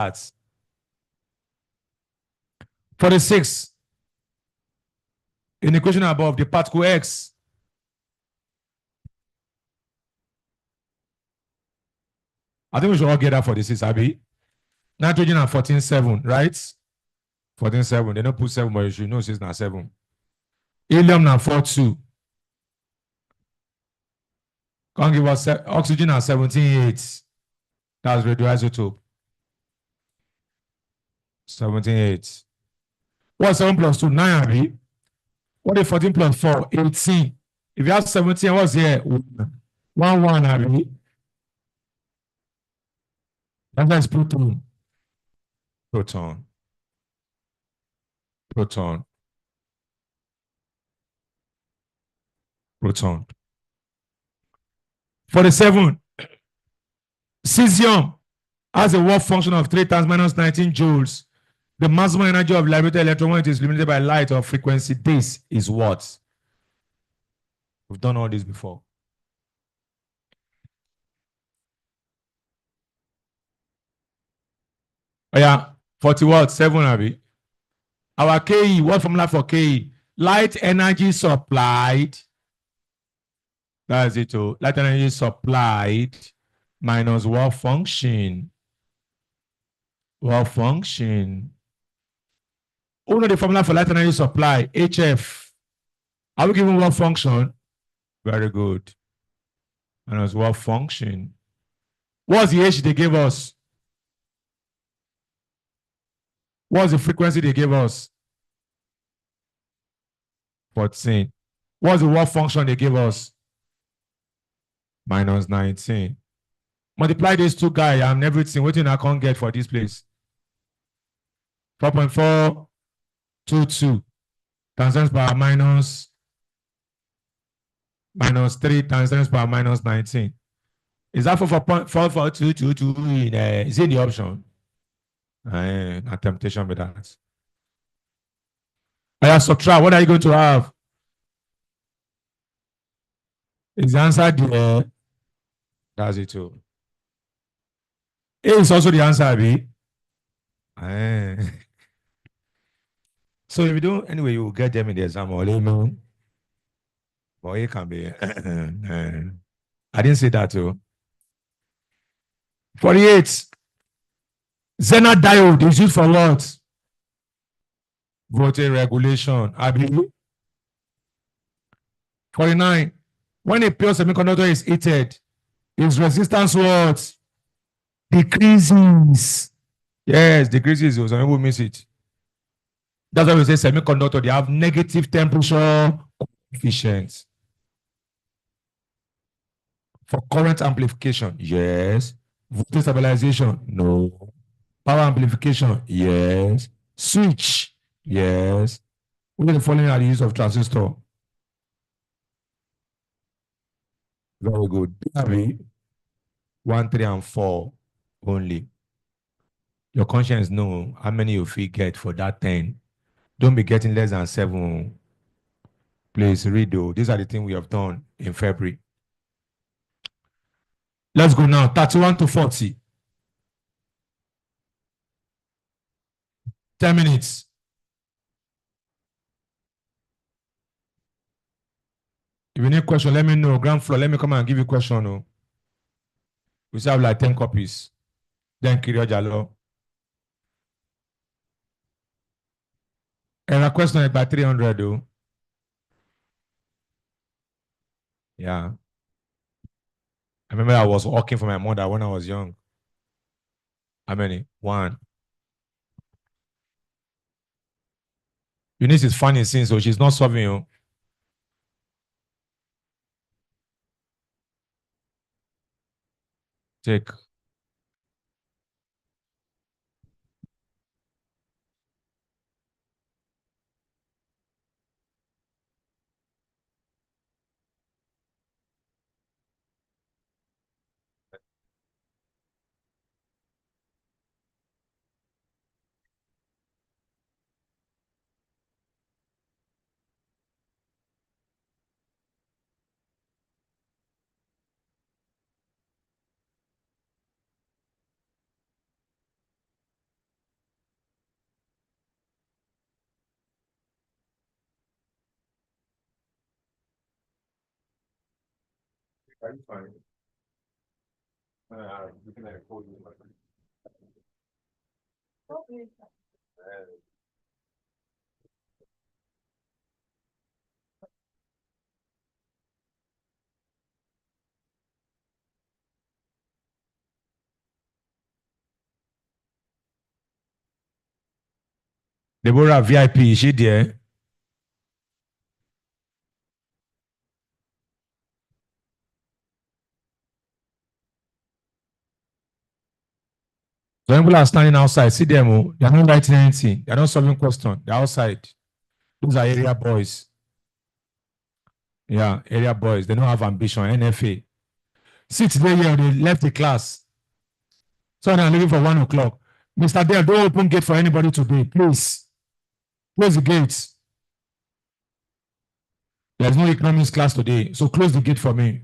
parts. 46. In the equation above, the particle X I think we should all get that for the 6, Abby. Nitrogen at 14.7, right? 14.7. They don't put 7, but you should know 6 now 7. Helium now 4.2. Can't give us oxygen at 17.8. That's radioisotope. 17.8. What's 7 plus 2? 9, Abby. What is 14 plus 4? 18. If you have 17, what's here? 1, Abby. That's proton. Proton. Proton. Proton. 47. Cesium has a work function of 3 times minus 19 joules. The maximum energy of liberated electron when it is limited by light or frequency. This is what? We've done all this before. Oh yeah, 40 watts, 7, Abby. Our KE, what formula for KE? Light energy supplied. That's it. Oh. Light energy supplied minus work function. Work function. Oh no, the formula for light energy supply, HF. Are we given work function? Very good. Minus work function. What's the H they gave us? What's the frequency they gave us? 14. What's the work function they gave us? Minus 19. Multiply these two guys and everything. What I can't get for this place? 4.422 times 10 power minus 3 times 10 power minus 19. Is that 4.4422 is it the option? A temptation with that. I have subtract. What are you going to have? Is the answer there? That's it too. A is also the answer, B. So if you do, anyway, you will get them in the exam or layman. But it can be. I didn't say that too. 48. Zener diode is used for what? Voltage regulation. Abi. 49. When a pure semiconductor is heated, its resistance what? Decreases. Yes, decreases. Some people miss it. That's why we say semiconductor, they have negative temperature coefficient. For current amplification, yes. Voltage stabilization, no. Power amplification, yes. Switch, yes. What are the following are the use of transistor? Very good. 1, 3, and 4 only. Your conscience know how many you feel get for that 10. Don't be getting less than 7. Please read though. These are the things we have done in February. Let's go now. 31 to 40. 10 minutes. If you need a question, let me know. Ground floor, let me come and give you a question. Oh. We still have like 10 copies. Then Kirio Jalo. And a question about 300 though. Yeah. I remember I was working for my mother when I was young. How many? 1. Eunice is funny since, so she's not solving you. Take. Are you fine? Looking at a photo. Deborah VIP, is she there? Some people are standing outside. See them, oh, they are not writing anything. They are not solving question. They're outside. Those are area boys. Yeah, area boys. They don't have ambition. NFA. See today here, they left the class. So now I'm leaving for 1 o'clock. Mr. Dale, don't open gate for anybody today, please. Close the gates. There's no economics class today, so close the gate for me.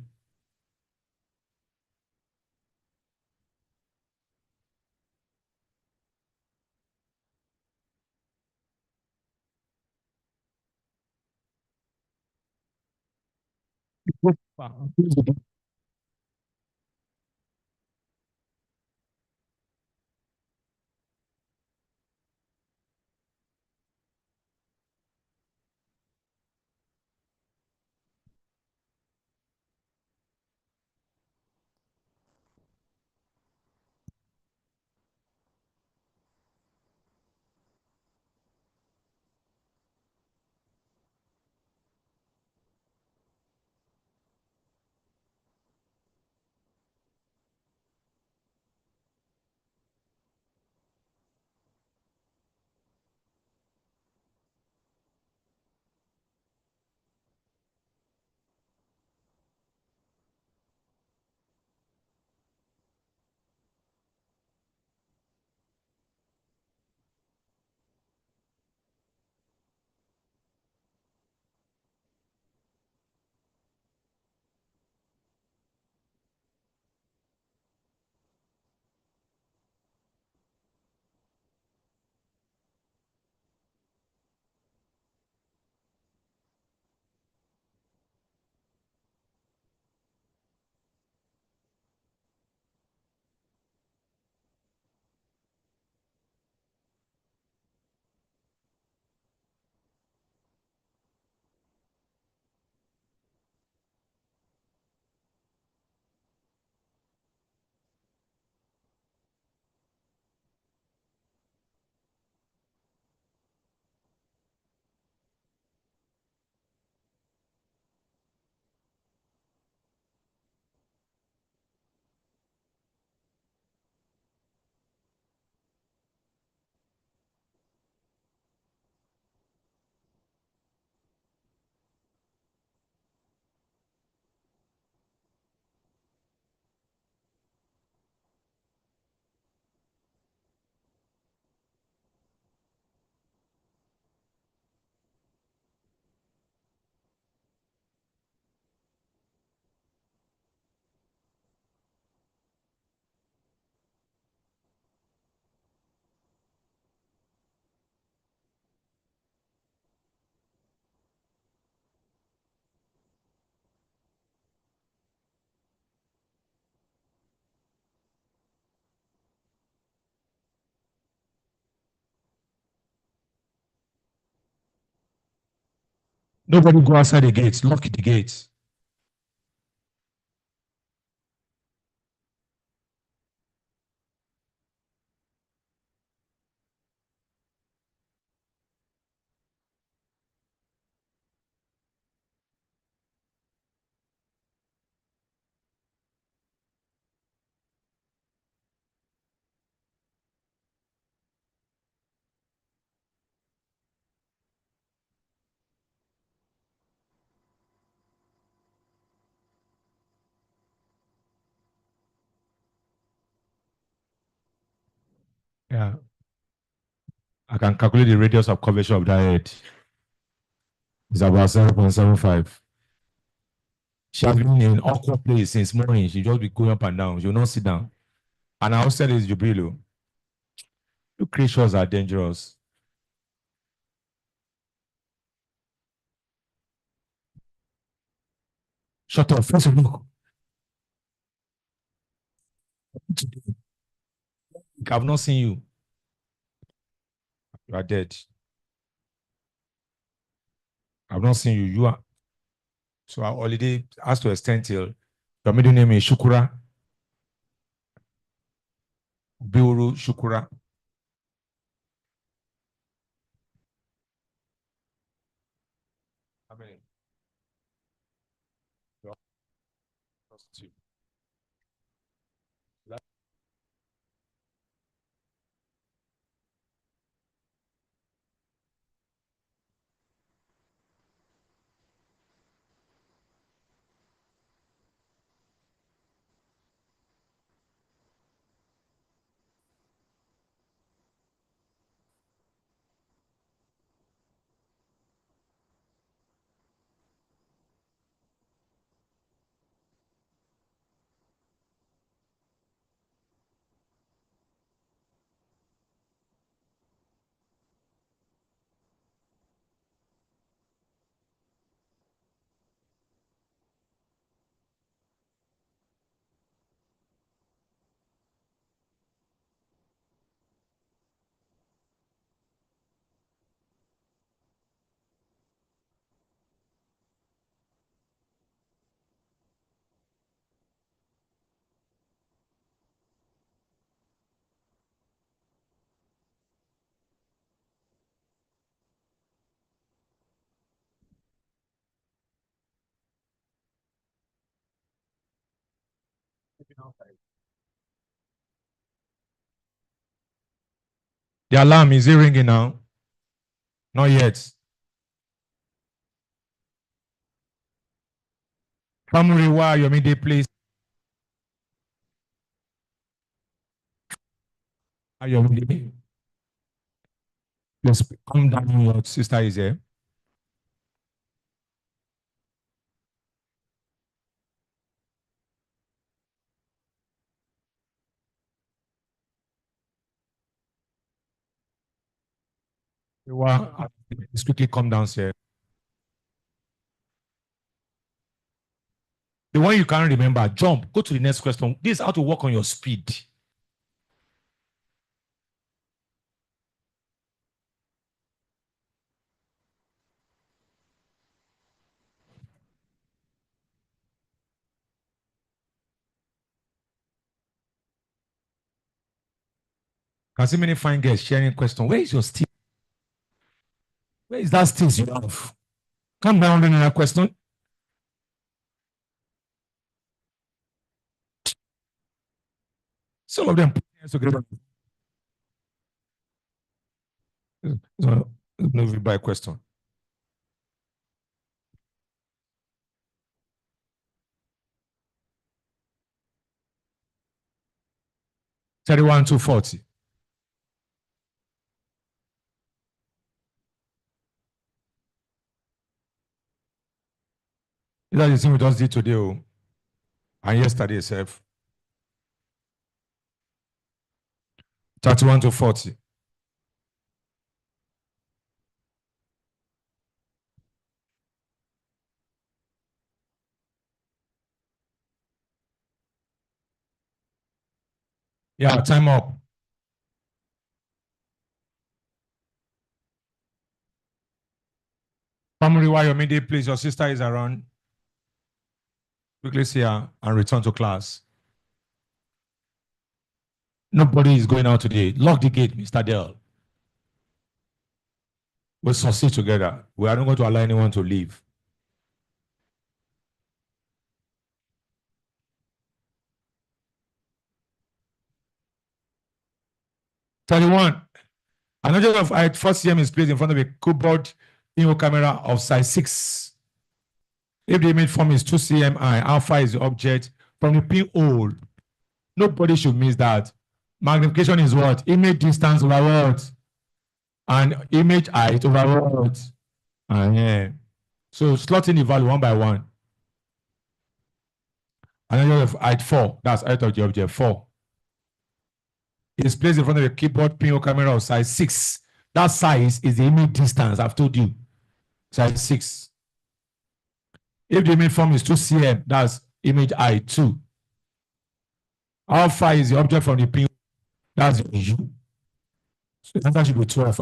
Nobody go outside the gates. Lock the gates. Yeah. I can calculate the radius of curvature of that head. It's about 7.75. She has been in an awkward place since morning. She just be going up and down. She will not sit down. And I also said is Jubilu. You creatures are dangerous. Shut up. First of all, I've not seen you. You are dead. I've not seen you. You are. So our holiday has to extend till your middle name is Shukura. Biuru Shukura. How many? Two. The alarm is it ringing now? Not yet. Family, why are you midday, please? Are you midday? Please calm down. Your sister is here. Let's quickly come downstairs. The one you can't remember, jump. Go to the next question. This is how to work on your speed. Can see many fine girls sharing question. Where is your stick? Where is that stick you have? Come down on another question. Some of them put their hands together. No by question. $31 to $40. That's the thing we just did today, and yesterday itself. 31 to 40. Yeah, time up. Family, why your midday, please? Your sister is around. Quickly see her and return to class. Nobody is going out today. Lock the gate, Mr. Dell. We'll succeed together. We are not going to allow anyone to leave. $31. Another of height, first CM is placed in front of a cupboard camera of size 6. If the image form is 2 cm high, how far is the object from the pinhole? Nobody should miss that. Magnification is what? Image distance over what? And image height over what? Yeah. So slotting the value one by one. Another of height 4. That's height of the object 4. It is placed in front of a keyboard pinhole camera of size 6. That size is the image distance, I've told you. Size 6. If the image form is 2 cm, that's image height 2. How far is the object from the P? That's U. So the answer should be 12.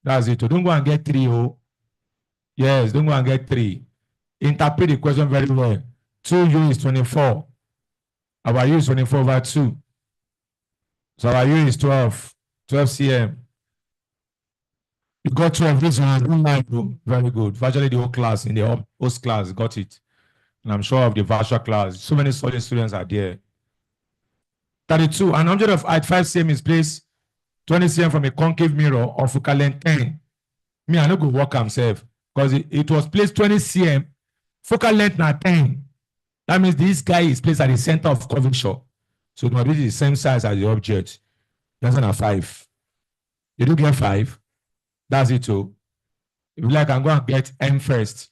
That's it. So don't go and get 3. Oh. Yes, don't go and get 3. Interpret the question very well. 2U is 24. Our U is 24 over 2. So our U is 12. 12 cm. You got 12. This one. Very good. Virtually the whole class in the host class got it. And I'm sure of the virtual class. So many solid students are there. 32. An object of height 5 cm is placed 20 cm from a concave mirror of focal length 10. Me, I no go work himself because it was placed 20 cm, focal length na 10. That means this guy is placed at the center of curvature. So it must be the same size as the object. That's not a 5. You do get 5. That's it too. If you like, I'm going to get M first.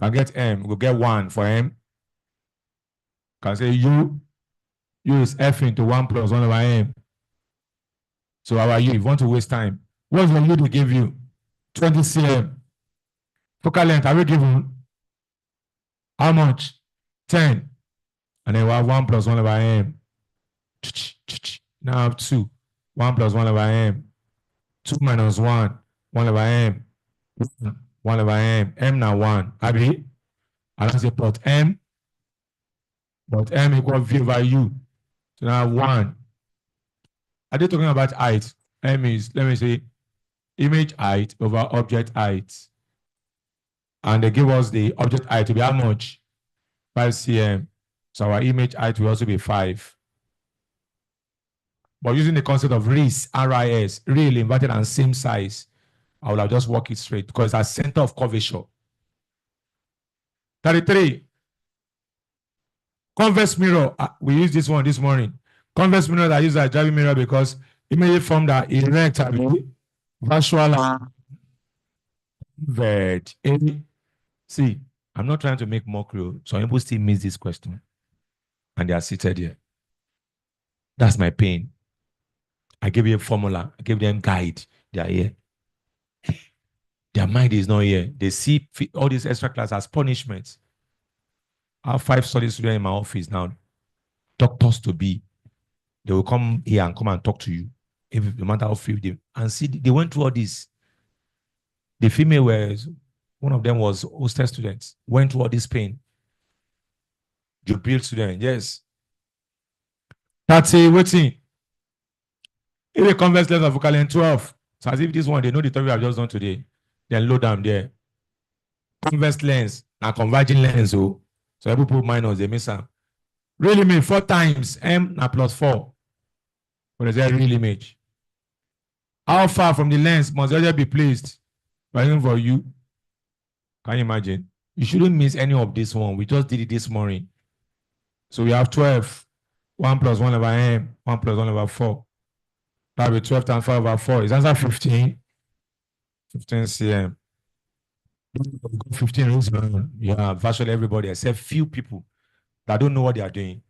I'll get M. We'll get 1 for M. Can say U is F into 1 plus 1 over M. So how are you? If you want to waste time, what's the U to give you? 20 cm. Focal length, are we given? How much? 10. And then we have 1 plus 1 over M. Now I have 2. 1 plus 1 over M. 2 minus 1. 1 over M. 1 over M. M now 1. Abi? And I say plot M. But M equal V over U. So now 1. Are they talking about height? M is, let me say, image height over object height. And they give us the object height to be how much? 5 cm. So our image height will also be 5. But using the concept of RIS, RIS, real, inverted, and same size, I will have just walk it straight because it's a center of curvature. 33. Convex mirror. We used this one this morning. Convex mirror that I use as driving mirror because immediately from that erect virtual convert. See, I'm not trying to make mockery. Some people still miss this question. And they are seated here. That's my pain. I gave you a formula. I gave them guide. They are here. Their mind is not here. They see all these extra class as punishments. I have 5 solid students in my office now. Doctors to be. They will come here and come and talk to you. If no matter how few they and see they went through all this. The female was one of them was hostel students, went through all this pain. You build student, yes. That's a waiting. If a convex length of focal length 12, so as if this one they know the topic I've just done today, then load them there. Convex lens and converging lens, so every put minus they miss them. Real image 4 times M na plus 4. What is that real image? How far from the lens must the object be placed? By for you. Can you imagine? You shouldn't miss any of this one. We just did it this morning. So we have 12. 1 plus 1 over M. 1 plus 1 over 4. That will be 12 times 5 over 4. Is answer 15? 15 cm. 15 rules, man. Yeah, virtually everybody except few people that don't know what they are doing.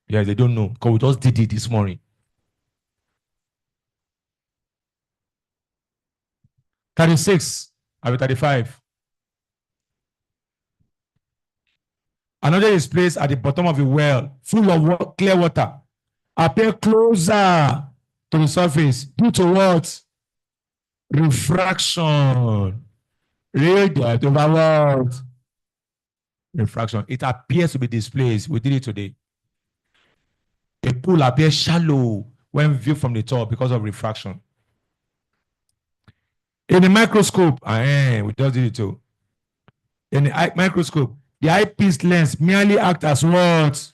Yeah, they don't know. Because we just did it this morning. 36. I will 35. Another is placed at the bottom of a well, full of clear water. Appear closer to the surface due to what? Refraction. Radiate over what? Refraction. It appears to be displaced. We did it today. A pool appears shallow when viewed from the top because of refraction. In the microscope, we just did it too. In the microscope, the eyepiece lens merely acts as what?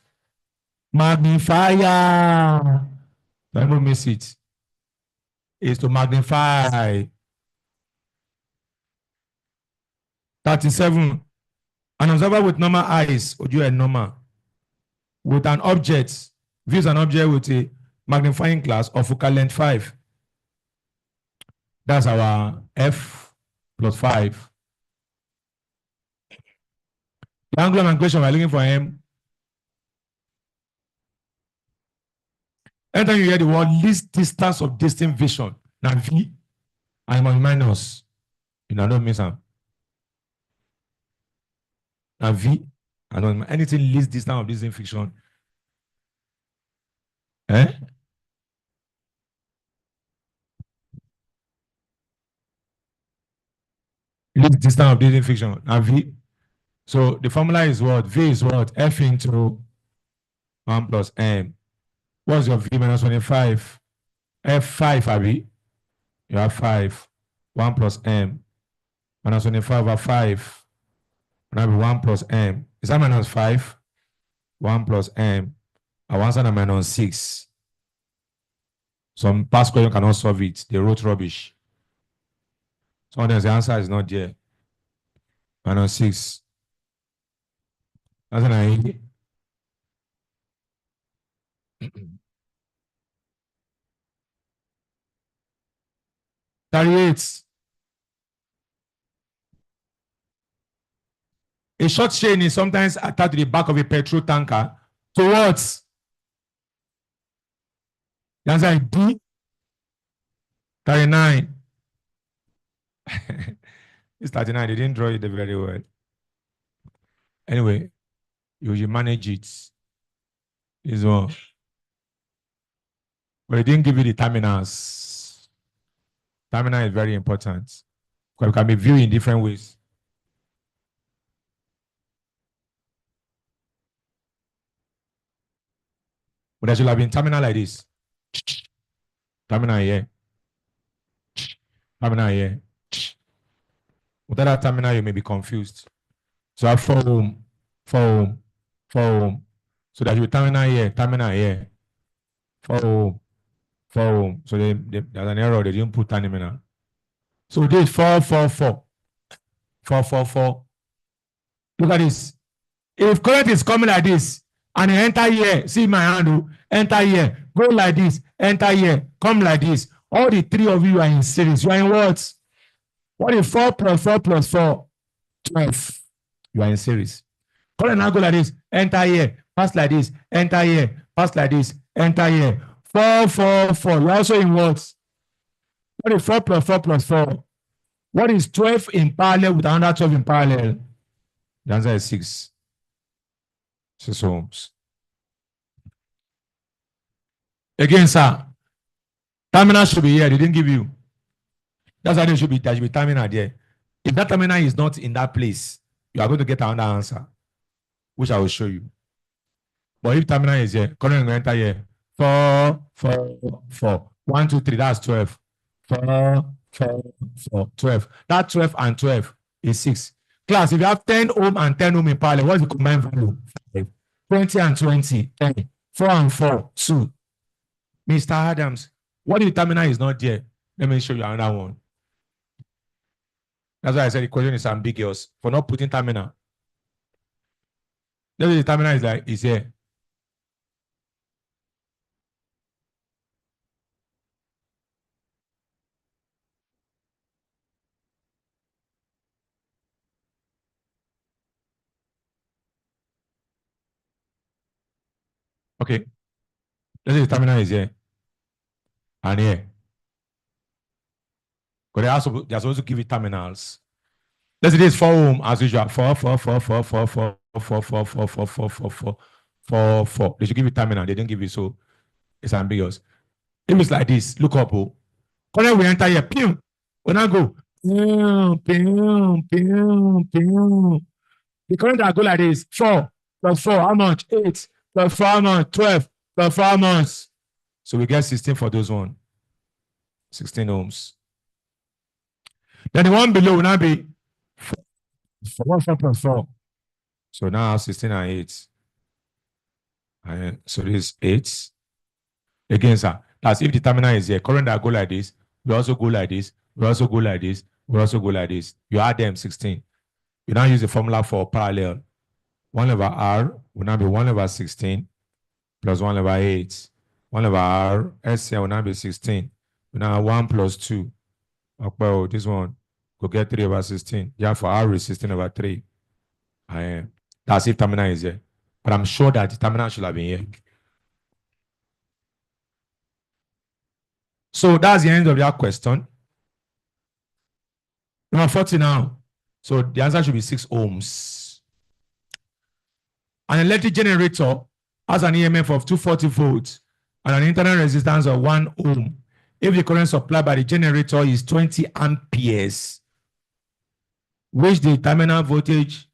Magnifier. Don't miss it. It's to magnify. 37. An observer with normal eyes, or you are normal, with an object, views an object with a magnifying glass of focal length 5. That's our F plus 5. The angular nomenclature we're looking for M. Anytime you hear the word least distance of distant vision, now V, I'm on minus. You know, don't miss them. Now V, I don't anything least distance of distant vision, Eh? Least distance of this friction. Now V. So the formula is what? V is what? F into 1 plus M. What's your V minus 25? F5, Abby. You have 5. 1 plus M. Minus 25 over 5. Now be 1 plus M. Is that minus 5? 1 plus M. I want to minus 6. Some past question cannot solve it. They wrote rubbish. Sometimes the answer is not there. Minus 6. That's an idea. 38. A short chain is sometimes attached to the back of a petrol tanker towards. The answer is D. 39. It's 39. They didn't draw it very well. Anyway, you manage it. This one. But they didn't give you the terminals. Terminal is very important. Because it can be viewed in different ways. But there should have been terminal like this. Terminal here. Terminal here. Without that terminal, you may be confused. So I have 4 ohm, 4 ohm, 4 ohm. So there should be terminal here, 4 ohm, 4 ohm. So there's an error. They didn't put terminal. So this 4, 4, 4. 4, 4, 4. Look at this. If current is coming like this, and enter here, see my hand, enter here, go like this, enter here, come like this. All the 3 of you are in series. You are in what? What is 4 plus 4 plus 4? 12. You are in series. Current now go like this, enter here, pass like this, enter here, pass like this, enter here. 4, 4, 4. You are also in what? What is 4 plus 4 plus 4? What is 12 in parallel with another 12 in parallel? The answer is 6. 6 ohms. Again, sir, terminal should be here. They didn't give you. That's why there should be terminal there. If that terminal is not in that place, you are going to get another answer, which I will show you. But if terminal is here, current will enter here. 4, 4, 4. 1, 2, 3. That's 12. 4, 4, 4. 12. That 12 and 12 is 6. Class, if you have 10 ohm and 10 ohm in parallel, what is the combined value? 5. 20 and 20. 10. 4 and 4. 2. Mr. Adams, what if the terminal is not there? Let me show you another one. That's why I said the question is ambiguous for not putting terminal. Maybe the terminal is like is here. Okay. Let's say the terminal is here and here. Because they're supposed to give it terminals. Let's say this 4 ohm as usual. 4, 4, 4, 4, 4, 4, 4, 4, 4, 4, 4, 4, 4, 4, 4, 4. They should give it terminal. They didn't give it, so it's ambiguous. If it's like this, look up. Current we enter here. Pew. When I go, pew, pew, pew, pew. The current that go like this, 4 plus 4, how much? 8 plus 4, how much? 12 plus 4, how much? So we get 16 for those one. 16 ohms. Then the one below will now be 4 plus 4. So now 16 and 8. And so this is 8. Again, sir, that's if the terminal is here. Current that go like this, we also go like this, we also go like this, we also go like this. You add them 16. You now use the formula for parallel. 1 over R will now be 1 over 16 plus 1 over 8. 1 over R, S here will now be 16. We now have 1 plus 2. Okay, this one go get 3 over 16. Yeah, for R is 16 over 3. That's if terminal is here. But I'm sure that the terminal should have been here. So that's the end of that question. Number 40 now. So the answer should be 6 ohms. An electric generator has an EMF of 240 volts and an internal resistance of 1 ohm. If the current supplied by the generator is 20 amperes, which the terminal voltage,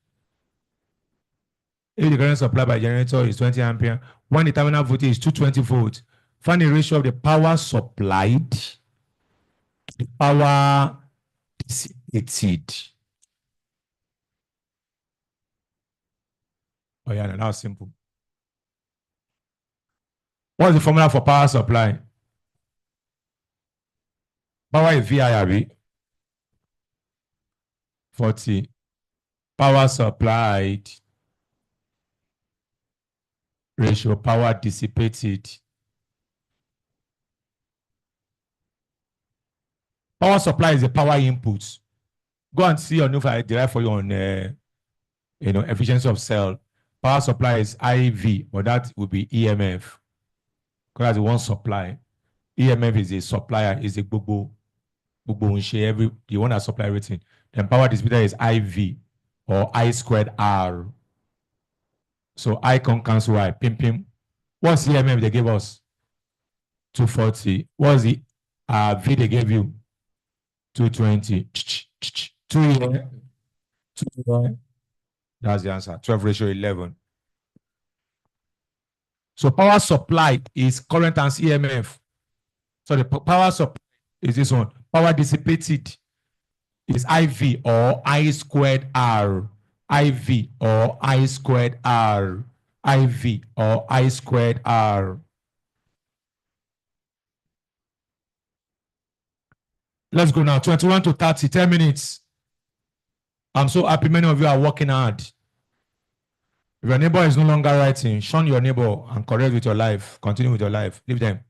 if the current supplied by generator is 20 ampere, when the terminal voltage is 220 volts, find the ratio of the power supplied to the power dissipated. Oh yeah, no, that was simple. What's the formula for power supply? Power is VI, 40. Power supplied ratio, power dissipated. Power supply is the power input. Go and see on if I derive for you on efficiency of cell. Power supply is IV, but that would be EMF. Because that's the one supply. EMF is a supplier, is a every the one that supply everything. Then power distributor is IV or I squared R. So I can cancel I. Pim pim. What's EMF they gave us? 240. What's the V they gave you? 220. 2 here. 2 here. That's the answer. 12 ratio 11. So power supply is current and EMF. So the power supply is this one. Power dissipated is IV or I squared R. IV or I squared R. IV or I squared R. Let's go now. 21 to 30, 10 minutes. I'm so happy many of you are working hard. If your neighbor is no longer writing, shun your neighbor and correct with your life. Continue with your life. Leave them.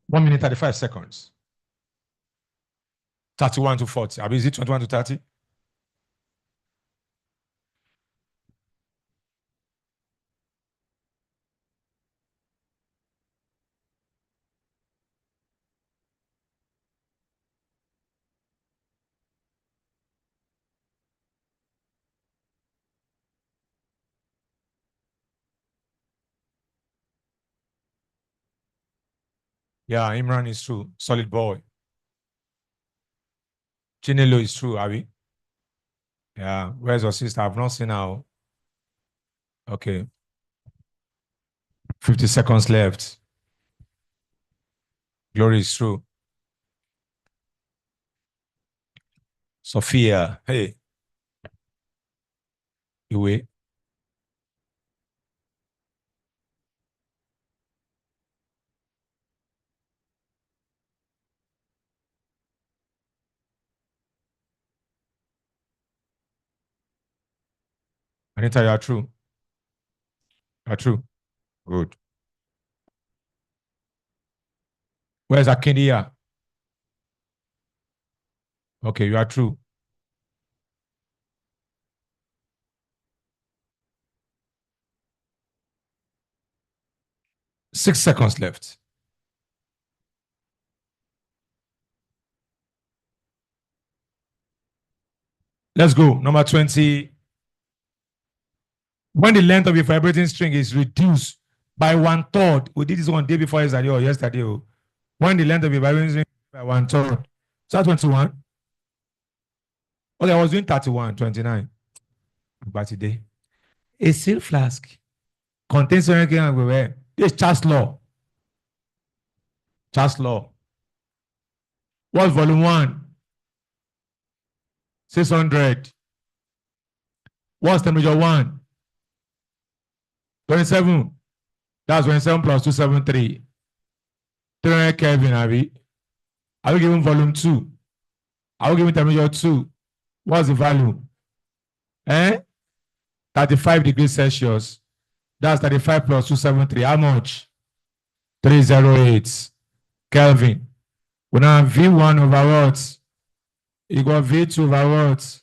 1 minute 35 seconds. 31 to 40. Is it 21 to 30? Yeah, Imran is true. Solid boy. Chinelo is true, Abby. Yeah. Where's your sister? I've not seen her. Okay. 50 seconds left. Glory is true. Sophia. Hey. Iwe. Anita, you are true. You are true. Good. Where's Akindia? Okay, you are true. 6 seconds left. Let's go. Number 20. When the length of a vibrating string is reduced by 1/3, we did this one day before yesterday or yesterday. When the length of a vibrating string by 1/3. Is that 21? Okay, I was doing 31, 29. But today, a seal flask contains everything everywhere. This is Charles Law. Charles Law. What's volume 1? 600. What's temperature 1? 27. That's 27 plus 273. 300 Kelvin, Abby. I will give him volume 2. I will give him temperature 2. What's the value? 35 degrees Celsius. That's 35 plus 273. How much? 308 Kelvin. We now have V1 over what? You got V2 over what?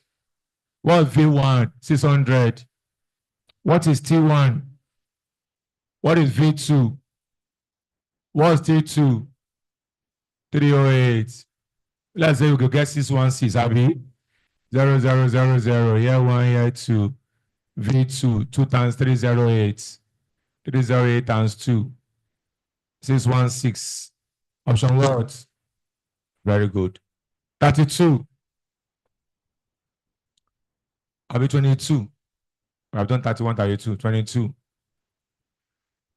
What's V1? 600. What is T1? What is V2? What's T2? 308. Let's say we could get 616, Abby. 0, 0, 0, 0. Here 1, here 2. V2. 2 times 308. 308 times 2. 616. Option what? Very good. 32. I'll be 22. I've done 31, 32, 22.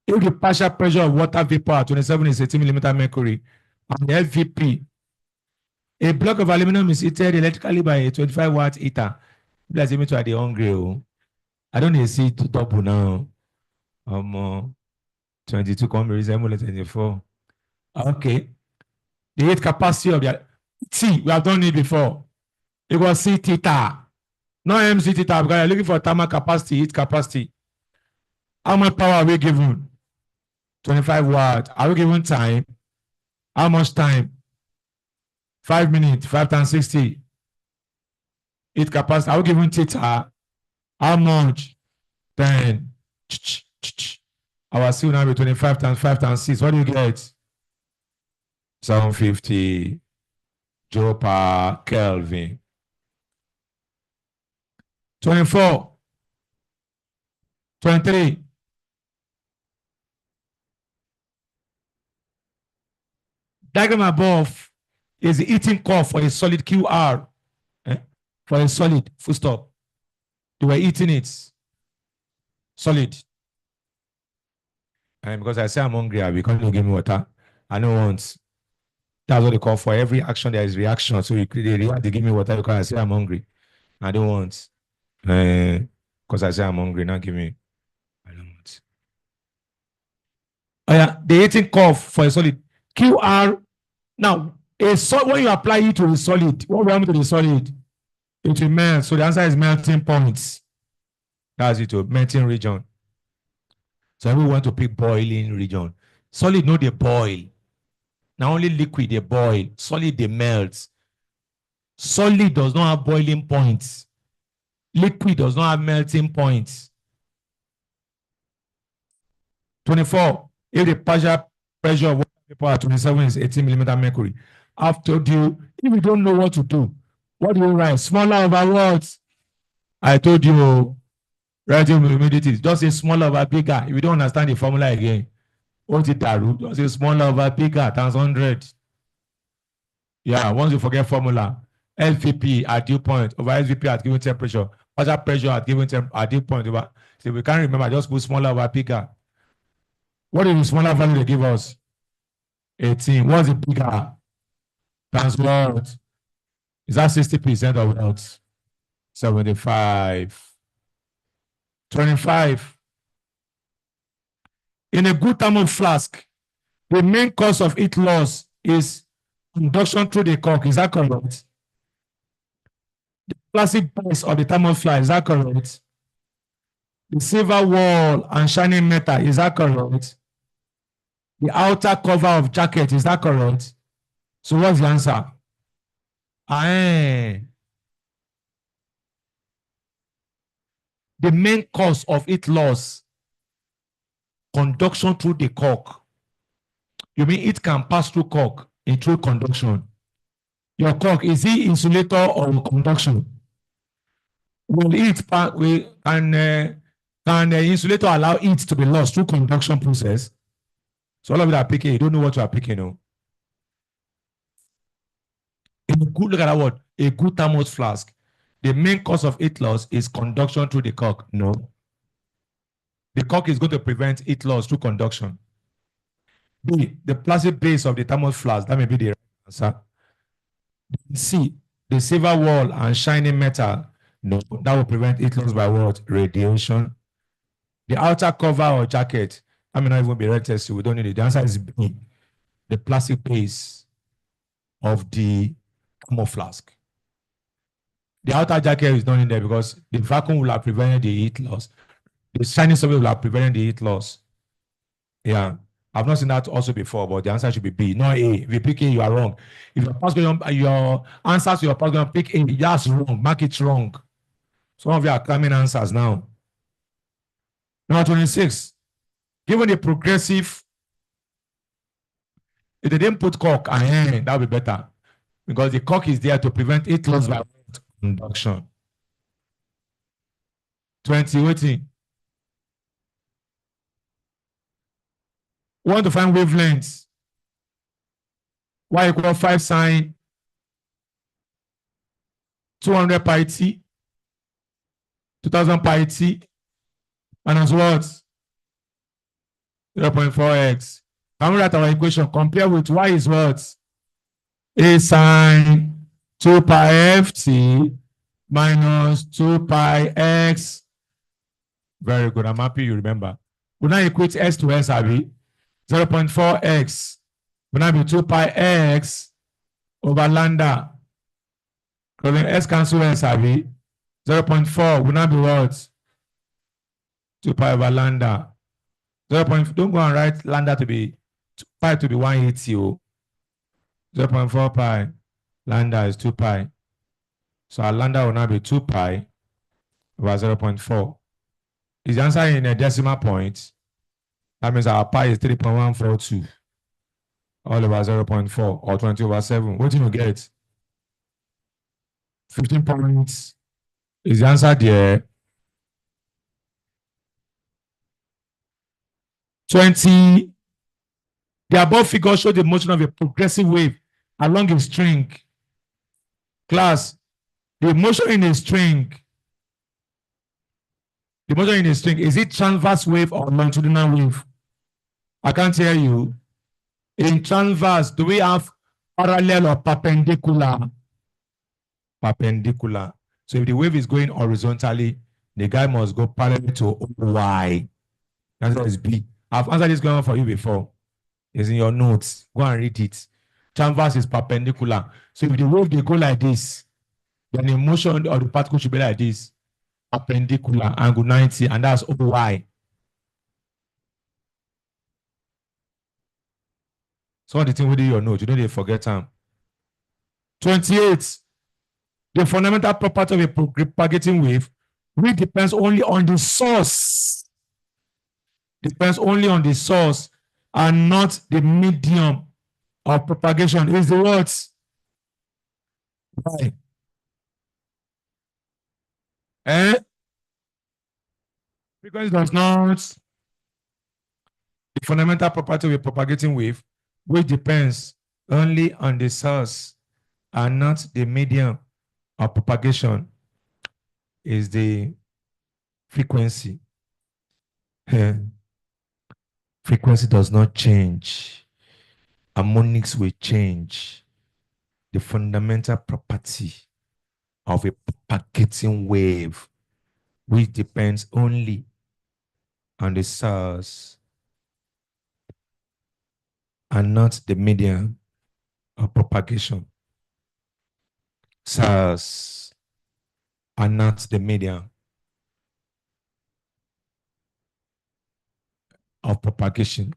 If the partial pressure of water vapor at 27 is 18 millimeter mercury, and the FVP, a block of aluminum is heated electrically by a 25 watt heater. That's me to the hungry. I don't need to see it to double now. 22 come resemble 24. Okay. The heat capacity of the T, we have done it before. It was C theta. Not MC theta, because you're looking for thermal capacity, heat capacity. How much power are we given? 25 watts. Are we given time? How much time? 5 minutes, 5 times 60. Heat capacity. Are we given theta? How much? 10. Our C will now be 25 times 5 times 6. What do you get? 750 joule per Kelvin. 24. 23. Diagram above is the eating curve for a solid QR. For a solid, full stop. They were eating it. Solid. And because I say I'm hungry, I because you give me water. I don't want. That's what they call for every action, there is reaction. So they give me water because I say I'm hungry. I don't want. Because I say I'm hungry, now give me. I don't want. Oh yeah, the eating curve for a solid. QR. Now, when you apply it to a solid, what will happen to the solid? It will melt. So the answer is melting points. That's it, melting region. So we want to pick boiling region. Solid, no, they boil. Now only liquid they boil, solid they melt. Solid does not have boiling points. Liquid does not have melting points. 24. If the partial pressure of water vapor at 27 is 18 millimeter mercury, I've told you, if you don't know what to do, what do you write? Smaller over what? I told you, writing humidity, just say smaller over bigger. If you don't understand the formula again, what it daru? Just say smaller over bigger times 100. Yeah, once you forget formula, LVP at dew point over SVP at given temperature, partial pressure at given at dew point over. So we can't remember, just put smaller over bigger. What is the smaller value they give us? 18. What's the bigger? Times what? Is that 60% of what? 75. 25. In a good thermal flask, the main cause of heat loss is conduction through the cork. Is that correct? The plastic base of the thermal flask. Is that correct? The silver wall and shining metal. Is that correct? The outer cover of jacket. Is that correct? So what's the answer? The main cause of heat loss, conduction through the cork. You mean it can pass through cork in through conduction? Your cork, is it insulator or conduction? Will it can the insulator allow heat to be lost through conduction process? So all of you are picking, you don't know what you are picking. No? In a good, look at that word, a good thermal flask. The main cause of heat loss is conduction through the cork. No. The cork is going to prevent heat loss through conduction. B, the plastic base of the thermal flask. That may be the right answer. C, the silver wall and shining metal. No, that will prevent heat loss by what? Radiation. The outer cover or jacket. I may not even be red tested. We don't need it. The answer is B, the plastic base of the thermal flask. The outer jacket is not in there because the vacuum will have prevented the heat loss. The shining surface will have prevented the heat loss. Yeah. I've not seen that also before, but the answer should be B, not A. If you pick A, you are wrong. If your answers to your past question pick A, that's wrong. Mark it wrong. Some of you are claiming answers now. Number 26. Given the progressive, if they didn't put cork, that would be better. Because the cork is there to prevent heat loss by conduction. 20, waiting. We want to find wavelengths. Y equal 5 sine 200 pi t, 2000 pi t, minus what? 0.4x. Can we write our equation? Compare with y is what? A sine 2 pi ft minus 2 pi x. Very good. I'm happy you remember. We now equate s to s, Abby. 0.4x will now be 2 pi x over lambda. So then s cancel s, Abby. 0.4 will now be what? 2 pi over lambda. 0. Don't go and write lambda to be pi to be 180. 0.4 pi. Lambda is 2 pi. So our lambda will now be 2 pi over 0.4. Is the answer in a decimal point? That means our pi is 3.142 all over 0.4 or 20 over 7. What do you get? 15 points. Is the answer there? 20. The above figure shows the motion of a progressive wave along a string. Class, the motion in a string. The motion in a string, is it transverse wave or longitudinal wave? I can't hear you. In transverse, do we have parallel or perpendicular? Perpendicular. So if the wave is going horizontally, the guy must go parallel to Y. Answer is B. I've answered this going for you before. It's in your notes. Go and read it. Transverse is perpendicular. So if the wave they go like this, then the motion of the particle should be like this. Perpendicular, angle 90, and that's Y. Some of the things within your note, you know they forget them. 28. The fundamental property of a propagating wave, which depends only on the source, depends only on the source and not the medium of propagation, is the what? Why? Eh? Because it does not. The fundamental property of a propagating wave, which depends only on the source and not the medium of propagation, is the frequency. Frequency does not change. Harmonics will change. The fundamental property of a propagating wave, which depends only on the source and not the medium of propagation. Source and not the medium of propagation.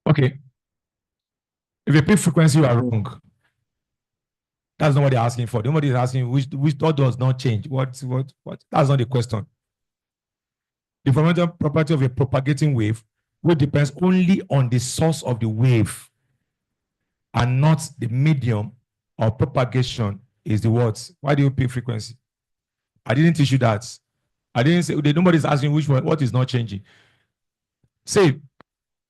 Okay. If you pick frequency, you are wrong. That's not what they're asking for. Nobody is asking which thought does not change. What? That's not the question. The fundamental property of a propagating wave, which depends only on the source of the wave and not the medium of propagation, is the words. Why do you pick frequency? I didn't teach you that. I didn't say nobody's asking which one, what is not changing. Say,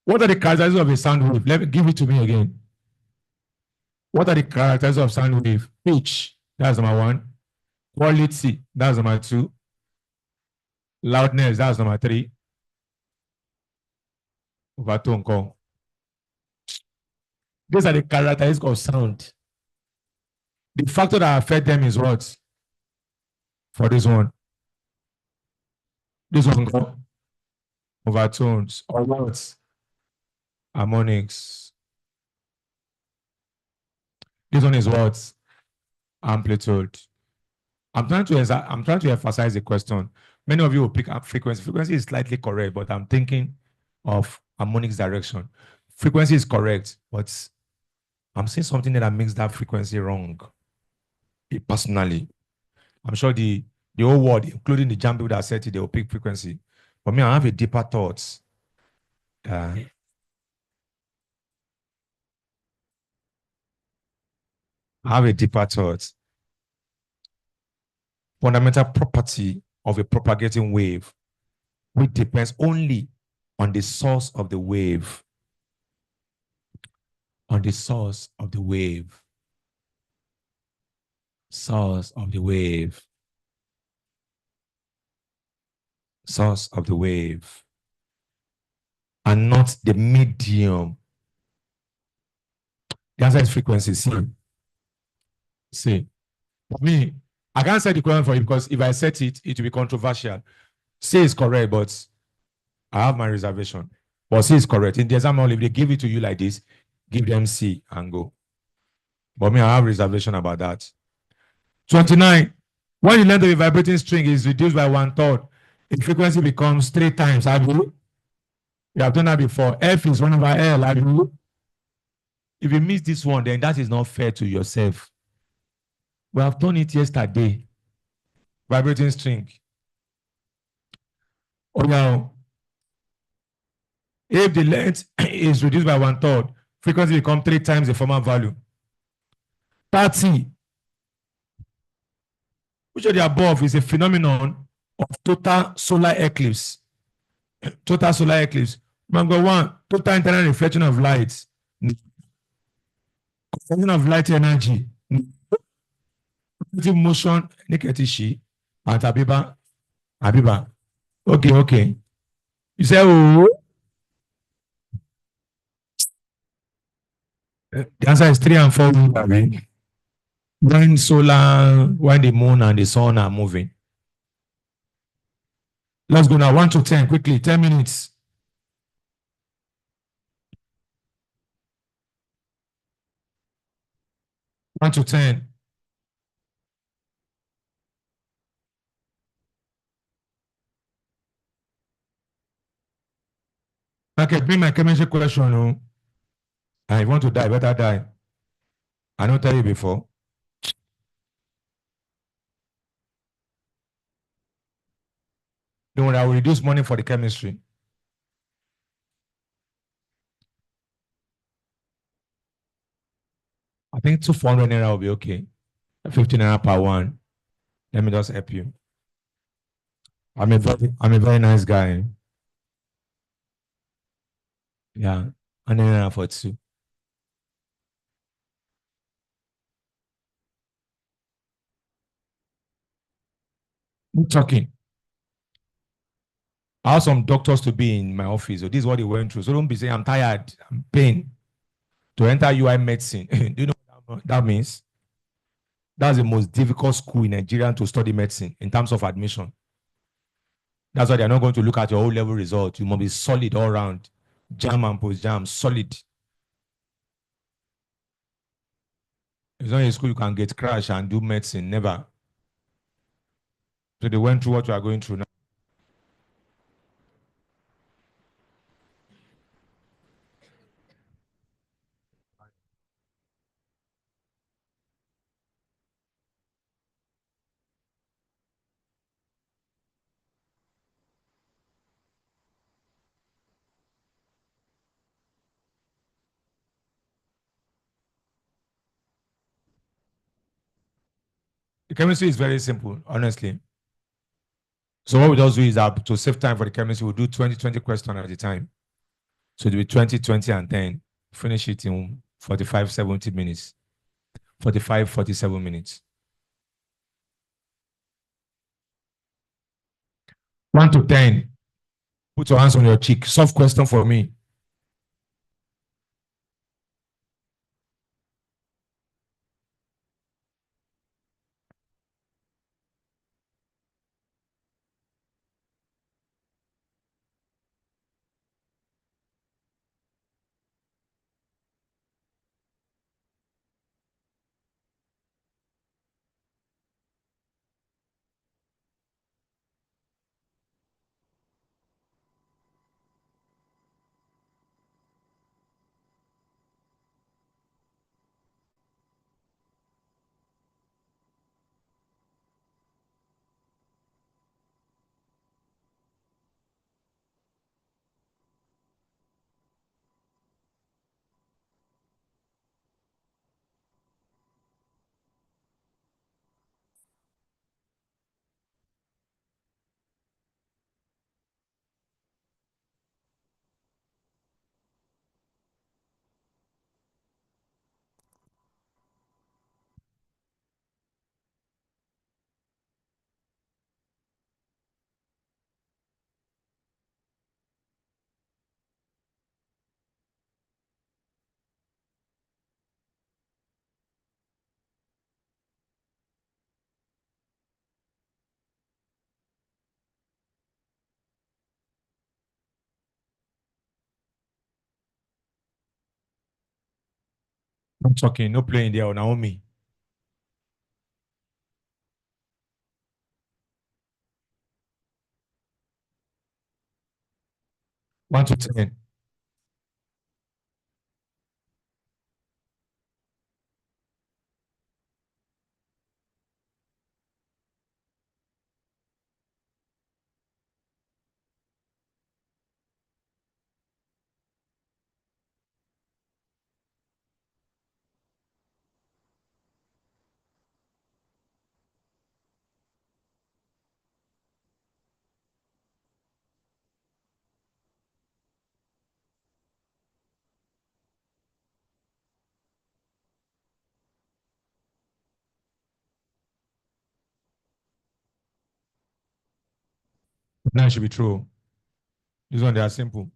what are the characteristics of a sound wave? Let me give it to me again. What are the characteristics of sound wave? Pitch, that's number one. Quality, that's number two. Loudness, that's number three. Overtone call. These are the characteristics of sound. The factor that affect them is what? For this one. This one call. Overtones or what? Harmonics. This one is what? Amplitude. I'm trying to emphasize the question. Many of you will pick up frequency. Frequency is slightly correct, but I'm thinking of harmonics direction. Frequency is correct, but I'm seeing something that makes that frequency wrong. Personally, I'm sure the whole world, including the Jamb people that said it, they will pick frequency. For me, I have a deeper thoughts. I have a deeper thoughts. Fundamental property of a propagating wave, which depends only on the source of the wave. On the source of the wave. Source of the wave. Source of the wave. And not the medium. The answer is frequency. See. For me, I can't set the question for you because if I set it, it will be controversial. C is correct, but I have my reservation. But C is correct. In the exam hall, if they give it to you like this, give them C and go. But me, I have reservation about that. 29. When the length of a vibrating string is reduced by 1/3, its frequency becomes 3 times. Have you? You have done that before. F is 1/L. Have you? If you miss this one, then that is not fair to yourself. We have done it yesterday. Vibrating string. Oh, now, if the length is reduced by 1/3, frequency becomes 3 times the former value. 30. Which of the above is a phenomenon of total solar eclipse? Total solar eclipse. Number one, total internal reflection of light. Consumption of light energy. Motion, Niketishi, and Abiba. Abiba. Okay. You say, oh. The answer is 3 and 4. When the moon and the sun are moving. Let's go now. 1 to 10, quickly. 10 minutes. 1 to 10. Okay, bring my chemistry question. Oh. And if you want to die, better die. I don't tell you before. Don't worry, I will reduce money for the chemistry. I think 200 naira will be okay. 15 naira per one. Let me just help you. I'm a very nice guy. Yeah. And then for two. I'm talking. I asked some doctors to be in my office. So this is what they went through. So don't be saying I'm tired, I'm pain to enter UI medicine. Do you know what that means? That's the most difficult school in Nigeria to study medicine in terms of admission. That's why they're not going to look at your whole level result. You must be solid all round. Jam and post jam, solid. It's not a school you can get crash and do medicine. Never. So they went through what you are going through now. The chemistry is very simple, honestly. So what we just do is that to save time for the chemistry, we'll do 20 questions at a time. So it'll be 20, 20, and 10. Finish it in 45, 70 minutes. 45, 47 minutes. 1 to 10. Put your hands on your cheek. Soft question for me. I'm talking. No playing there, Naomi. 1 to 10. That should be true. This one, they are simple.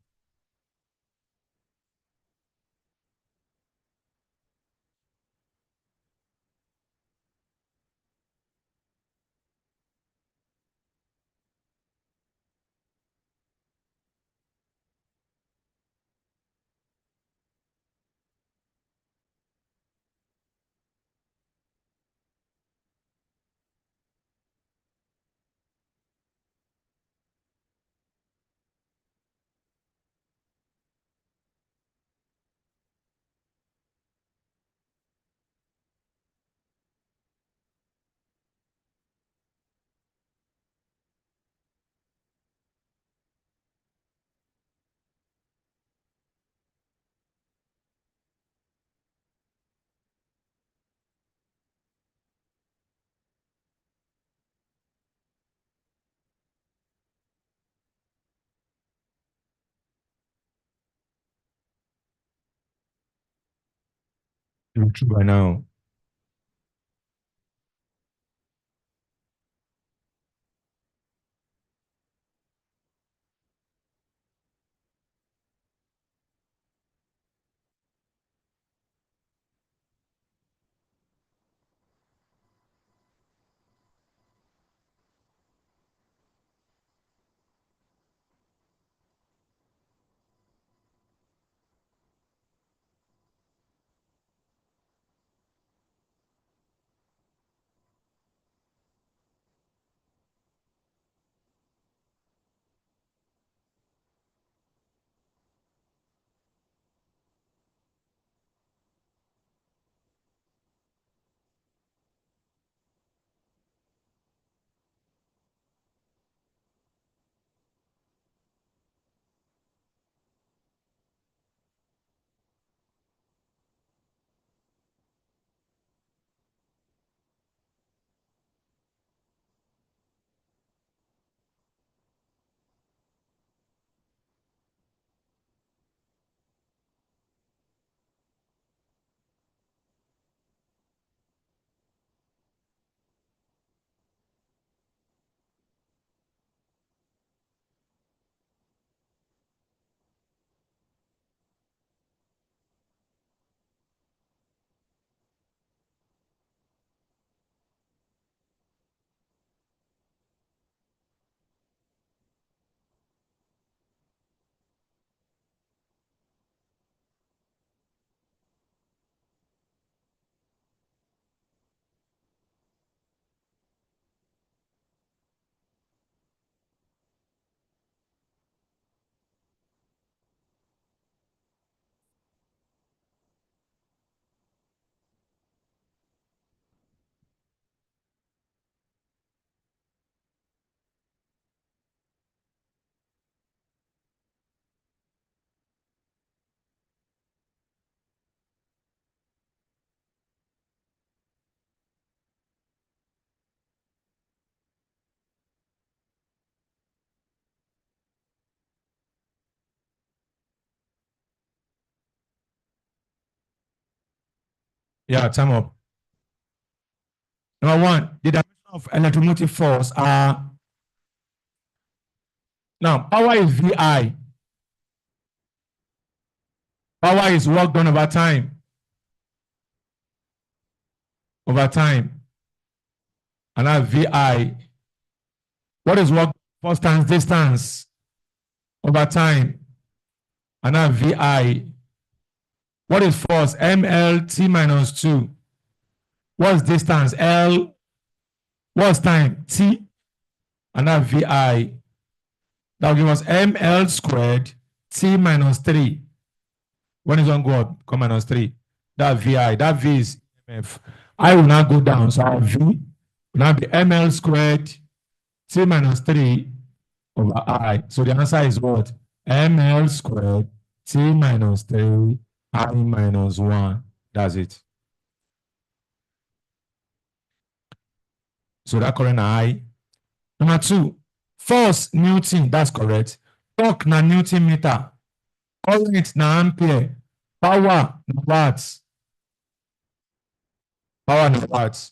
be true by now. Yeah, time up. Number one, the dimension of electromotive force are now power is VI. Power is work done over time. Over time. And now VI. What is work force times distance? Over time. And now VI. What is force? MLT minus 2. What's distance? L. What's time? T. And now VI. That will give us ML squared T minus 3. When is one go up? Come minus 3. That VI. That V is EMF. I will now go down. So our V will now be ML squared T minus 3 over I. So the answer is what? ML squared T minus 3 I minus 1. That's it. So that current I. Number 2, force Newton. That's correct. Torque na Newton meter. Current na ampere. Power na watts. Power na watts.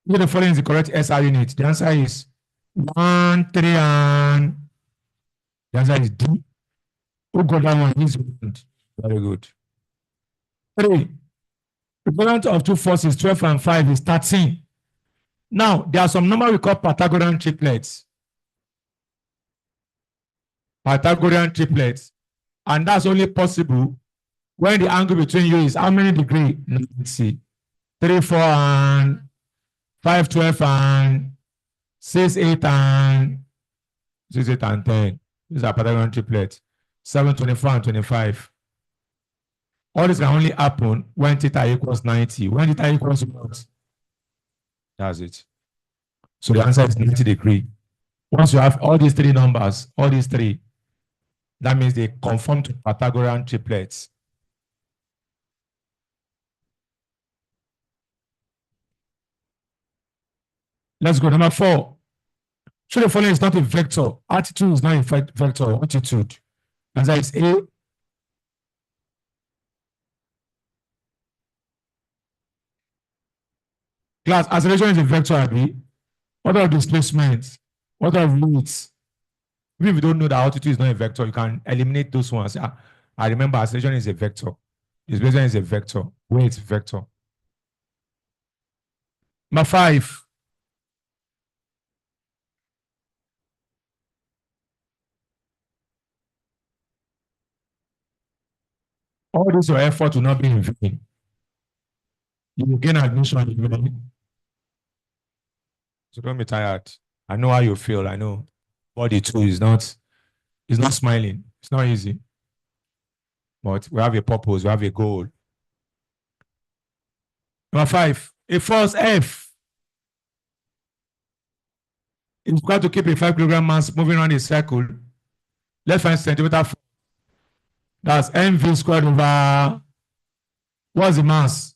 If the following is the correct SI unit, the answer is 1, 3, and the answer is D. Who got that one? Is very good. 3. The equivalent of two forces, 12 and 5, is 13. Now, there are some numbers we call Pythagorean triplets. Pythagorean triplets. And that's only possible when the angle between you is how many degrees? Let's see. 3, 4, and 5, 12, and 6, 8, and 6, 8, and 10. These are Pythagorean triplets. 7, 24, and 25. All this can only happen when theta equals 90. When theta equals what? That's it. So the answer is 90 degrees. Once you have all these three numbers, all these three, that means they conform to Pythagorean triplets. Let's go. Number 4. So the following is not a vector. Attitude is not a vector. Attitude. Answer is A. Class, acceleration is a vector, Abi. What of displacement? What of weight? Even if you don't know that altitude is not a vector, you can eliminate those ones. I remember acceleration is a vector. Displacement is a vector. Weight vector. Number 5. All this your effort will not be in vain. You will gain admission in vain. So don't be tired. I know how you feel. I know. Body too is not smiling. It's not easy. But we have a purpose, we have a goal. Number 5. A force F is required to keep a 5 kilogram mass moving around a circle. Let's find centimeter force. That's mv squared over, what's the mass?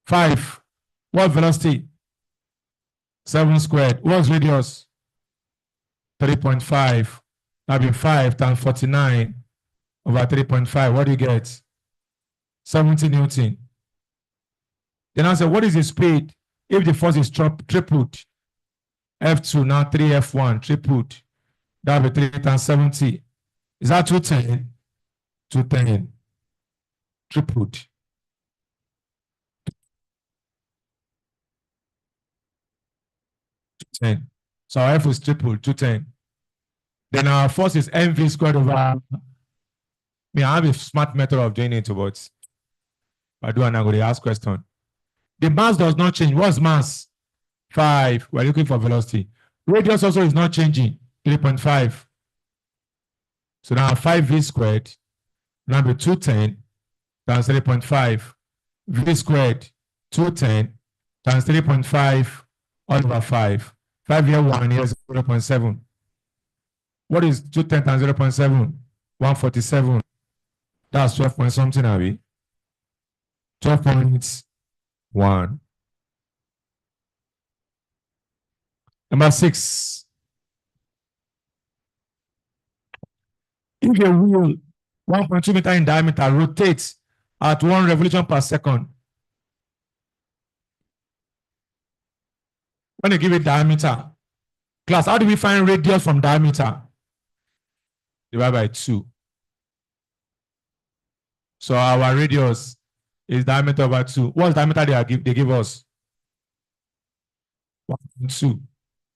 5. What velocity? 7 squared. What's radius? 3.5. That'll be 5 times 49 over 3.5. What do you get? 70 Newton. Then I say, what is the speed if the force is tripled? F2, now 3F1, tripled. That'll be 3 times 70. Is that 210? 210. Tripled. 210. So our F is tripled, 210. Then our force is mv squared over. I have a smart method of doing it, but I do and I'm going to ask question. The mass does not change. What's mass? 5. We're looking for velocity. Radius also is not changing. 3.5. So now 5v squared. Now be 210 times 3.5. V squared 210 times 3.5 all over 5. 5 here 1 here 0.7. What is 210 times 0.7? 147. That's 12 point something, Abby. 12.1. Number 6. If a wheel 1.2 meter in diameter rotates at 1 revolution per second, when you give it diameter, class, how do we find radius from diameter? Divide by 2. So our radius is diameter over 2. What's diameter they give us? 1.2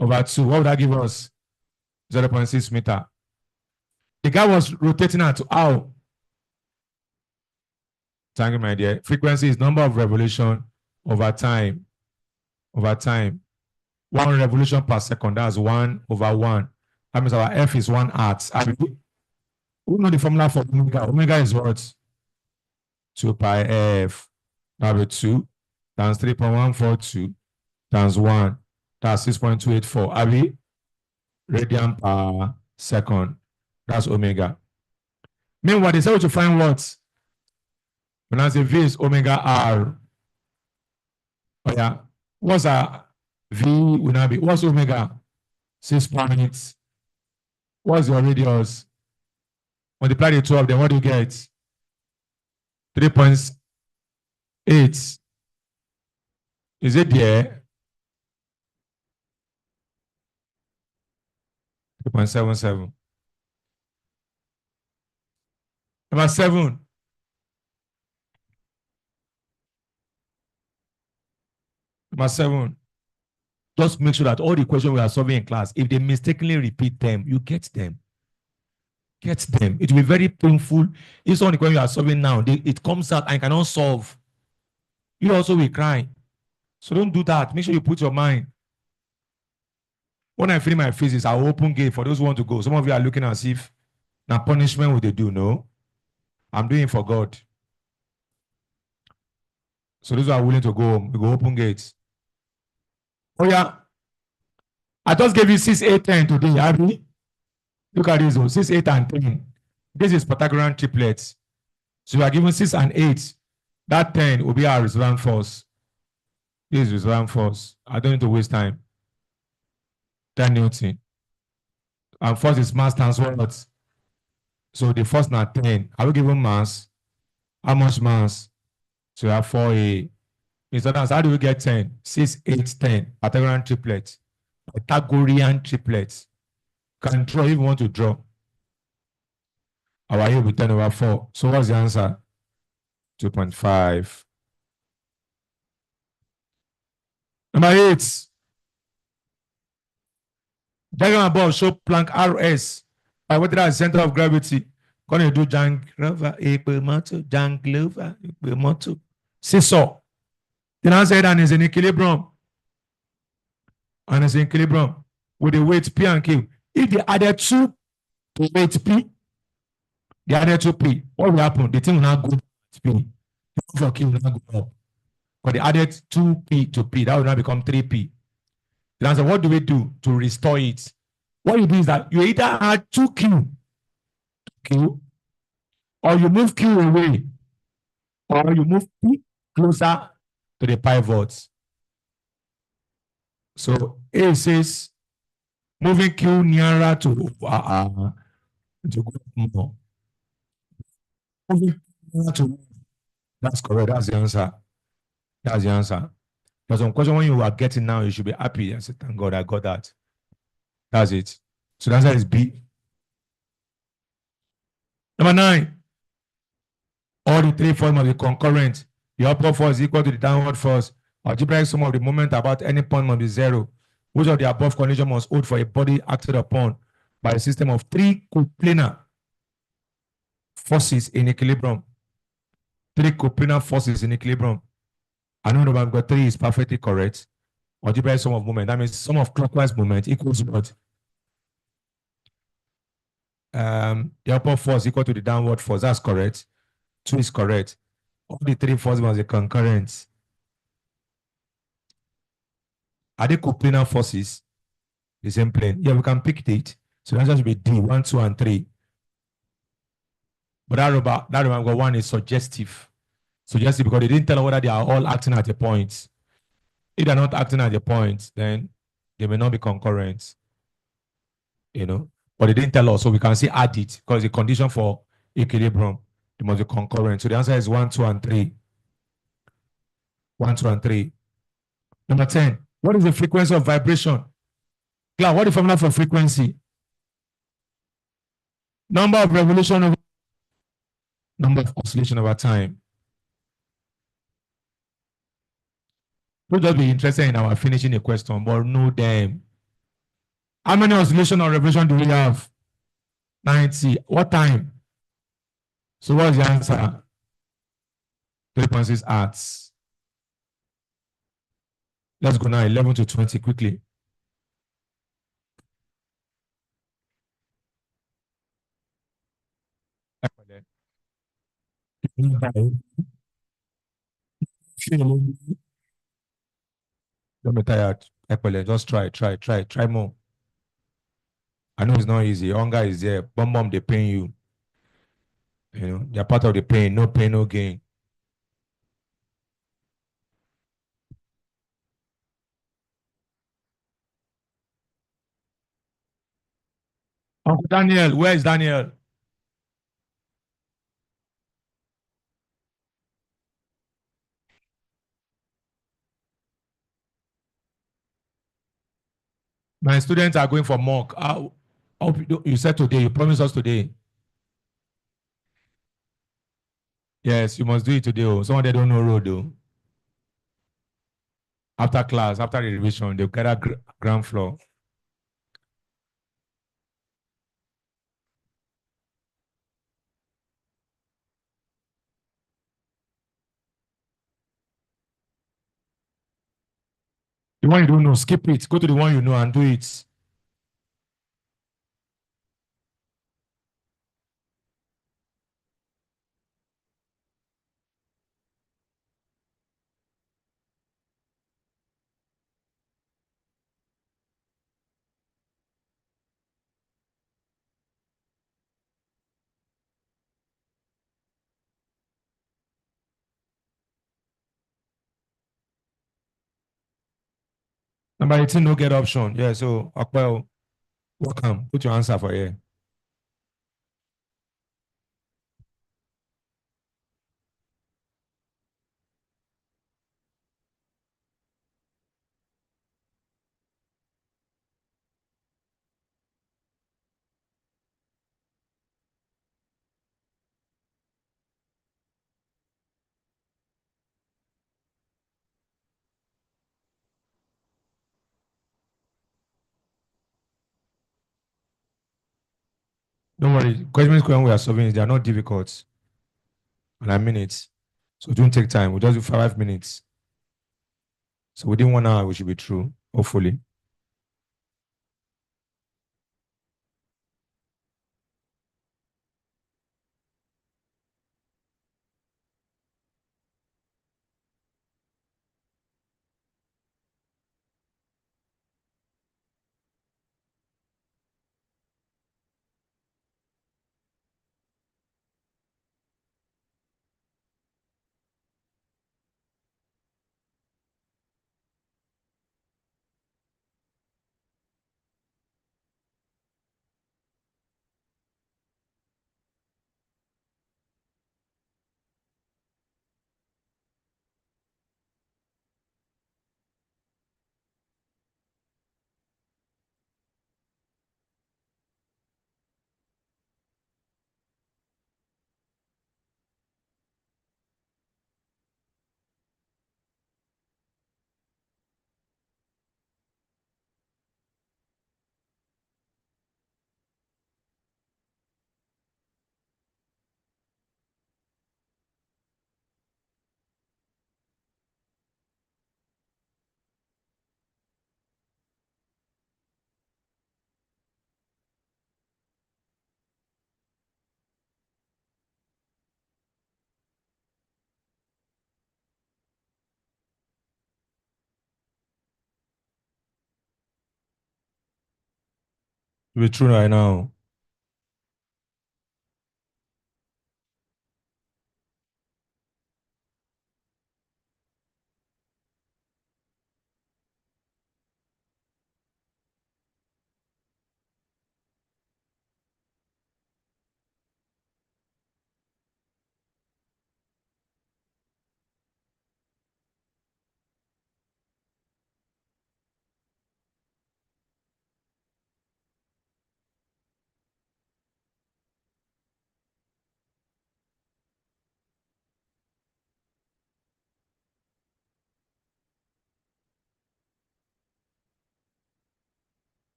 over 2. What would that give us? 0.6 meter. The guy was rotating at how? Thank you, my dear. Frequency is number of revolution over time. Over time. 1 revolution per second. That's 1 over 1. That means our F is 1 hertz. We know the formula for omega. Omega is what? 2 pi F. That will be 2 times 3.142 times 1. That's 6.284. Abi? Radian per second. That's omega. Meanwhile, they say to find what? When I say V is omega R. Oh yeah. What's a V will not be? What's omega? 6 points. What's your radius? Multiply the 2 of them. What do you get? 3.8. Is it there? 3.77. Number 7. Number 7. Just make sure that all the questions we are solving in class, if they mistakenly repeat them, you get them. Get them. It will be very painful. It's only when you are solving now, it comes out and you cannot solve. You also will cry. So don't do that. Make sure you put your mind. When I finish my physics, I'll open gate for those who want to go. Some of you are looking as if now punishment would they do. No. I'm doing it for God. So those who are willing to go home, we go open gates. Oh yeah. I just gave you 6, 8, 10 today, Abby. Look at this, 6, 8, and 10. This is Pythagorean triplets. So you are given 6 and 8. That 10 will be our resultant force. This is resultant force. I don't need to waste time. 10 Newton. And force is mass times what? So the force now 10. Are we given mass? How much mass? So you have 4A. Mr. Dance, how do we get 10? 6, 8, 10. Pythagorean triplets. Pythagorean triplets. Can draw if you want to draw. Our A will be 10 over 4. So what's the answer? 2.5. Number 8. Diagram above show Planck RS by what is center of gravity. Can you do Jamb rover, Jamb glover, seesaw? The answer is in equilibrium. And it's in equilibrium with the weight P and Q. If they added 2 to weight P, they added 2P. What will happen? The thing will not go to P. The Q will not go up. But they added 2P to P. That will now become 3P. The answer, what do we do to restore it? What you do is that you either add 2Q to Q, or you move Q away, or you move P closer to the pivots. So A says moving Q nearer to go more. Moving nearer to, that's correct. That's the answer. That's the answer. There's some question when you are getting now, you should be happy. I said, thank God I got that. That's it. So the answer is B. Number 9. All the 3 forces must be concurrent. The upward force is equal to the downward force. Algebraic sum of the moment about any point must be 0. Which of the above conditions must hold for a body acted upon by a system of 3 coplanar forces in equilibrium? 3 coplanar forces in equilibrium. I know that I've got 3 is perfectly correct. Algebraic sum of moment. That means sum of clockwise moment equals what? The upward force equal to the downward force. That's correct. 2 is correct. All the 3 forces must be concurrent. Are they coplanar forces? The same plane. Yeah, we can pick it. So that should be D, 1, 2, and 3. But that number 1 is suggestive. Suggestive because they didn't tell us whether they are all acting at a point. If they're not acting at a point, then they may not be concurrent. You know, but they didn't tell us, so we can say add it because the condition for equilibrium, they must be concurrent. So the answer is 1, 2, and 3. 1, 2, and 3. Number 10. What is the frequency of vibration? Claire, what is the formula for frequency? Number of revolution over number of oscillation over time. We'll just be interested in our finishing a question, but know them. How many oscillation or revolution do we have? 90. What time? So what's the answer? 3.6 hertz. Let's go now, 11 to 20 quickly. Don't be tired. Just try more. I know it's not easy. Hunger is there. Bomb, they pain you. You know, they're part of the pain. No pain, no gain. Uncle Daniel, where is Daniel? My students are going for mock. You said today, you promised us today. Yes, you must do it today. Some of them don't know road though. After class, after the revision, they'll get a ground floor. The one you don't know, skip it. Go to the one you know and do it. Number 18, no get option. Yeah, so Akwel, welcome. Put your answer for here. Don't worry. Questions when we are solving it, they are not difficult. And I mean it. So don't take time. We'll just do 5 minutes. So within 1 hour, we should be through, hopefully. We're through right now.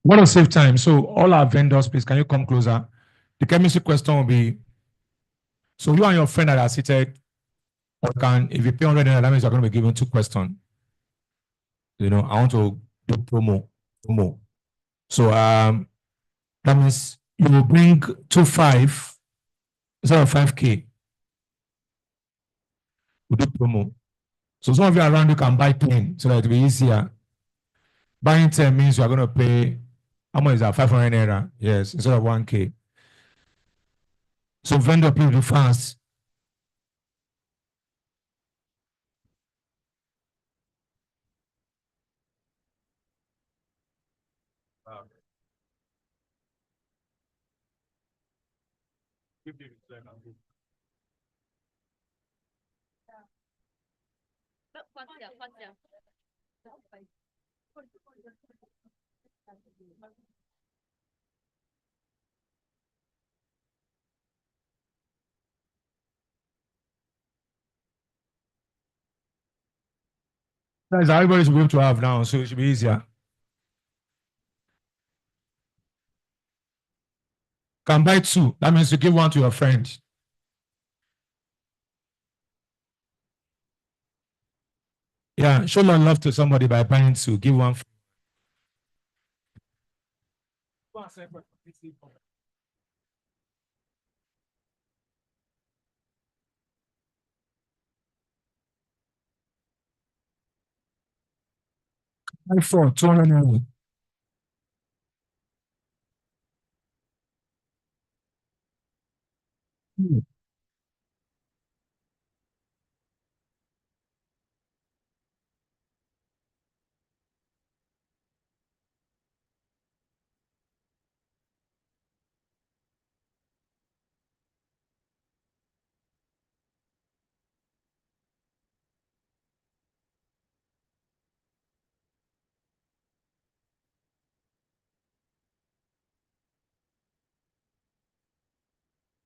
Want to save time. So all our vendors, please, can you come closer? The chemistry question will be, so you and your friend that are seated, or can, if you pay 100 naira, that means you're going to be given 2 questions. I want to do promo. So that means you will bring 2.5 instead of 5K. We do promo. So some of you around, you can buy 10 so that it'll be easier. Buying 10 means you are going to pay, how much is that? 500 naira. Yes, instead of 1K. So vendor, please do fast. That's how everybody should be able to have now, so it should be easier. Can buy two. That means you give one to your friend. Yeah, show love to somebody by buying two. Give one. Buy four, 200.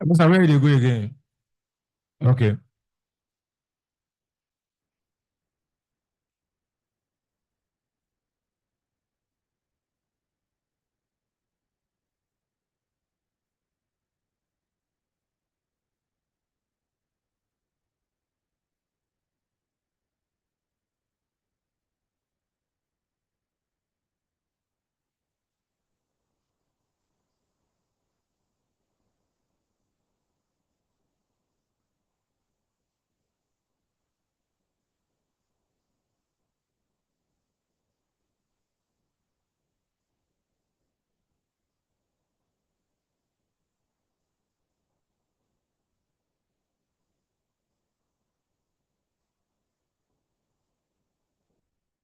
Where they go again? Okay.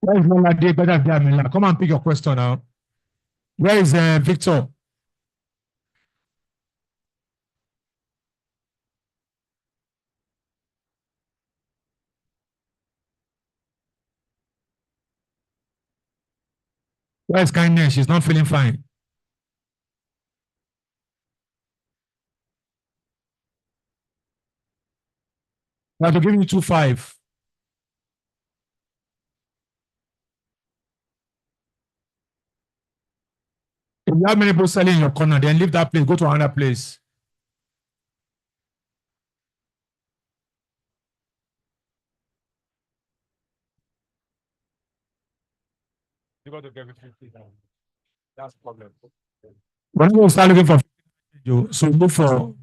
Where is Lola Day better than Mila? Come and pick your question now. Where is Victor? Where is kindness? She's not feeling fine. I have to give you 2-5. If you have many people selling in your corner, then leave that place, go to another place. You got to get 50 down. That's the problem. When you start looking for you, so look for.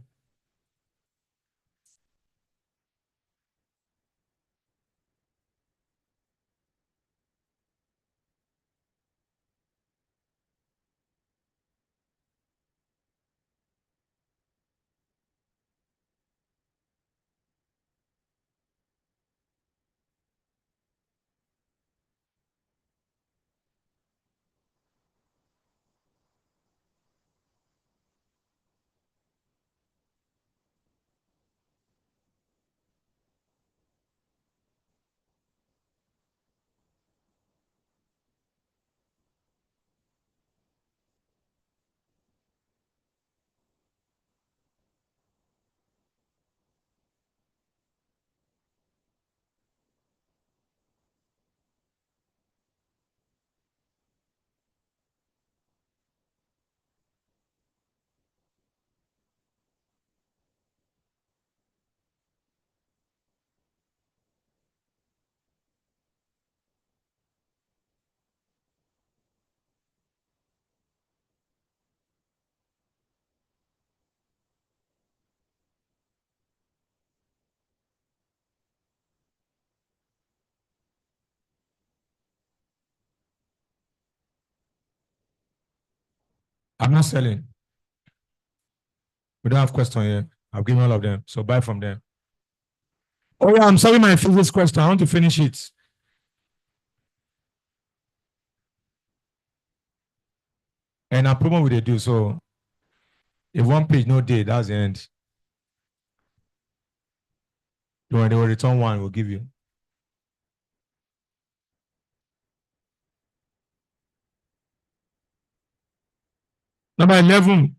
I'm not selling. We don't have question here. I've given all of them. So buy from them. Oh yeah, I'm sorry, my physics question. I want to finish it. And I promo with they do. So if one page no day, that's the end. When they will return 1, we'll give you. Number 11.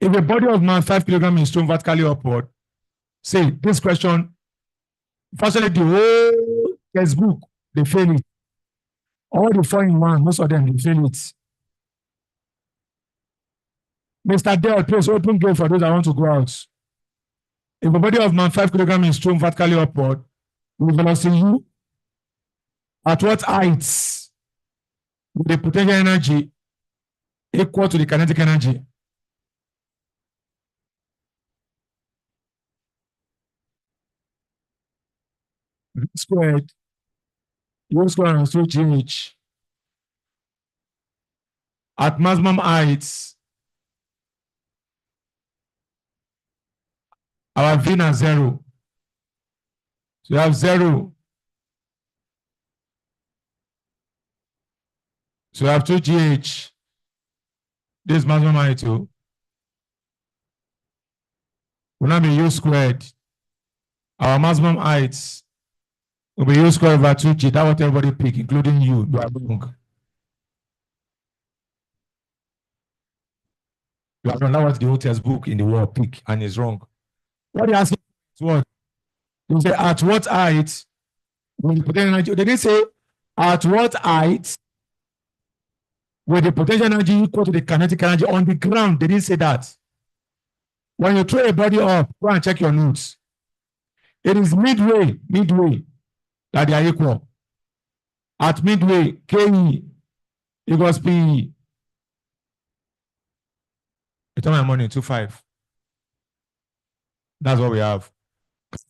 If a body of man 5 kilograms is thrown vertically upward, say this question, firstly, the whole textbook, they fail it. All the 4-in-1, most of them, they fail it. Mr. Dale, please open gate for those that want to go out. If a body of man 5 kilograms is thrown vertically upward, with velocity u, at what heights with the potential energy equal to the kinetic energy? V squared, u squared and 2gh. At maximum heights, our V is 0. So you have 0. So you have 2gh. This is maximum height too. Will not be u squared. Our maximum height will be u squared over 2g. That's what everybody pick, including you. You are wrong. You are wrong. That was the whole textbook in the world pick, and it's wrong. What they asking is what? They say at what height will the potential energy? They didn't say at what height will the potential energy equal to the kinetic energy on the ground. They didn't say that. When you throw a body up, go and check your notes. It is midway that they are equal. At midway, KE equals PE. Return my money, 2.5. That's what we have.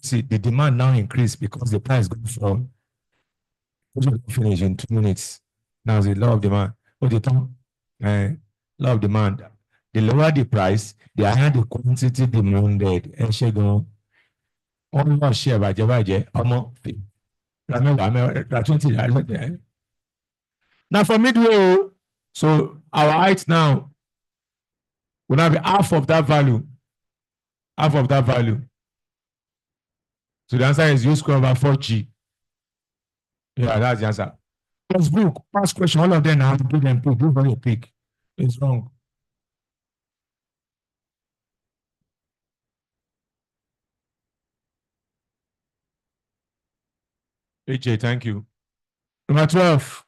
See, the demand now increased because the price goes from finish in 2 minutes. Now the law of demand. What the term? Law of demand. The lower the price, the higher the quantity demanded. Ẹ ṣe gan. Wọ́n lọ ṣe ẹ̀bàjẹ́ ọmọ ra 20. Now for midway, so our height now will now be half of that value. Half of that value. So the answer is u squared over 4g. Yeah, that's the answer. Textbook, past question, all of them now do them pick. Do what you pick. It's wrong. AJ, thank you. Number 12.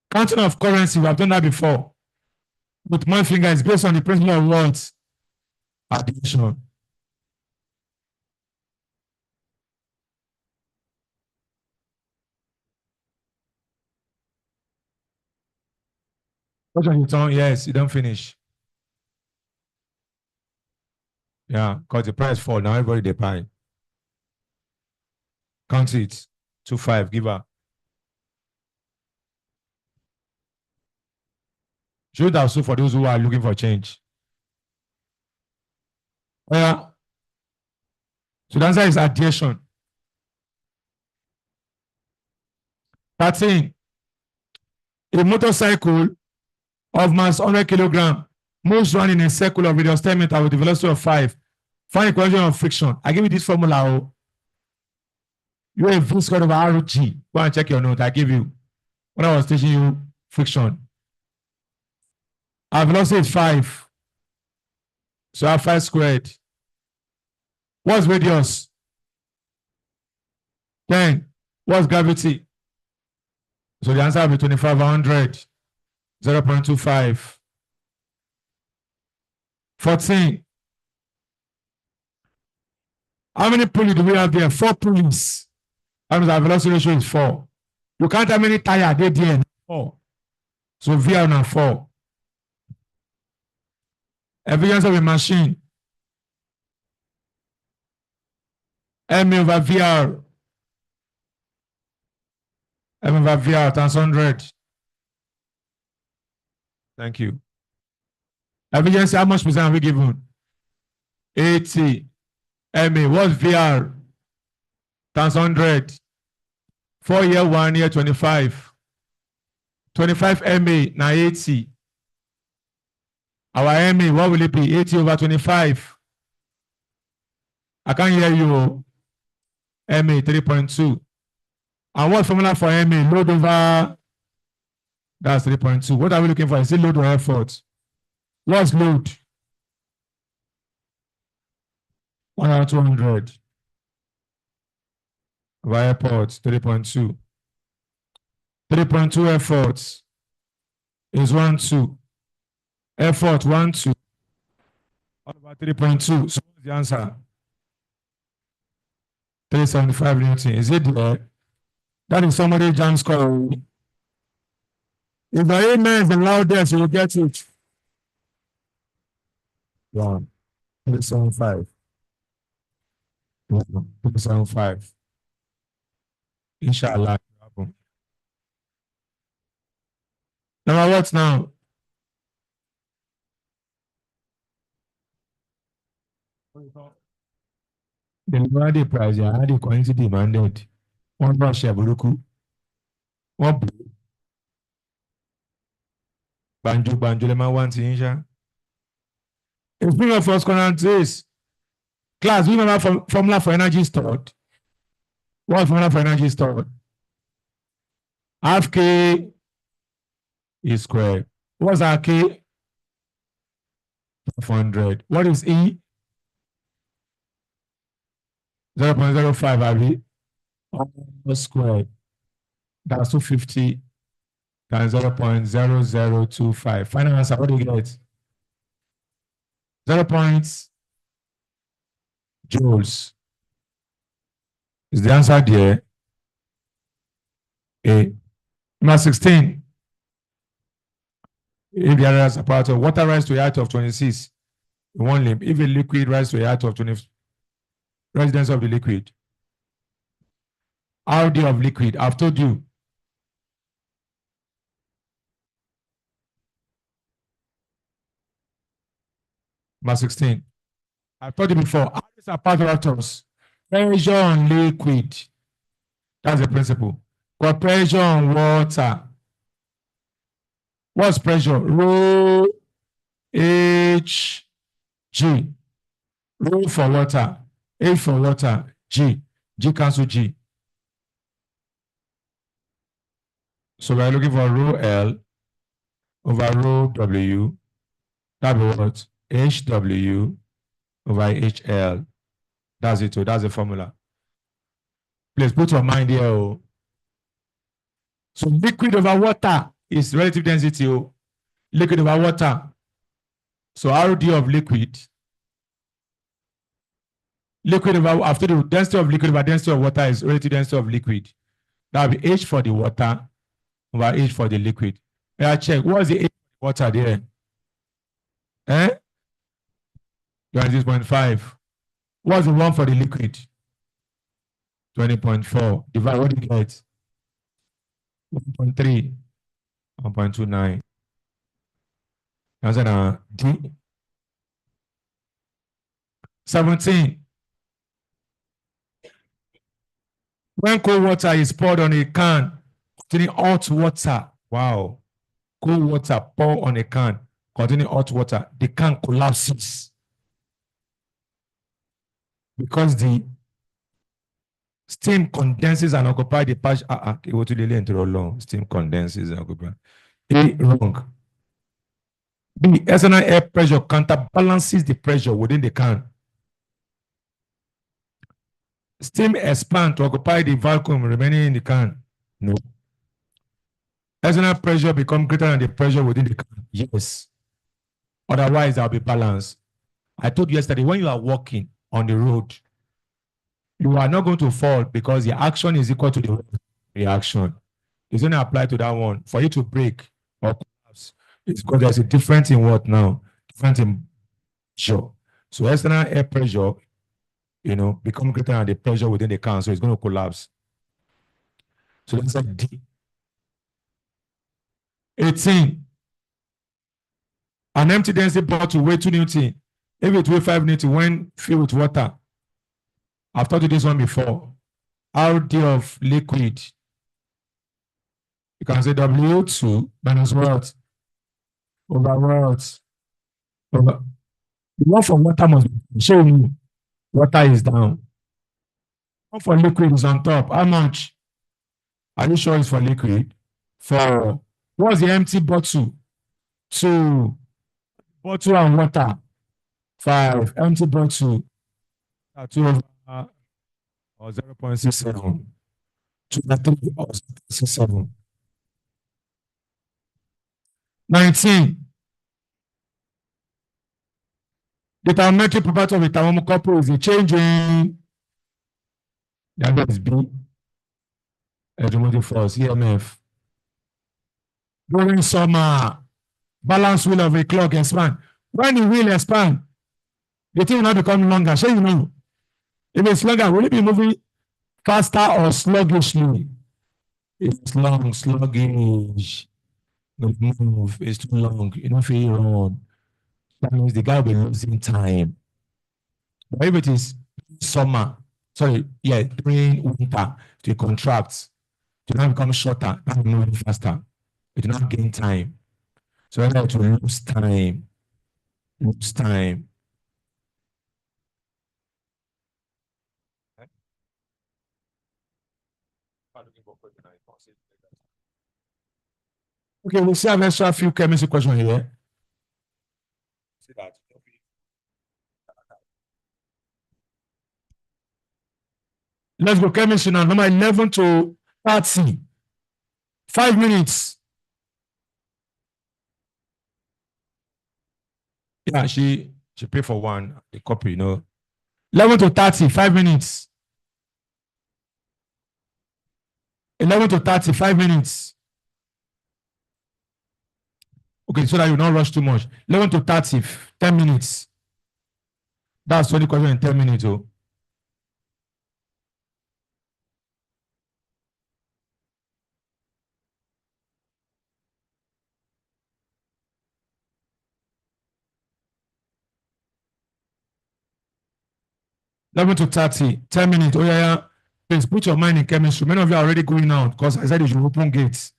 Counting of currency, we have done that before. With my finger is based on the principle of what? Addition. What on your tongue? Yes, you don't finish. Yeah, because the price fall. Now everybody they buy. Count it. 2.5, give her. Should also for those who are looking for change. Yeah. So the answer is addition. 13. A motorcycle of mass 100 kg moves around in a circle of radius 10 meters with a velocity of 5. Find the equation of friction. I give you this formula. You have V squared over RG. Go and check your note. I give you when I was teaching you friction. Our velocity is 5. So I have 5 squared. What's radius? 10. What's gravity? So the answer will be 2500. 0.25. 14. How many pulleys do we have there? 4 pulleys. That means our velocity ratio is 4. You count how many tires they there? 4. So VR now 4. Evidence of a machine. M over VR. M over VR times 100. Thank you. Emergency, how much percent have we given? 80. MA, what's VR? Times 100. 4 year, 1 year, 25. 25 MA, now 80. Our MA, what will it be? 80 over 25. I can't hear you. MA, 3.2. And what formula for MA? Load over, that's 3.2. What are we looking for? Is it load or effort? What's load? 1,200. Via port, 3.2. 3.2 efforts is 1, 2. Effort, 1, 2. What about 3.2? So what's the answer? 375 Newton. Is it there? That is somebody Jamb score. If the amen is the loudest, you will get it. 1, 375. 375. Inshallah. Number what now? The liberty price, yeah, the quantity demanded. One brush, Buruku. One banjo, le man want in. If we of first corner this class, we remember formula for energy stored. What formula for energy stored? Half K is squared. What's our K? 500. What is E? 0.05, Abby. Squared. That's 250 times 0.0025. Final answer, what do you get? 0 points joules. Is the answer there? A. Number 16. If the area is a part of water rise to a height of 26 in one limb, if a liquid rises to a height of 20, residence of the liquid. RD of liquid, I've told you. Number 16. I've told you before, R is a part of atoms. Pressure on liquid. That's the principle. Got pressure on water. What's pressure? Rho H G. Rho for water. H for water. G. G cancel G. So we're looking for rho L over rho W. That will be what? HW over HL. That's it. That's the formula. Please put your mind here. Oh. So liquid over water is relative density. Oh. Liquid over water. So RD of liquid. Liquid over, after the density of liquid over density of water is relative density of liquid. That will be H for the water over H for the liquid. Yeah, check. What's the H for the water there? 26.5. What's the one for the liquid? 20.4. Divide, what do you get? 1.3. 1.29. Answer D. 17. When cold water is poured on a can containing hot water, wow. Cold water poured on a can containing hot water, the can collapses. Because the steam condenses and occupies the patch. Steam condenses and occupies. A, wrong. B, external air pressure counterbalances the pressure within the can. Steam expands to occupy the vacuum remaining in the can. No. External pressure becomes greater than the pressure within the can. Yes. Otherwise, there will be balance. I told you yesterday, when you are walking on the road, you are not going to fall because the action is equal to the reaction. It's going to apply to that one. For you to break or collapse, it's because there's a difference in what now? Difference in pressure. So external air pressure, become greater than the pressure within the can, so it's going to collapse. So that's like D. 18. An empty density bottle weigh 2 Newton. If it weigh 5 Newton when filled with water. I've taught you this one before. RD of liquid. You can say W2 minus what? Over what? Over. The one for water must be show me. Water is down. One for liquid is on top. How much? Are you sure it's for liquid? For what's the empty bottle? 2. Bottle and water. 5. Empty bottle. 2 over or 0.67. 2 over 3 or 0.67. 19. The thermometric property of a thermocouple is a change in the answer is B. Electromotive force, EMF. During summer, balance wheel of a clock expand. When the wheel expand, the thing will not become longer. So you know, if it's longer, will it be moving faster or sluggishly? It's long, sluggish. Don't move. It's too long. You don't feel run. That means the guy will be losing time. But if it is summer, sorry, yeah, during winter, to contract, to now become shorter, that will move faster. It will not gain time. So I like to lose time. Lose time. Okay, we still have extra few chemistry questions here. See that. Let's go chemistry now. Number 11 to 30. 5 minutes. Yeah, she paid for one, the copy, 11 to 30, 5 minutes. 11 to 30, 5 minutes. Okay, so that you don't rush too much. 11 to 30, 10 minutes. That's 20 questions in 10 minutes. Oh. Eleven to 30, 10 minutes. Oh, yeah, yeah. Please put your mind in chemistry. Many of you are already going out because I said you should open gates.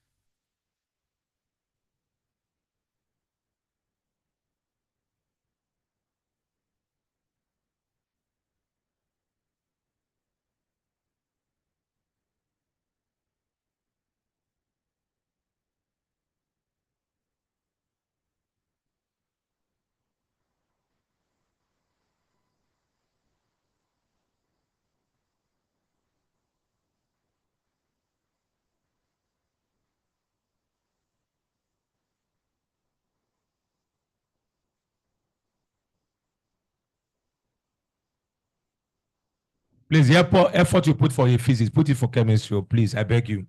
Please, the effort you put for your physics, put it for chemistry. Please, I beg you.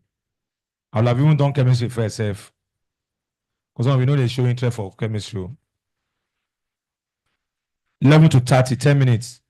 I will have even done chemistry for yourself. Because we know they show interest for chemistry. 11 to 30, 10 minutes.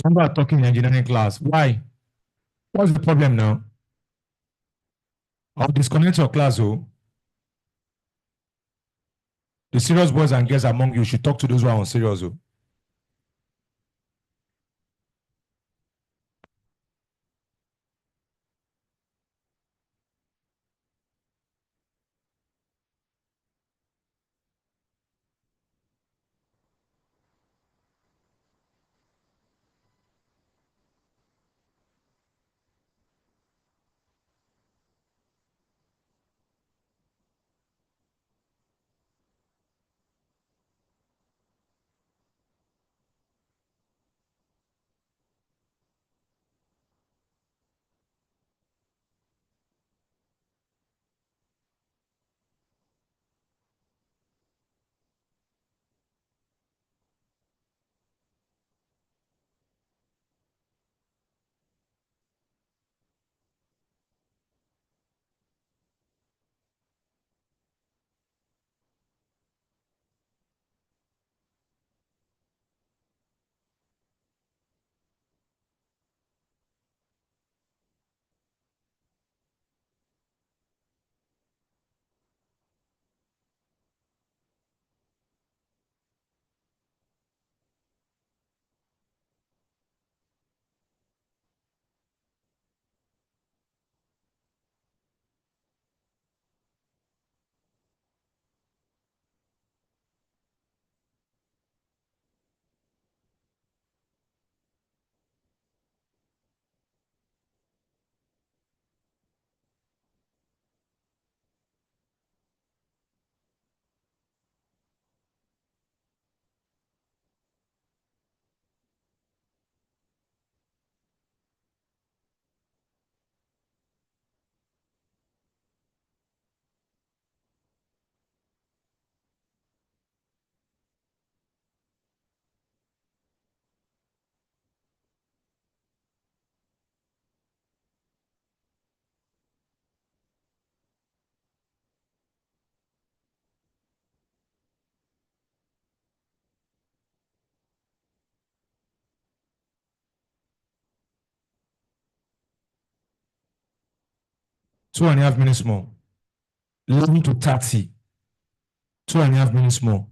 Somebody are talking in engineering class. Why? What's the problem now? I'll disconnect your class, oh. The serious boys and girls among you should talk to those who are on serious, oh. Two and a half minutes more. 11 to 30. 2.5 minutes more.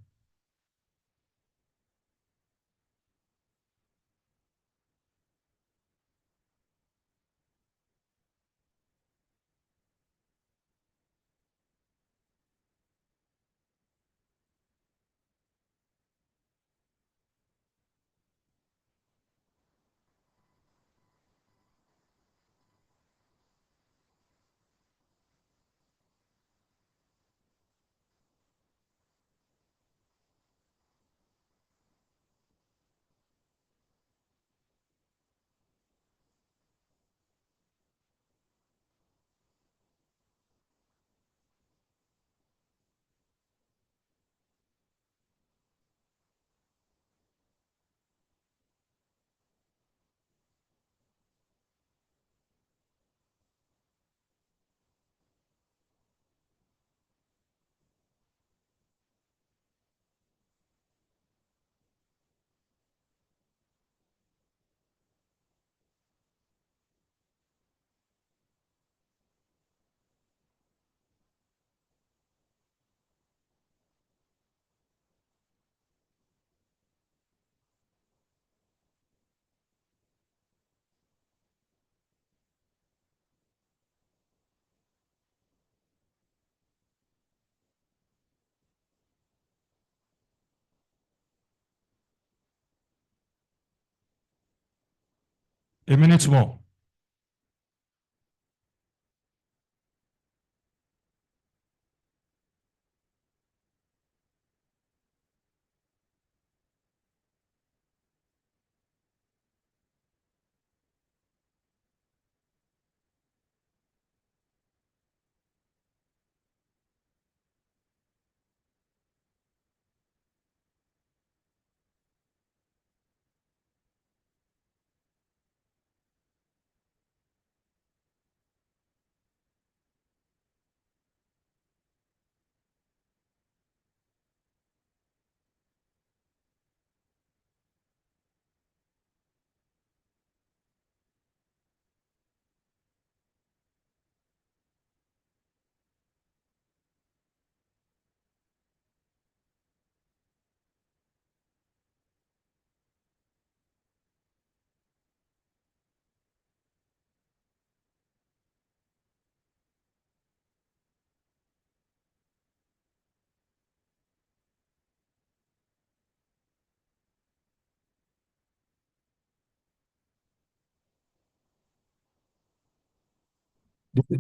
A minute more.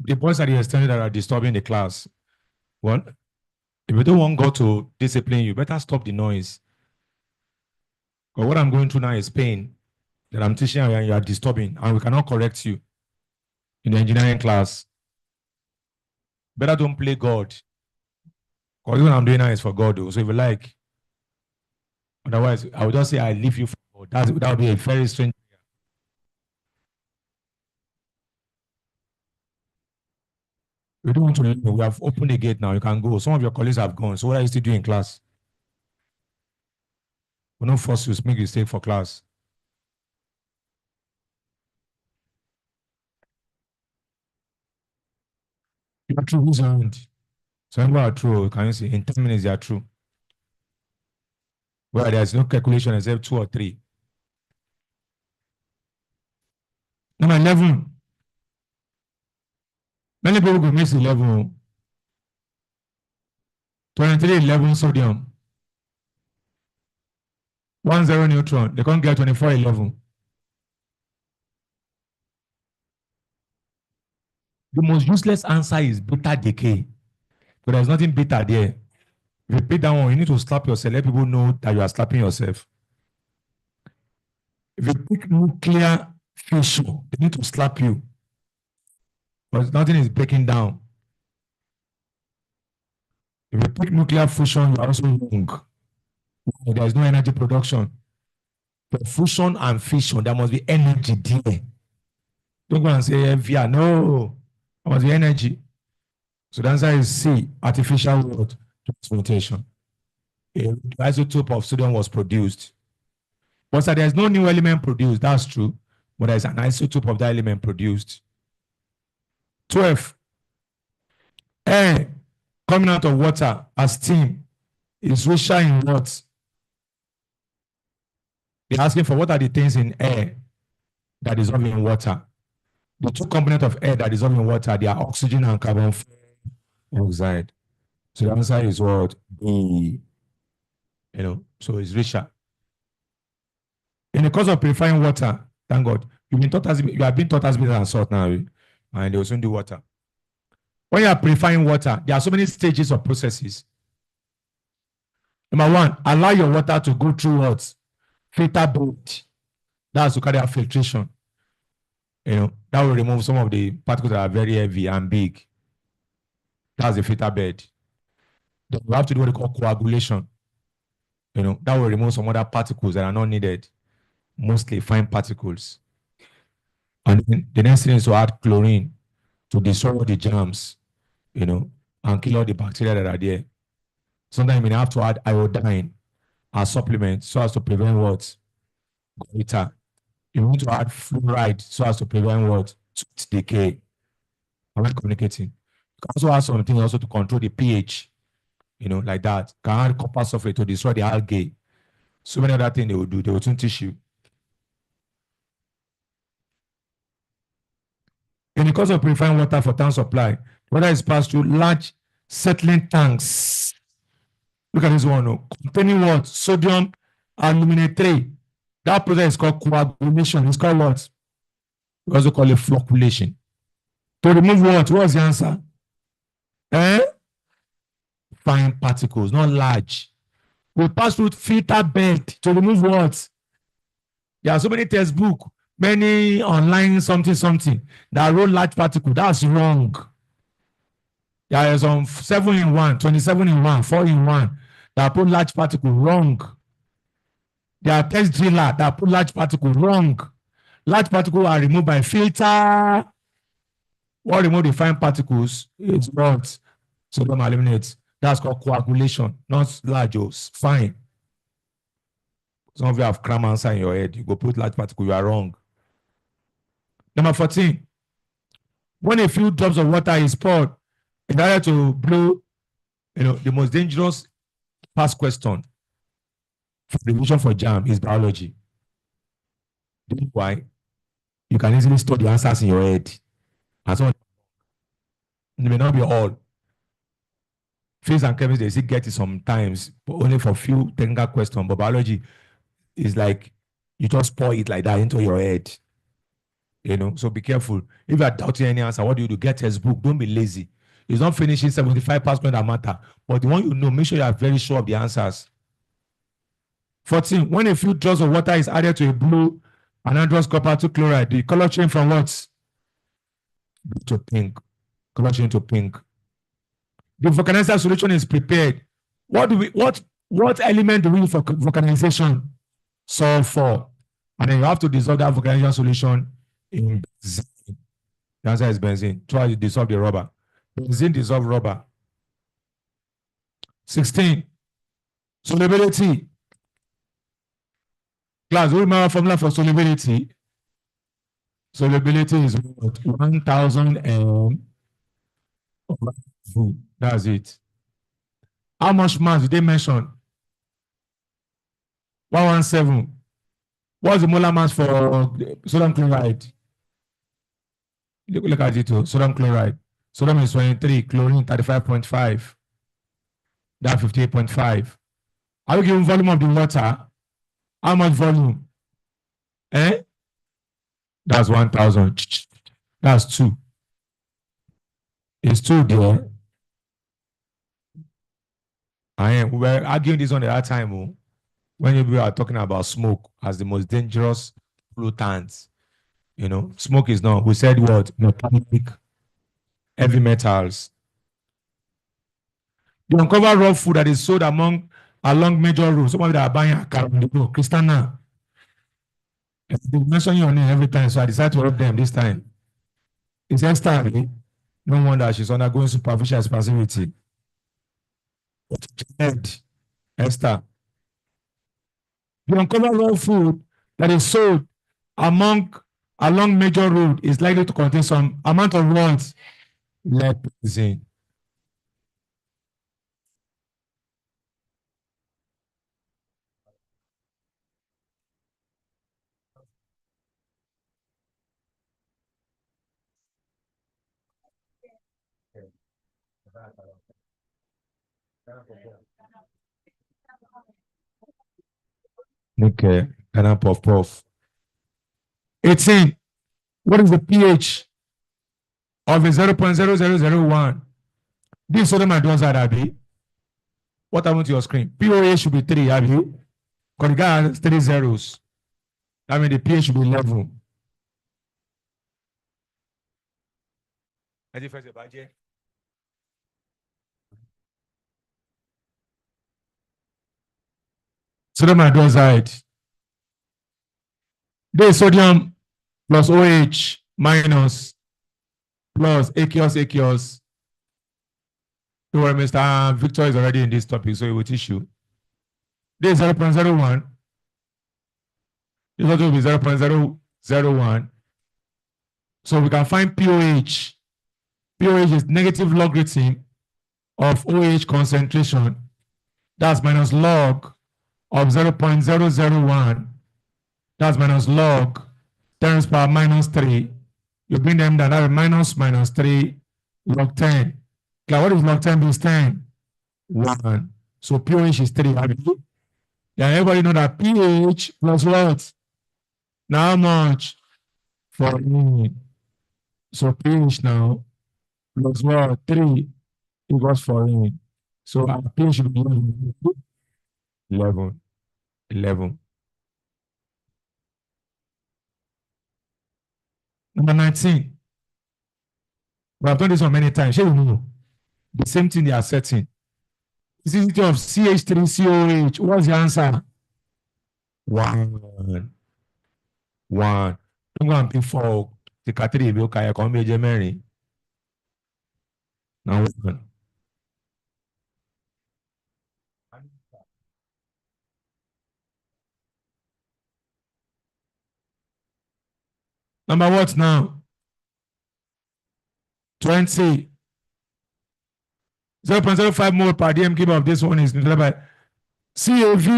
The boys at the extended that are disturbing the class. One, if you don't want God to discipline you, better stop the noise. But what I'm going through now is pain that I'm teaching you and you are disturbing, and we cannot correct you in the engineering class. Better don't play God. Because what I'm doing now is for God, though. So if you like, otherwise, I would just say I leave you for God. That would be a very strange. We don't want to leave. We have opened the gate now. You can go. Some of your colleagues have gone. So what are you still doing in class? We don't force you to make you stay for class. You are true. Who's around? Some people are true. Can you see? In 10 minutes, they are true. Well, there's no calculation except 2 or 3. Number 11. Many people go miss 11. 2311 sodium. 10 neutron. They can't get 2411. The most useless answer is beta decay. But there's nothing beta there. If you pick that one, you need to slap yourself. Let people know that you are slapping yourself. If you pick nuclear fission, they need to slap you. But nothing is breaking down. If you pick nuclear fusion, you are also wrong. There is no energy production. For fusion and fission, there must be energy there. Don't go and say VR. No, there must be energy. So the answer is C, artificial what? Transmutation. A isotope of sodium was produced. But so there's no new element produced. That's true. But there's an isotope of that element produced. 12. Air coming out of water as steam is richer in what? They're asking for what are the things in air that dissolve in water. The two components of air that dissolve in water, they are oxygen and carbon dioxide. So the answer is what? B. So it's richer. In the course of purifying water, thank God, you have been taught as bitter and salt now, and they will soon do water. When you are purifying water, there are so many stages of processes. Number 1, allow your water to go through what? Filter bed. That's to carry out filtration. That will remove some of the particles that are very heavy and big. That's the filter bed. Then you have to do what they call coagulation. That will remove some other particles that are not needed, mostly fine particles. And then the next thing is to add chlorine to destroy all the germs, and kill all the bacteria that are there. Sometimes you may have to add iodine as supplement so as to prevent what? Goiter. You need to add fluoride so as to prevent what? Tooth decay. I'm not communicating. You can also add something also to control the pH, like that. You can add copper sulfate to destroy the algae. So many other things they will do. They will soon teach you. In the course of purifying water for tank supply, water is passed through large settling tanks. Look at this one. Containing what? Sodium aluminate. That process is called coagulation. It's called what? We also call it flocculation. To remove what? What's the answer? Fine particles, not large. We pass through filter bed to remove what? There are so many textbooks, many online something that roll large particle. That's wrong. There is some 7-in-1, 27-in-1, 4-in-1 that put large particle. Wrong. There are test driller that put large particle. Wrong. Large particles are removed by filter. What remove the fine particles is what? Sodium aluminate. That's called coagulation, not large. Fine. Some of you have cram answer in your head. You go put large particle, you are wrong. Number 14. When a few drops of water is poured in order to blow, the most dangerous past question for revision for Jamb is biology. Do you know why? You can easily store the answers in your head. And so it may not be all. Physics and chemistry, they still get it sometimes, but only for few technical questions. But biology is like you just pour it like that into your head. So be careful. If you are doubting any answer, what do you do? Get textbook. Don't be lazy. It's not finishing 75% that matter, but the one you know, make sure you are very sure of the answers. 14. When a few drops of water is added to a blue anhydrous copper 2 chloride, the color change from what? Blue to pink. Color change to pink. The vulcanizer solution is prepared. What element do we use for vulcanization? Sulfur. And then you have to dissolve that vulcanization solution in benzene. The answer is benzene. Try to dissolve the rubber. Benzene dissolve rubber. 16. Solubility. Class, what remember formula for solubility? Solubility is what? 1000 m over V. That's it. How much mass did they mention? 117. What's the molar mass for sodium chloride? Look at it. Sodium chloride. Sodium is 23, chlorine 35.5. That's 58.5. Are we given volume of the water? How much volume? That's 1000. That's 2. It's 2 there. We were arguing this on the other time when we are talking about smoke as the most dangerous pollutants. Smoke is not. We said what? Metallic, heavy metals. The uncovered raw food that is sold along major roads. Some of them are buying a car on the road. Christiana. They mention your name every time, so I decided to help them this time. It's Esther. No wonder she's undergoing superficial passivity. Esther. The uncovered raw food that is sold along major road is likely to contain some amount of what? Lead poison. Okay, and puff. 18. What is the pH of a 0.0001? This sodium hydroxide, Abby. What happened to your screen? pOH should be 3, Abby. Because the guy has 3 zeros. That means the pH should be 11. Sodium hydroxide. There is sodium plus OH minus plus aqueous. Don't worry, Mr. Victor is already in this topic, so he will teach you. There is 0.01. This will be 0.001. So we can find pOH. pOH is negative logarithm of OH concentration. That's minus log of 0.001. That's minus log 10 to the power minus 3. You bring them down, that's minus 3 log 10. Okay, what is log 10 is 10? 1. So pOH is 3. Yeah, everybody know that pH plus what? Now how much? 14. So pH now plus what? 3 equals 14. So our pH should be 11. 11. Number 19. We have done this one many times. Shall you know? The same thing they are setting. Acidity of CH3COH. What's the answer? 1. 1. Don't go and pick 4. The category will be okay. Major Mary. Now 1. Number what now? 20. 0.05 mole per dm cube of this one is divided by CAV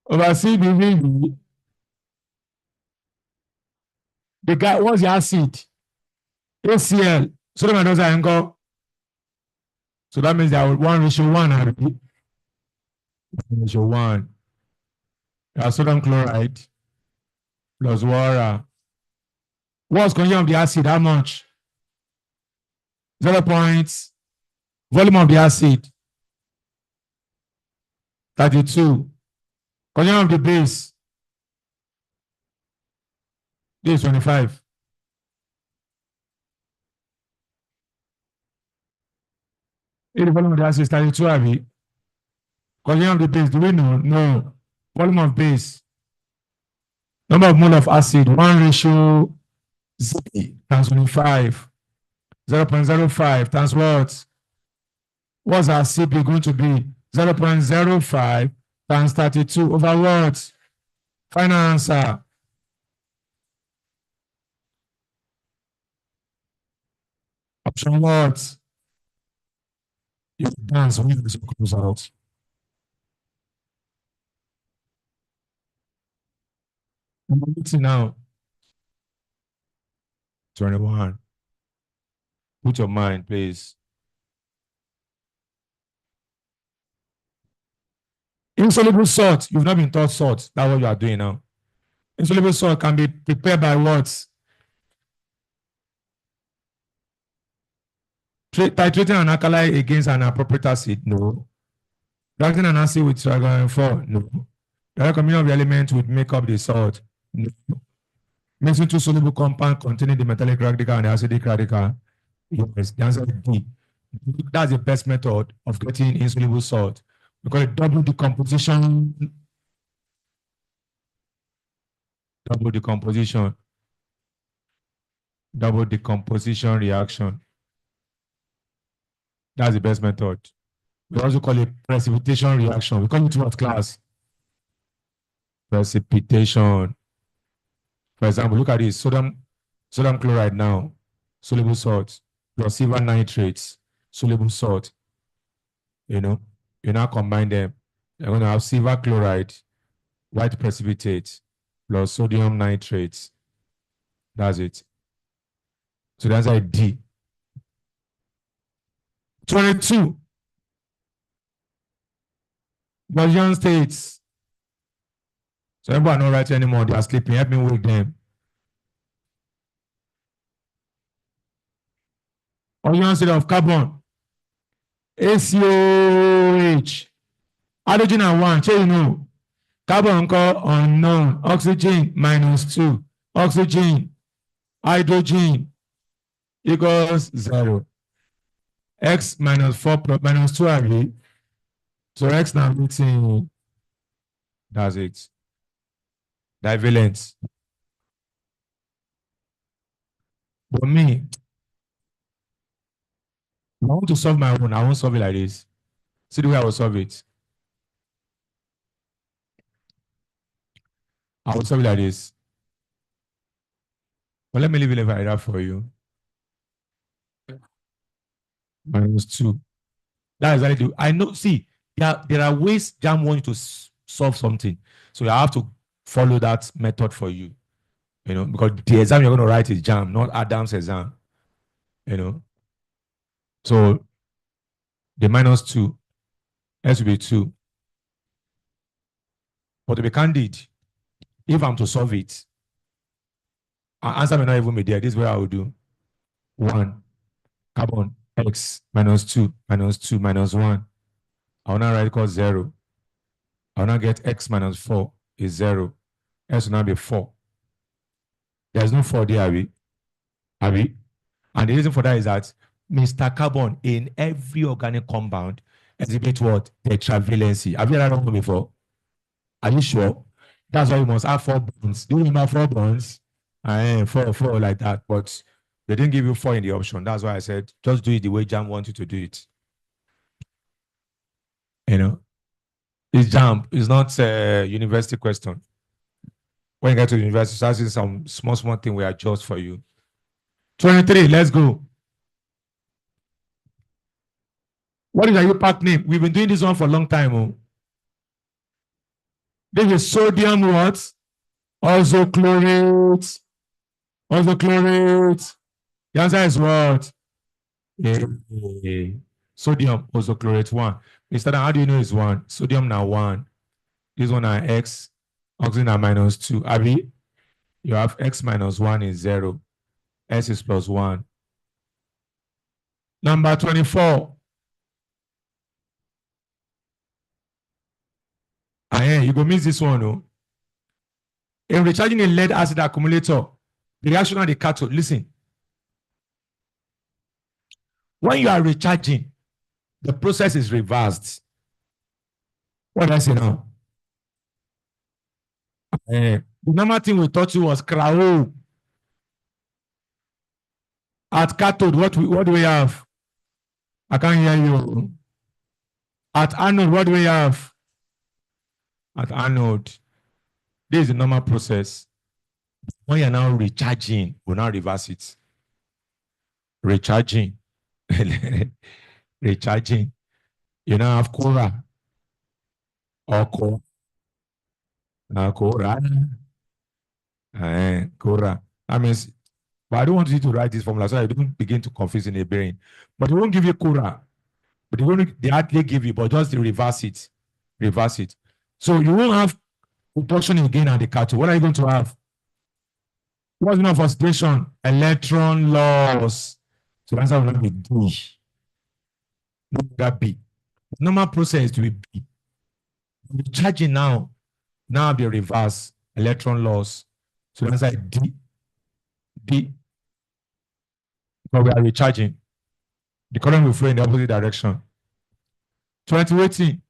over CBV. The guy, what's the acid? ACL. Sodium hydroxide angle. So that means there are 1:1. 1:1. Sodium chloride. plus water. What's conjugate of the acid? How much? 0 points. Volume of the acid? 32. Conjugate of the base? This is 25. If the volume of the acid is 32, Abby. Conjugate of the base, do we know? No. Volume of base. Number of mole of acid, 1 ratio Z times 25. 0.05 times what? What's our CP going to be? 0.05 times 32 over what? Final answer. Option what? You dance when this comes out. Now. 21. Put your mind, please. Insoluble salt. You've not been taught salt. That's what you are doing now. Insoluble salt can be prepared by what? Titrating an alkali against an appropriate acid? No. Reacting an acid with trigon 4? No. Direct combination of the elements would make up the salt? No. Mixing two soluble compounds containing the metallic radical and the acidic radical? Yes. The answer is D. That's the best method of getting insoluble salt. We call it double decomposition. Double decomposition. Double decomposition reaction. That's the best method. We also call it precipitation reaction. We call it what class? Precipitation. For example, look at this. Sodium chloride now, soluble salt, plus silver nitrates, soluble salt. You now combine them. You're going to have silver chloride, white precipitate, plus sodium nitrates. That's it. So that's a D. 22. Gaussian states. So everyone not writing anymore. They are sleeping. Help me wake them. Gaussian state of carbon. ACOH. Hydrogen and 1. So you know. Carbon unknown. Oxygen -2. Oxygen. Hydrogen equals 0. X -4 plus -2 agree. So X now meeting. That's it. Divalent. For me, I want to solve my own. I won't solve it like this. See the way I will solve it. I will solve it like this. But let me leave it like that for you. -2. That is exactly. I know. See, there are ways Jamb wants you to solve something, so you have to follow that method for you. Because the exam you're going to write is Jamb, not Adam's exam. So the -2 has to be 2. But to be candid, if I'm to solve it, our answer may not even be there. This is what I will do. 1 carbon X -2 -2 -1. I will now write equals 0. I will now get X -4 is 0. X will now be 4. There's no 4 there, Abi. And the reason for that is that Mr. Carbon in every organic compound exhibits what? Tetravalency. Have you heard that one before? Are you sure? That's why you must have 4 bonds. Do you remember 4 bonds? 4 like that. But they didn't give you 4 in the option. That's why I said just do it the way Jamb wants you to do it. It's Jamb. It's not a university question. When you get to the university, start seeing some small thing we adjust for you. 23, let's go. What is your pack name? We've been doing this one for a long time. Oh. This is sodium what? Also chlorate. The answer is what? Sodium isochlorate 1. Mr. Dan, how do you know it's 1? Sodium now 1. This one are X. Oxygen are -2. Abi? You have x minus 1 is 0. S is plus 1. Number 24. You go miss this one. Oh. In recharging a lead acid accumulator, the reaction at the cathode, listen. When you are recharging, the process is reversed. What did I say now? The normal thing we taught you was cryo. At cathode, what do we have? I can't hear you. At anode, what do we have? At anode. This is the normal process. When you're now recharging, we'll now reverse it. Recharging. Recharging. You now have Cora. Or Cora. Cora. Cora. That means, but I don't want you to write this formula so I don't begin to confuse in the brain. But they won't give you Cora. But they hardly give you, but just reverse it. Reverse it. So you won't have proportion again at the cathode. What are you going to have? What's the number of oxidation? Electron loss. So the answer will not be D. Not B. Normal process to be B. The charging now the reverse electron loss. So the answer is D. D. But we are recharging. The current will flow in the opposite direction. 20,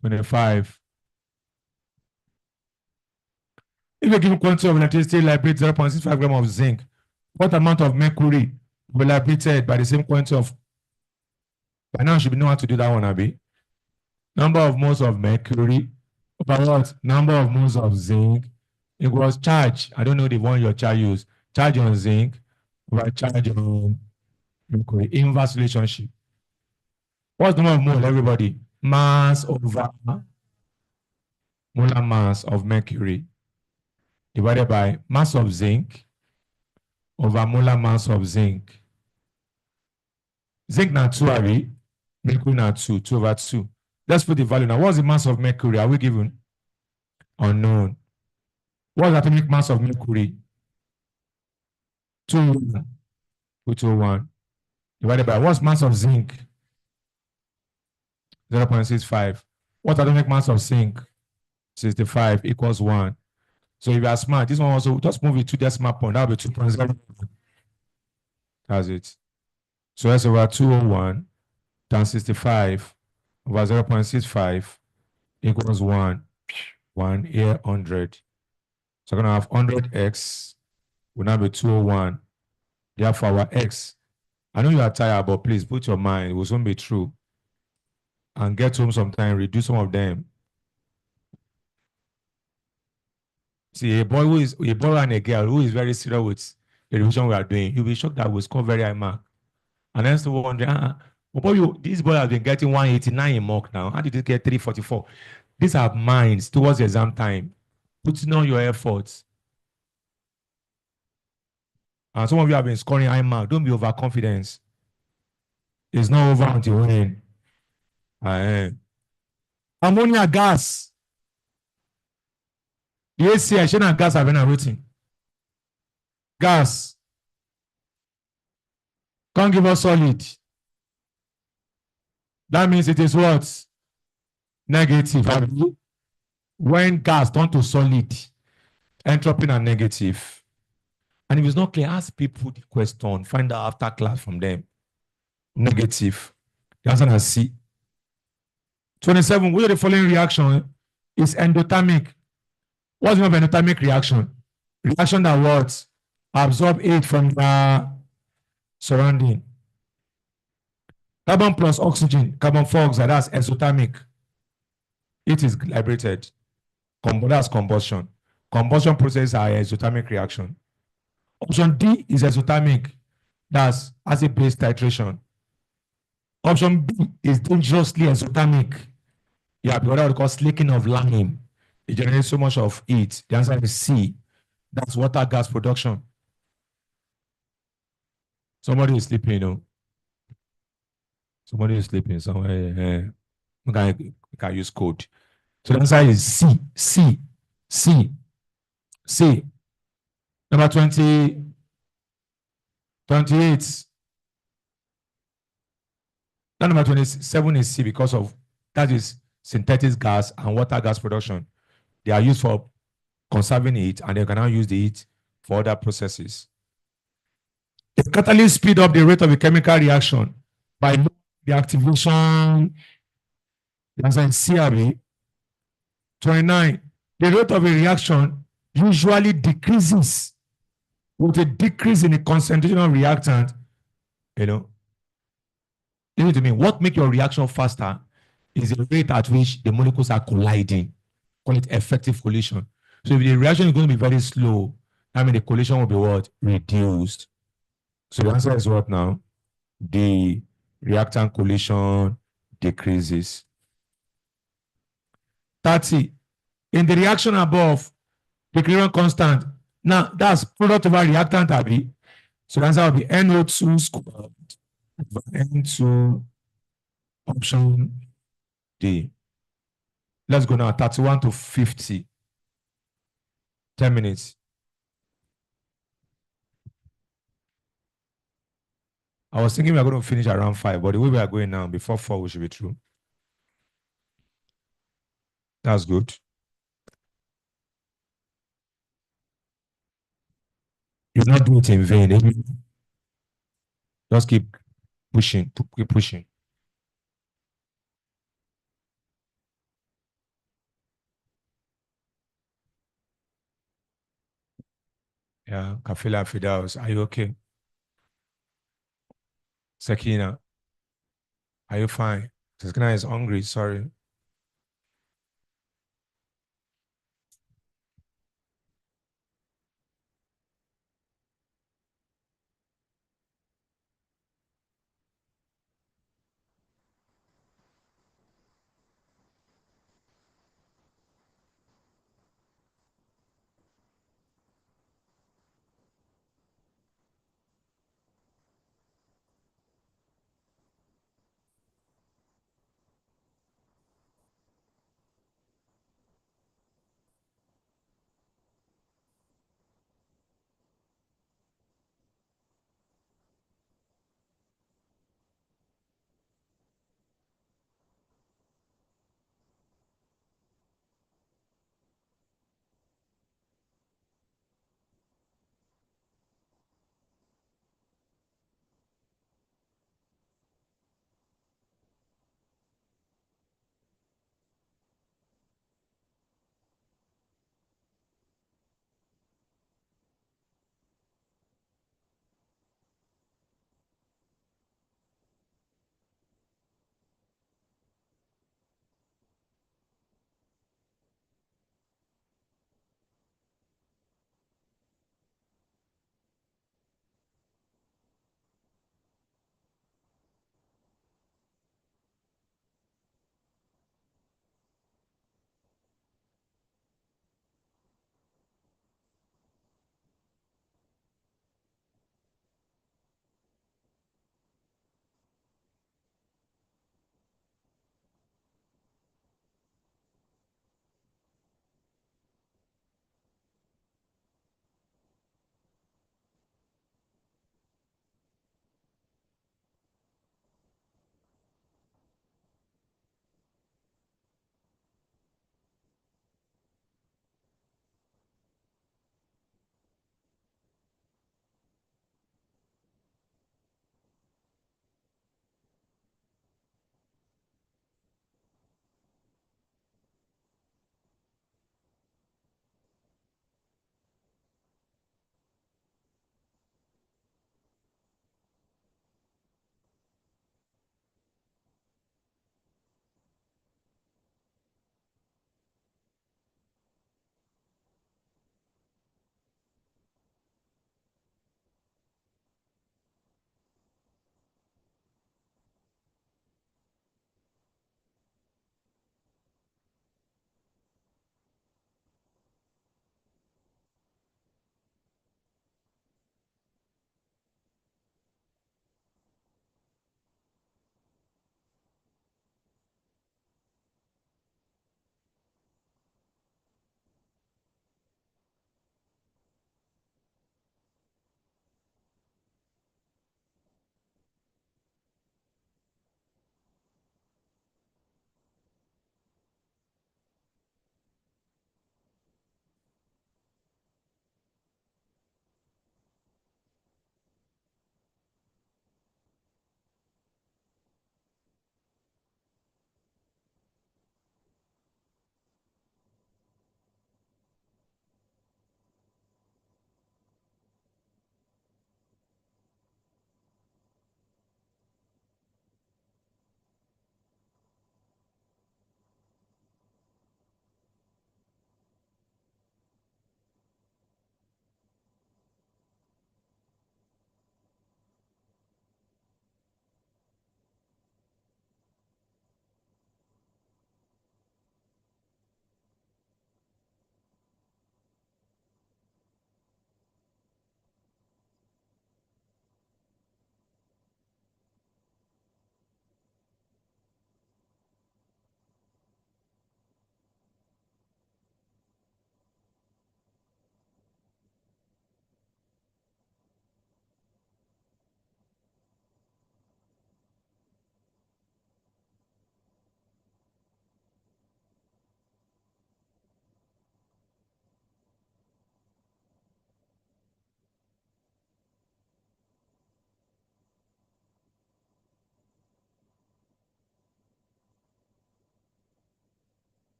25. If a given quantity of electricity liberates 0.65 grams of zinc, what amount of mercury will be liberated by the same quantity of? By now, you should know how to do that one, Abi. Number of moles of mercury over what? Number of moles of zinc equals charge. I don't know the one your charge use. Charge on zinc over charge on mercury. Inverse relationship. What's the number of mole, everybody? Mass over molar mass of mercury divided by mass of zinc over molar mass of zinc. Zinc na 2, Abi. Mercury na 2, 2 over 2. Let's put the value now. What's the mass of mercury? Are we given? Unknown. What's the atomic mass of mercury? 201. Divided by what's mass of zinc? 0.65. What's atomic mass of zinc? 65 equals 1. So if you are smart, this one also just move it to decimal point. That'll be 2.0. That's it. So that's over 201 times 65 over 0.65 equals 1. 1 here, 100. So I'm going to have 100x will now be 201. Therefore, our x. I know you are tired, but please put your mind. It will soon be true. And get home sometime, reduce some of them. See, a boy and a girl who is very serious with the revision we are doing, you'll be shocked that we score very high mark. And then still wondering, this boy has been getting 189 in mock now. How did he get 344? These are minds towards the exam time. Putting on your efforts. And some of you have been scoring high mark. Don't be overconfident. It's not over until when. Ammonia gas. The ACI, Shana gas have been written. Gas. Can't give us solid. That means it is what? Negative. When gas turn to solid, entropy are negative. And if it's not clear, ask people the question. Find out after class from them. Negative. The answer is C. 27. Which of the following reaction is endothermic? What's the name of endothermic reaction? Reaction that what? Absorb heat from the surrounding. Carbon plus oxygen, carbon dioxide, that's exothermic. It is liberated. That's combustion. Combustion processes are exothermic reaction. Option D is exothermic. That's acid-base titration. Option B is dangerously exothermic. Yeah, because that would cause slaking of lime. It generates so much of heat. The answer is C. That's water gas production. Somebody is sleeping, you know. Somebody is sleeping somewhere. We can use code. So the answer is C. C. C. C. Number 28. That number 27 is C because of that is synthetic gas and water gas production. They are used for conserving heat and they can now use the heat for other processes. The catalyst speed up the rate of a chemical reaction by the activation. As in CRB. 29. The rate of a reaction usually decreases with a decrease in the concentration of reactant. You know, listen to me. What makes your reaction faster is the rate at which the molecules are colliding. Call it effective collision. So if the reaction is going to be very slow, I mean the collision will be what? Reduced. So the answer is what now? The reactant collision decreases. 30. In the reaction above, the equilibrium constant. Now that's product over reactant, Abi. So the answer will be NO2 squared over N2 option D. Let's go now. 31 to 50. 10 minutes. I was thinking we are going to finish around 5, but the way we are going now, before 4, we should be through. That's good. You not do it in vain. Just keep pushing, keep pushing. Yeah, Kafila Fidaus, are you okay? Sakina, are you fine? Sakina is hungry, sorry.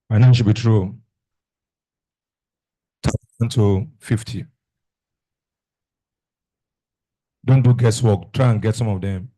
And then it should be true. 1 to 50. Don't do guesswork. Try and get some of them.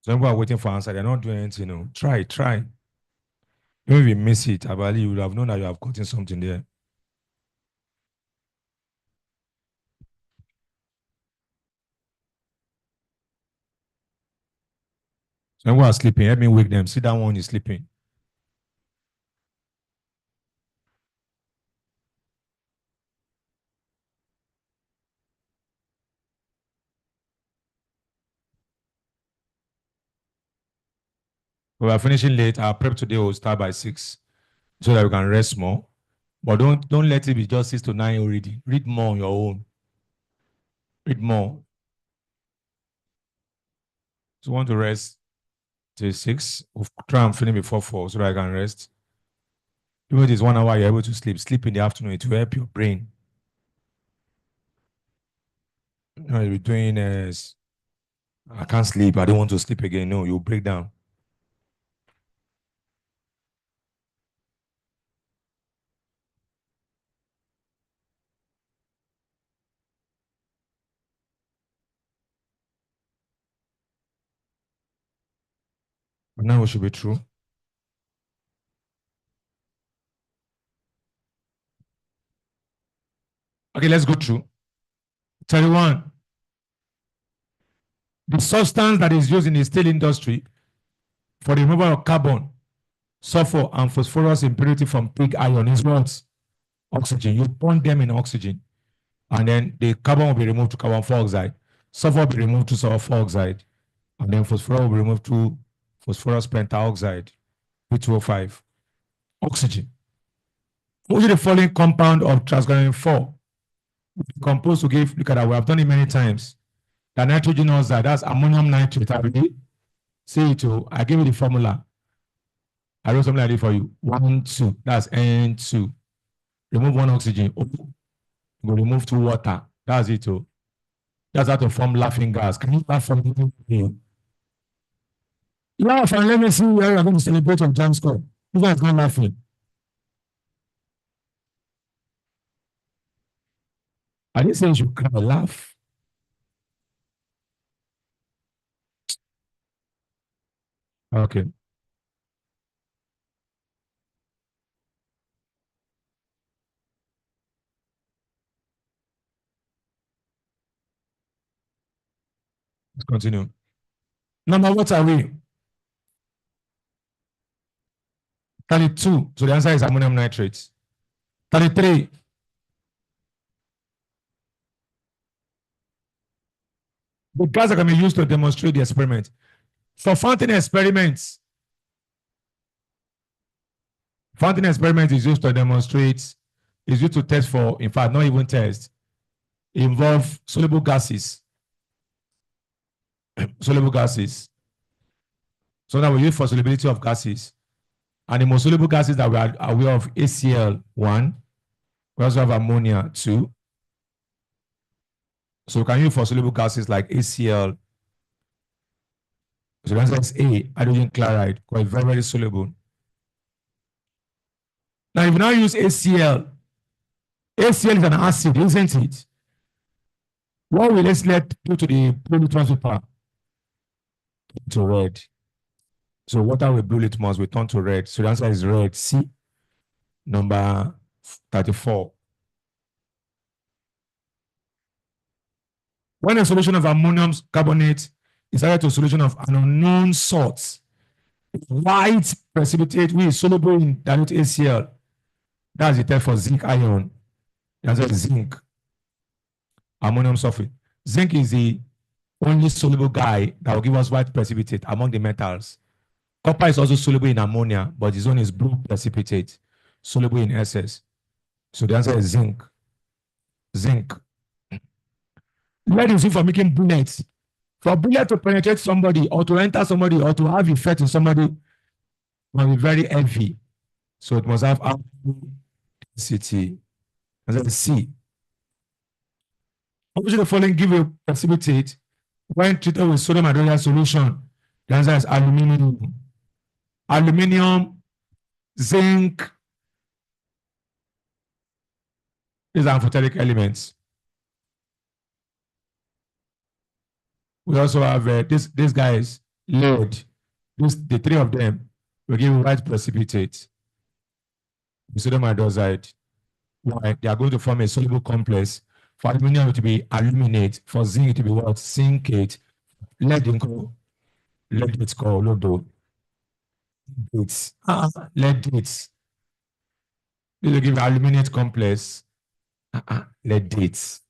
Some people are waiting for answer. They're not doing anything. No. Try. Even if you miss it, I believe you would have known that you have gotten something there. Some people are sleeping. Help me wake them. See that one is sleeping. We are finishing late. Our prep today will start by 6 so that we can rest more. But don't let it be just 6 to 9 already. Read more on your own. Read more. So you want to rest till 6. We'll try and finish before 4 so that I can rest. Even if it's 1 hour, you're able to sleep. Sleep in the afternoon. It will help your brain. You know, you're doing I can't sleep. I don't want to sleep again. No, you'll break down. But now it should be true. Okay, let's go through. 31. The substance that is used in the steel industry for the removal of carbon, sulfur, and phosphorus impurity from pig iron is what? Oxygen. You burn them in oxygen, and then the carbon will be removed to carbon dioxide. Sulfur will be removed to sulfur dioxide, and then phosphorus will be removed to phosphorus pentoxide, P2O5. Oxygen. Which is the following compound of transgranulin 4 composed to give, look at that, we have done it many times. The nitrogen oxide, that's ammonium nitrate. I will say it too. I give you the formula. I wrote something like this for you. 1, 2. That's N2. Remove one oxygen. Oh, go remove 2 water. That's it too. That's how to form laughing gas. Can you laugh from me? Laugh and let me see where you're going to celebrate your jam score. You guys not laughing. I didn't say you should cry. Laugh. Okay. Let's continue. Number what are we? 32. So the answer is ammonium nitrate. 33. The gas that can be used to demonstrate the experiment. For fountain experiments, fountain experiment is used to demonstrate, is used to test for, in fact, not even test, involve soluble gases. Soluble gases. So that we use for solubility of gases. And the most soluble gases that we are aware of, ACl1, we also have ammonia 2. So we can use for soluble gases like ACl. So the answer is A, hydrogen chloride, because it's very, very soluble. Now, if you now use ACl, ACl is an acid, isn't it? What will ACl do to the blue litmus paper? To red. So water with blue litmus will turn to red. So the answer is red. C, number 34. When a solution of ammonium carbonate is added to a solution of an unknown salt, white precipitate which is soluble in dilute HCl. That's the test for zinc ion. That's a zinc ammonium sulfate. Zinc is the only soluble guy that will give us white precipitate among the metals. Copper is also soluble in ammonia, but its own is blue precipitate, soluble in SS. So the answer is zinc. Zinc. Lead is used for making bullets. For a bullet to penetrate somebody or to enter somebody or to have effect in somebody, it must be very heavy. So it must have high density. And then C. Which of the following give a precipitate when treated with sodium hydroxide solution? The answer is aluminium. Aluminium, zinc. These are amphoteric elements. We also have these guys, lead. The three of them will give white precipitate. Sodium hydroxide. Why? They are going to form a soluble complex. For aluminium, it will be aluminate. For zinc, it will be what? Zincate. Lead, it's called lodo. Dates. Lead dates. This will give aluminate complex. Lead dates.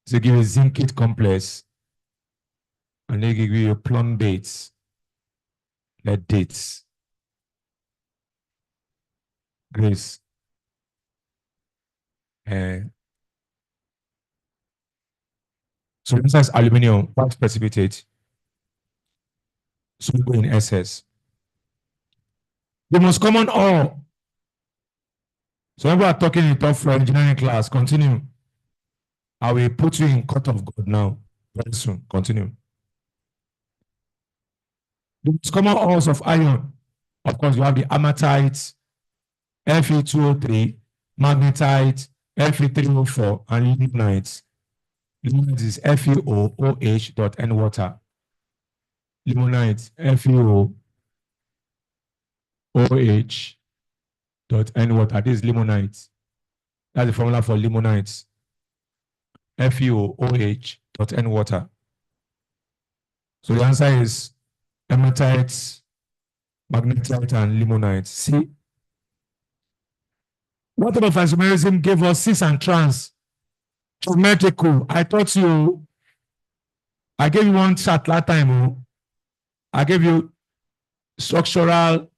So give a zincate complex. And they give you plum dates. Lead dates. Grace. So the answer is aluminium, white precipitate, soluble in SS. The most common ore. So when we are talking in top floor engineering class, continue. I will put you in court of God now. Very soon. Continue. The most common ores of iron. Of course, you have the hematite, Fe2O3, magnetite, Fe3O4, and limonite. Limonite is FeOOH dot N water. Limonite, FeOOH dot N water. This is limonite. That's the formula for limonite. FeOOH dot N water. So the answer is hematite, magnetite, and limonite. See? What type of isomerism gave us cis and trans? Geometrical. I taught you. I gave you one chart last time. I gave you structural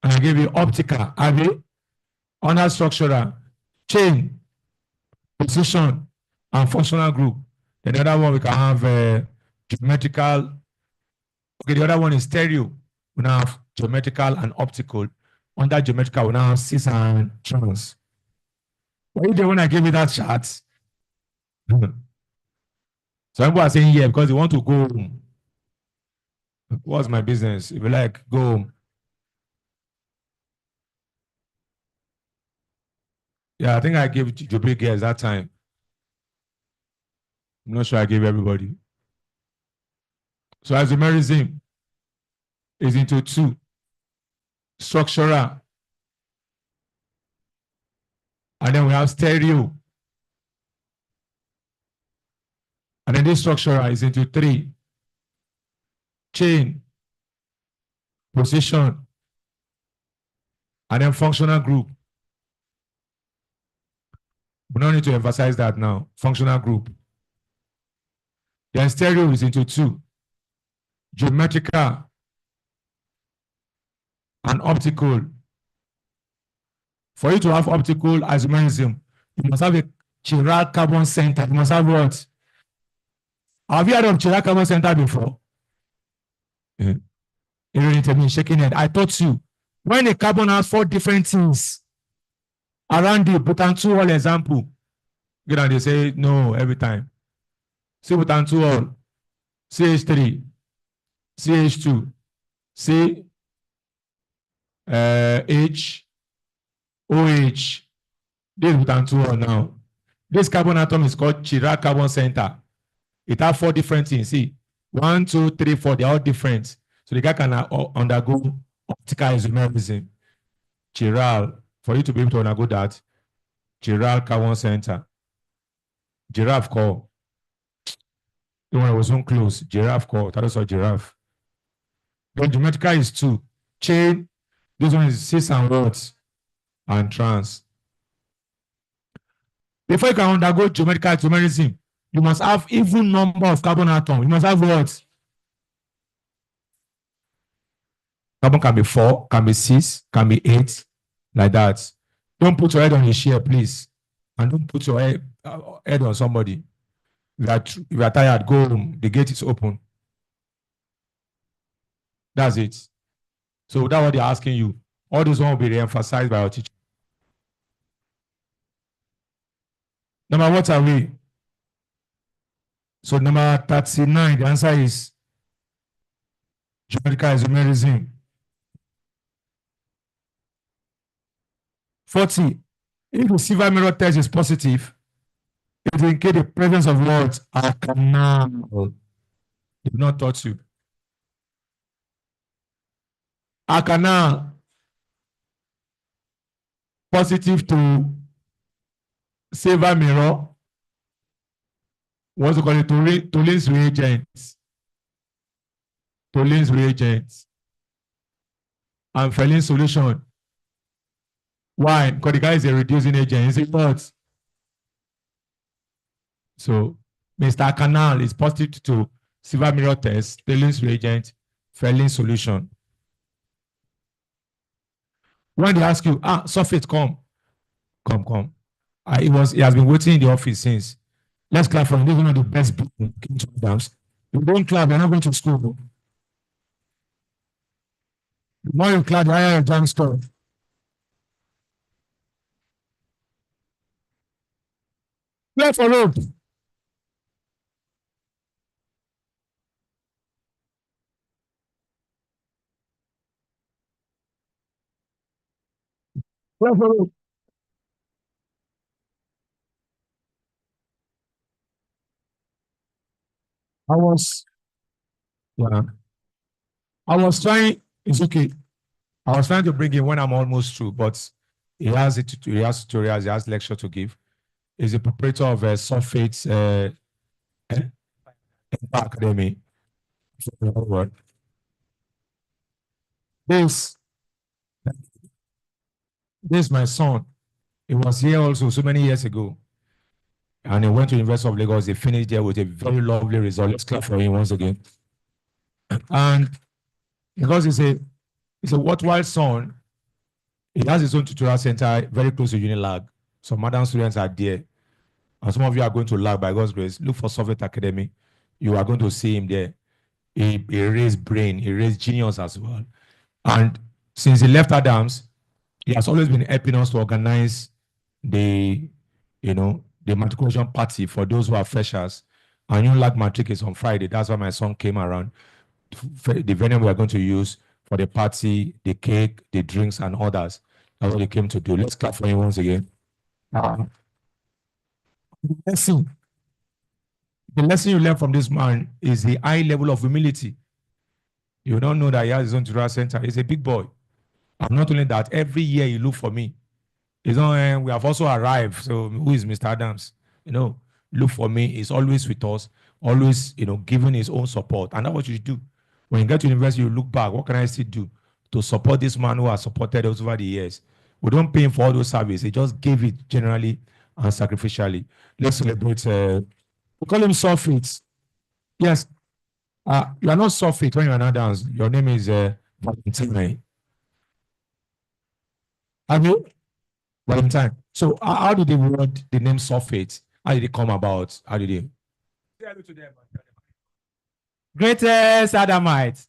and I gave you optical. Have you? Under structural, chain, position, and functional group. Then the other one we can have geometrical. Okay, the other one is stereo. We now have geometrical and optical. Under geometrical, we now have cis and trans. Were you there when I gave you that chart? Some people are saying yeah because they want to go home. What's my business? If you like, go home. Yeah, I think I gave the big girls that time. I'm not sure I gave everybody. So isomerism is into two. Structural. And then we have stereo. And then this structural is into three. Chain, position, and then functional group. We don't need to emphasize that now. Functional group. Then stereo is into two. Geometrical and optical. For you to have optical isomerism, you must have a chiral carbon center. You must have what? Have you heard of chiral carbon center before? Yeah. You shaking head. I taught you. When a carbon has four different things around the butanol example, you know, they say no every time. See butanol, CH3, CH2, C H OH. This is butanol now. This carbon atom is called chiral carbon center. It has four different things. See, 1, 2, 3, 4. They're all different. So the guy can undergo optical isomerism. Chiral. For you to be able to undergo that, chiral carbon center. Giraffe call. The one that was so close. Giraffe called. That was a giraffe. Then geometrical is two. Chain, this one is cis and what? And trans. Before you can undergo geometrical isomerism, you must have even number of carbon atoms. You must have what? Carbon can be 4, can be 6, can be 8, like that. Don't put your head on a chair, please. And don't put your head on somebody. If you are tired, go home. The gate is open. That's it. So that's what they're asking you. All those one will be re-emphasized by our teacher. Number what are we? So number 39, the answer is geometrical isomerism. 40. If the silver mirror test is positive, it will indicate the presence of what? A canal. They did not touch you. A canal positive to silver mirror. What's it called? Tollin's reagents. Tollin's reagents. And Ferlin solution. Why? Because the guy is a reducing agent. Is it not? So, Mr. Canal is positive to silver mirror test, Tollin's reagent, Ferlin solution. When they ask you, sulfate, come. He has been waiting in the office since. Let's clap for him. This is one of the best people. If you don't clap, you're not going to school. The more you clap, the higher your jam score. Play for road. Play for road. I was, yeah. I was trying, it's okay. I was trying to bring in when I'm almost through, but he has tutorials, he has lecture to give. He's a proprietor of sulfates academy. This, this is my son. He was here also so many years ago. And he went to the University of Lagos. He finished there with a very lovely result. Let's clap for him once again. And because he's a worthwhile son, he has his own tutorial center very close to Unilag. Some modern students are there. And some of you are going to lag by God's grace. Look for Soviet Academy. You are going to see him there. He raised brain, he raised genius as well. And since he left Adams, he has always been helping us to organize the matriculation party for those who are freshers. And Unilag Matric is on Friday. That's why my son came around. The venue we are going to use for the party, the cake, the drinks, and others. That's what he came to do. Let's clap for him once again. The lesson you learn from this man is the high level of humility. You don't know that he has his own tutorial center. He's a big boy. And not only that, every year he look for me. He's on, we have also arrived. So who is Mr. Adams? Look for me. He's always with us, always, giving his own support. And that's what you should do. When you get to university, you look back, what can I still do to support this man who has supported us over the years? We don't pay him for all those services. He just gave it generally and sacrificially. Let's celebrate. We call him sulfates. Yes. You are not sulfate when you are not dance. Your name is Valentine. Have you? Valentine. So how did they word the name sulfate? How did it come about? How did they? Greatest Adamite.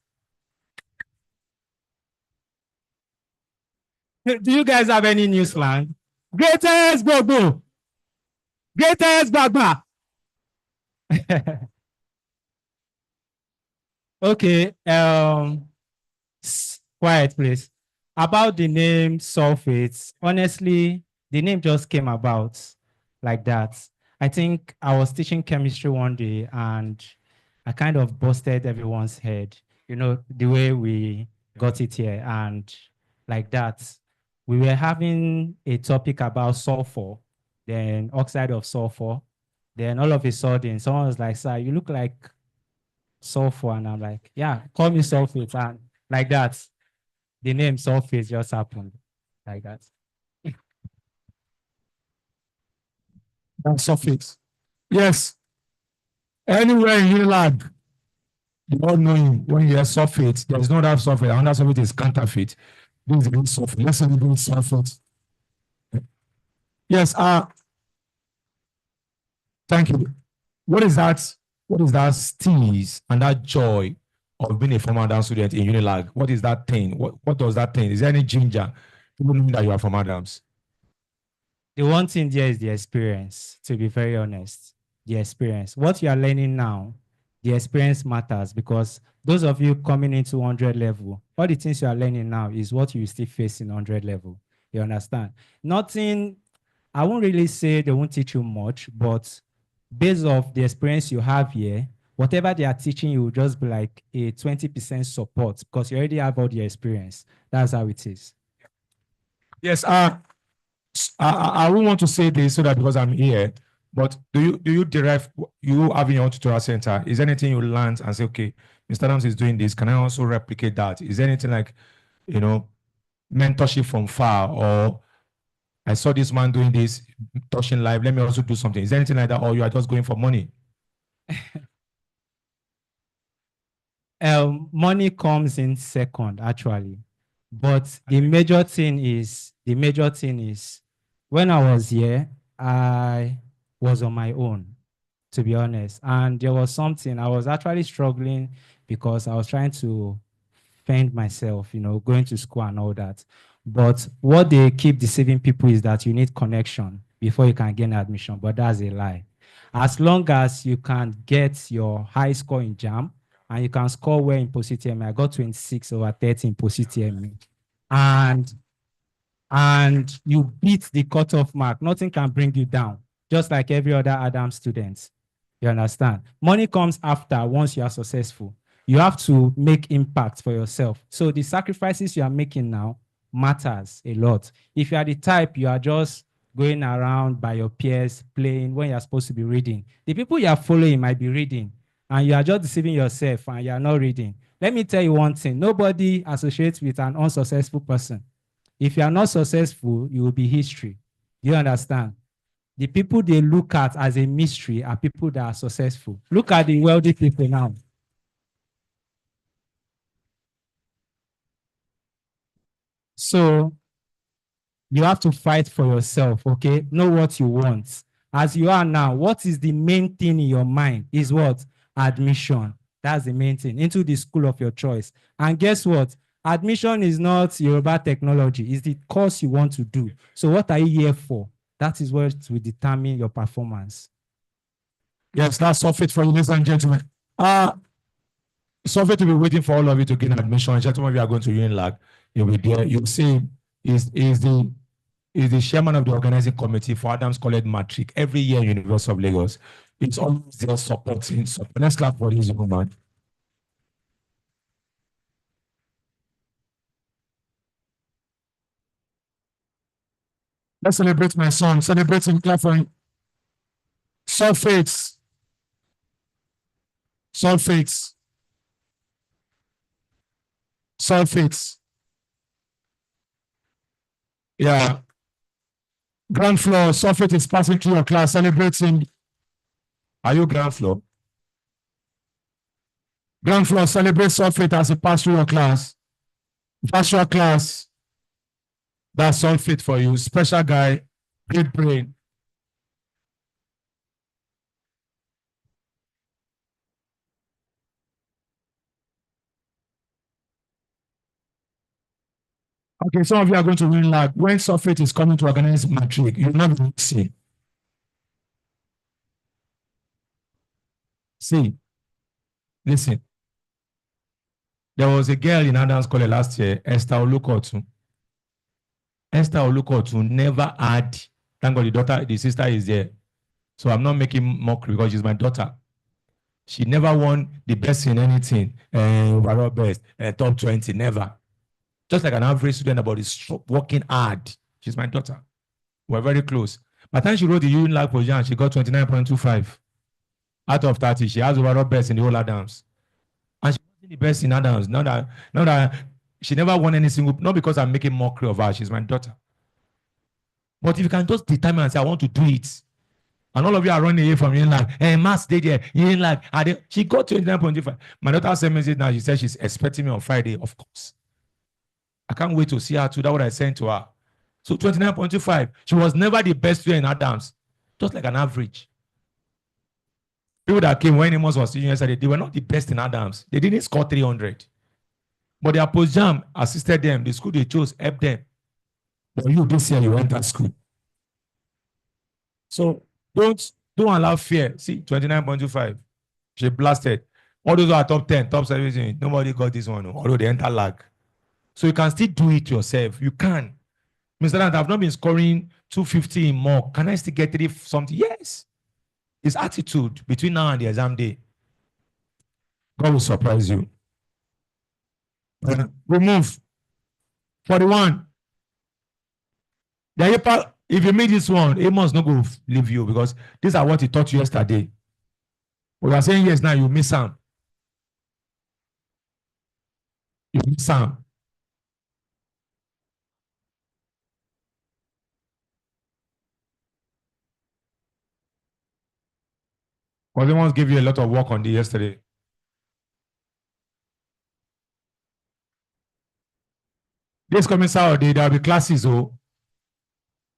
Do you guys have any new slang? Greatest Gogo. Greatest Bagba. Okay. Quiet, please. About the name sulfates, honestly, the name just came about like that. I think I was teaching chemistry one day and I kind of busted everyone's head, the way we got it here. And like that, we were having a topic about sulfur, then oxide of sulfur, Then all of a sudden, someone was like, "Sir, you look like sulfur," and I'm like, "Yeah, call me sulfate," and like that, the name sulfate just happened, like that. That's suffix. Yes. Anywhere in Unilag, you all know him. When you hear sulfate, there's no that sulfate. Another sulfate is counterfeit. This is real sulfate. Let's celebrate sulfate. Yes. Thank you. What is that? What is that steeze and that joy of being a former Adams student in Unilag? What is that thing? What does that thing? Is there any ginger? People know that you are from Adams. The one thing there is the experience, to be very honest. The experience. What you are learning now, the experience matters, because those of you coming into 100 level, all the things you are learning now is what you still face in 100 level. You understand? Nothing, I won't really say they won't teach you much, but based off the experience you have here, whatever they are teaching you will just be like a 20% support, because you already have all the experience. That's how it is. Yes. I won't want to say this so that because I'm here, but do you derive, you having your own tutorial center, is there anything you learned and say, okay, Mr. Adams is doing this, can I also replicate that? Is there anything like, mentorship from far, or I saw this man doing this, touching live, let me also do something? Is there anything like that, or you are just going for money? Money comes in second, actually. But the major thing is, when I was here, I was on my own, to be honest. And there was something, I was actually struggling because I was trying to fend myself, going to school and all that. But what they keep deceiving people is that you need connection before you can gain admission, but that's a lie. As long as you can get your high score in Jamb and you can score well in post-UTME, I got 26 over 30 in post-UTME, and you beat the cutoff mark, nothing can bring you down, just like every other Adam student. You understand? Money comes after, once you are successful. You have to make impact for yourself. So the sacrifices you are making now matters a lot. If you are the type, you are just going around by your peers, playing when you're supposed to be reading. The people you are following might be reading, and you are just deceiving yourself and you are not reading. Let me tell you one thing. Nobody associates with an unsuccessful person. If you are not successful, you will be history. You understand? The people they look at as a mystery are people that are successful. Look at the wealthy people now. So you have to fight for yourself, okay? Know what you want. As you are now, what is the main thing in your mind is what? Admission. That's the main thing, into the school of your choice. And guess what? Admission is not Yoruba technology. It's the course you want to do. So what are you here for? That is what will determine your performance. Yes, that's Sufit for you, ladies and gentlemen. Sufit will be waiting for all of you to gain admission. Gentlemen, we are going to Unilag. You'll be there. You'll see is the chairman of the organizing committee for Adams College Matric every year in University of Lagos. It's always there supporting. Let's clap for this young man. Let's celebrate my son. Celebrate him. Clap for him. Sulfates. Sulfates. Sulfates. Yeah. Ground floor. Sulfate is passing through your class. Celebrate him. Are you ground floor? Ground floor, celebrate sulfate as he passed through your class. Virtual class. That's sulfate for you. Special guy. Great brain. Okay, some of you are going to win like when sulfate is coming to organize matric, you'll not be see. See, listen. There was a girl in Adams College last year, Esther Olukotu. Esther Olukotu never had, thank God the sister is there. So I'm not making mockery because she's my daughter. She never won the best in anything, overall best, top 20, never. Just like an average student about is working hard. She's my daughter. We're very close. By the time she wrote the urine lag for Jamb, she got 29.25 out of 30. She has overall best in the whole Adams. And she wasn't the best in Adams. Not that she never won any single, not because I'm making mockery of her. She's my daughter. But if you can just determine and say, I want to do it, and all of you are running away from urine lag, and mass stayed there, urine lag, she got 29.25. My daughter sent me now. She said she's expecting me on Friday, of course. I can't wait to see her too. That's what I sent to her. So 29.25. She was never the best player in Adams, just like an average. People that came when Amos was teaching yesterday, they were not the best in Adams. They didn't score 300. But their post Jamb assisted them. The school they chose helped them. But you this year, you went to school. So don't allow fear. See, 29.25. She blasted. All those who are top 10, top 17, nobody got this one, although they enter lag. So you can still do it yourself. You can. Mr. Dant, I've not been scoring 250 more. Can I still get 3 something? Yes. It's attitude between now and the exam day. God will surprise you. We move. 41. If you make this one, Amos not going to leave you because these are what he taught you yesterday. We are saying yes now, you miss some. You miss some. Because they once gave you a lot of work on the yesterday. This coming Saturday, there will be classes.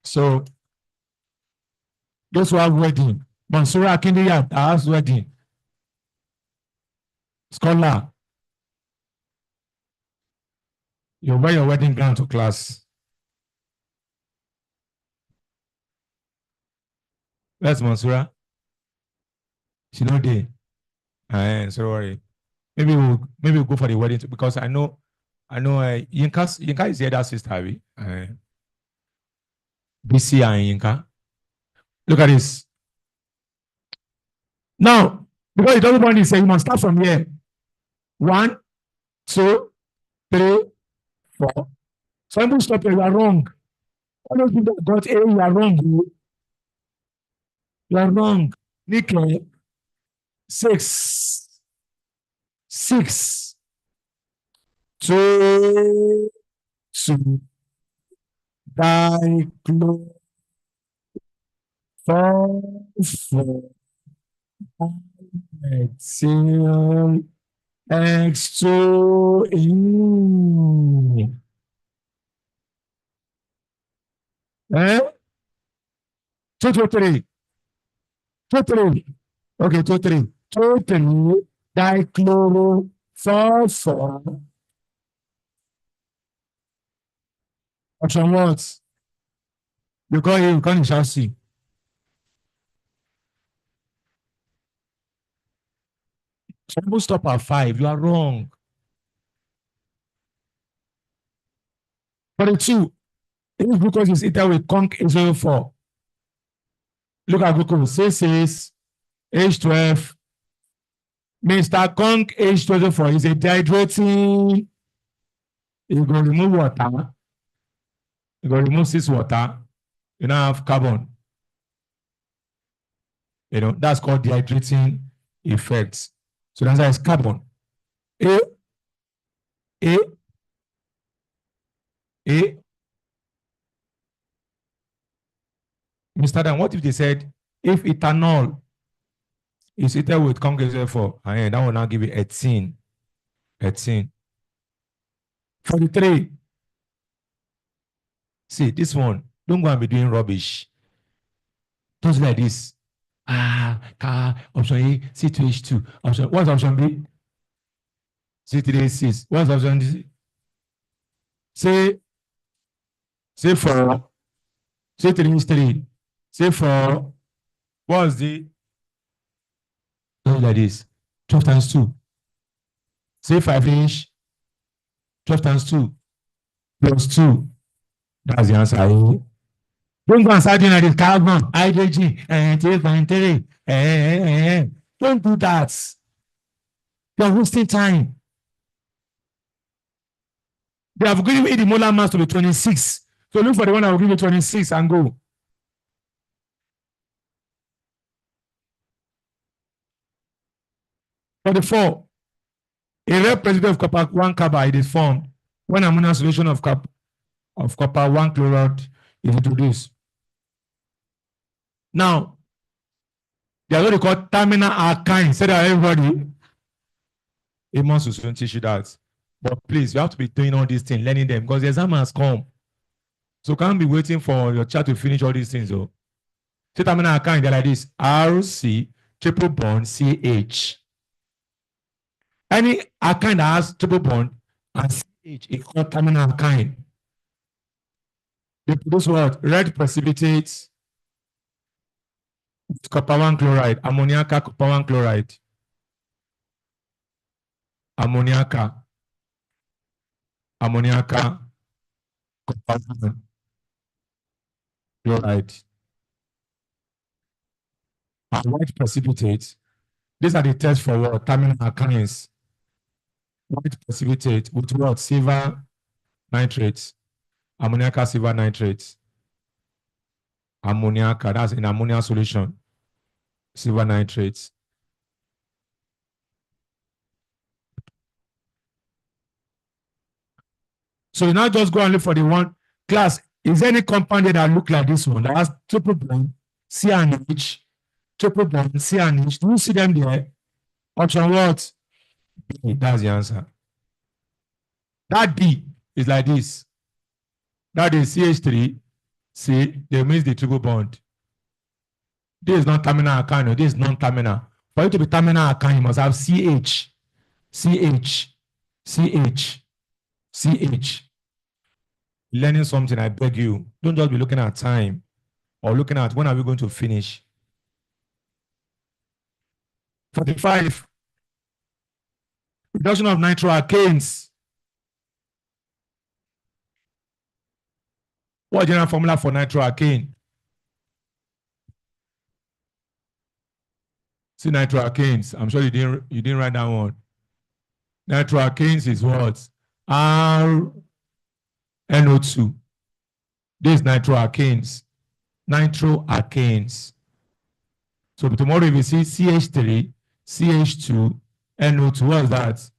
So those who have wedding, Mansura Akindiya has wedding. Scholar, you wear your wedding gown to class. That's Mansura. She know day. So worry. Maybe we'll go for the wedding too, because I know Yinka is the other sister, BC and Yinka. Look at this. Now, because it doesn't want to say you must start from here. 1, 2, 3, 4. Some people stop here, you are wrong. All those people that got A, you are wrong. You are wrong. Nick, 6. 6. 2. Dichloro. 4. Methyl X2E. 2, 2, 3. 2, 3. Okay, 2, 3. 2, 3. Dichloro. 4, 4. Option what? You can't shall see. Some people stop at 5. You are wrong. 42. If glucose is eaten with conc H04. Look at glucose. C6, H12. Mr. Conc H24 is a dehydrating. You go remove water. You go remove 6 water. You now have carbon. That's called dehydrating effects. So the answer is carbon. A. Mr. Dan, what if they said if ethanol is eaten with conc 4, and that will now give you 18. 43. See, this one, don't go and be doing rubbish. Just like this. Option A, C2H2. What's option B? C3H6. What's option D? Say 4. C3H3. Say 4. What's the? Just like this. 12 times 2. Say 5H. 12 times 2. Plus 2. That's the answer. Don't go and start doing like this. Carbon, hydrogen, and 3.3. Don't do that. You're wasting time. They have given me the molar mass to be 26. So look for the one that will give you 26 and go. 44. A red precipitate of copper 1 carbide is formed when ammonia solution of copper 1 chloride is introduced. Now, they are what they call terminal alkyne. Say that everybody. Amos will soon teach you that. But please, you have to be doing all these things, learning them, because the exam has come. So can't be waiting for your child to finish all these things. Oh. Say terminal alkyne, they're like this. RC triple bond CH. Any alkyne that has triple bond and CH is called terminal alkyne. They produce what? Red precipitates copper 1 chloride, ammoniaca copper 1 chloride. Ammoniaca copper 1 chloride. And white precipitates. These are the tests for what? Terminal alkynes. White precipitate with what? Silver nitrates. Ammoniaca silver nitrates. Ammoniaca, that's in ammonia solution. Silver nitrates. So you now just go and look for the one class. Is there any compound that look like this one that has triple bond C and H? Triple bond C and H. Do you see them there? Option what? B. That's the answer. That D is like this. That is CH3. See, they miss the triple bond. This is not terminal alkyne. This is non-terminal. For you to be terminal alkyne, you must have CH, CH, CH, CH. Learning something, I beg you. Don't just be looking at time or looking at when are we going to finish. 45. Reduction of nitroalkanes. What general formula for nitroalkane? See nitroalkanes. I'm sure you didn't write that one. Nitroalkanes is what? RNO2. This is nitroalkanes. Nitroalkanes. So tomorrow if you see CH3, CH2, NO2, what is that?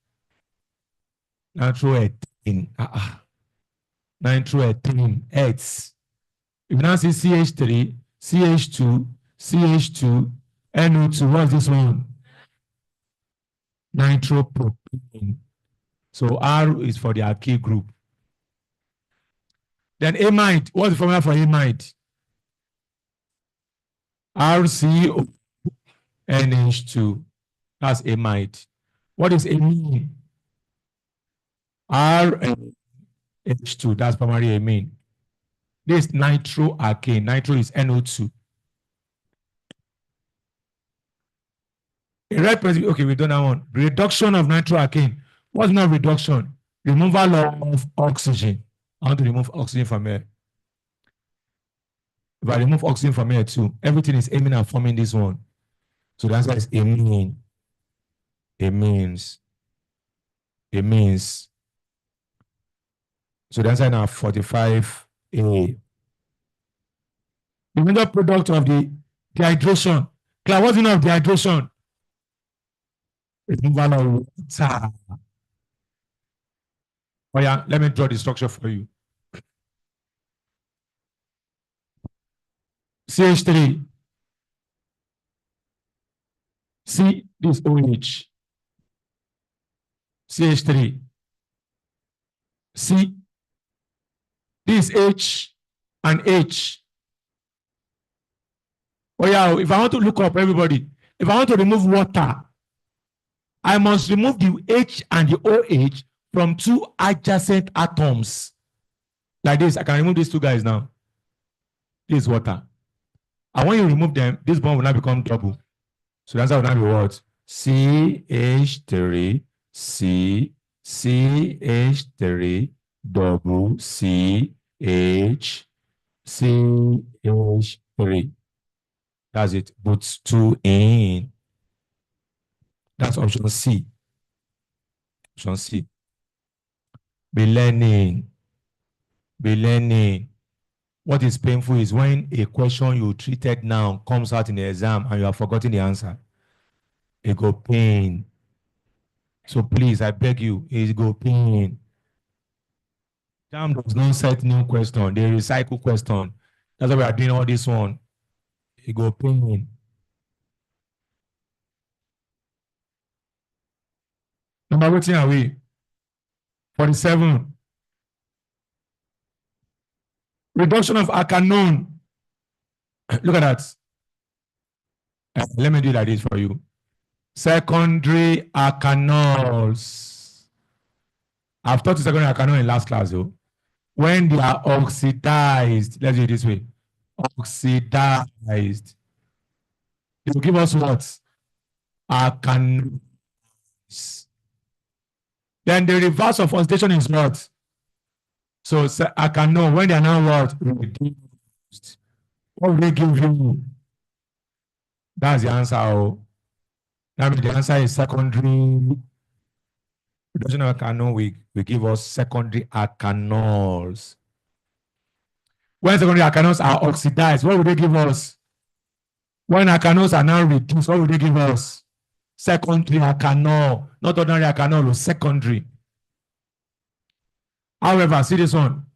Nitroethane. Nitroethane. If you now see CH3, CH2, CH2, NO2, what's this one? Nitropropane. So R is for the alkyl group. Then amide. What's the formula for amide? RCONH2. That's amide. What is amine? RNH2. That's primary amine. This is nitroalkane. Nitro is NO2. A red precipitate. Okay, we've done that one. Reduction of nitroalkane. What's not reduction? Removal of oxygen. I want to remove oxygen from here. If I remove oxygen from here too, everything is aiming at forming this one. So the answer is amine. Amines. Amines. So the answer is now 45A. The major product of the dehydration. Claire, what's the name of dehydration? Removal of water. Oh yeah, let me draw the structure for you. CH3. C, this OH. CH3. C, this H and H. Oh yeah, if I want to look up everybody, if I want to remove water, I must remove the H and the OH from two adjacent atoms. Like this, I can remove these two guys now. This is water. And when you remove them, this bond will now become double. So the answer will now be what? CH3, C, CH3, double, CH, CH3. That's it. Put two in. That's option C. Option C. Be learning. Be learning. What is painful is when a question you treated now comes out in the exam and you have forgotten the answer. It go pain. So please, I beg you, is go pin. Jamb does not set new question. They recycle question. That's why we are doing all this one. You go pin. Number wetin are we? 47. Reduction of arcanone. Look at that. Let me do that this for you. Secondary arcanols. I've taught you secondary arcanol in last class, though. When they are oxidized, let's do it this way. Oxidized. It will give us what? Arcanols. Then the reverse of oxidation is what? So arcanol, when they are now what? Reduced. What will they give you? That's the answer. Oh. That means the answer is secondary. Reduction of arcanol will give us secondary arcanols. When secondary alkanols are oxidized, what will they give us? When alkanols are now reduced, what will they give us? Secondary alkanol, not ordinary alkanol, secondary. However, see this one.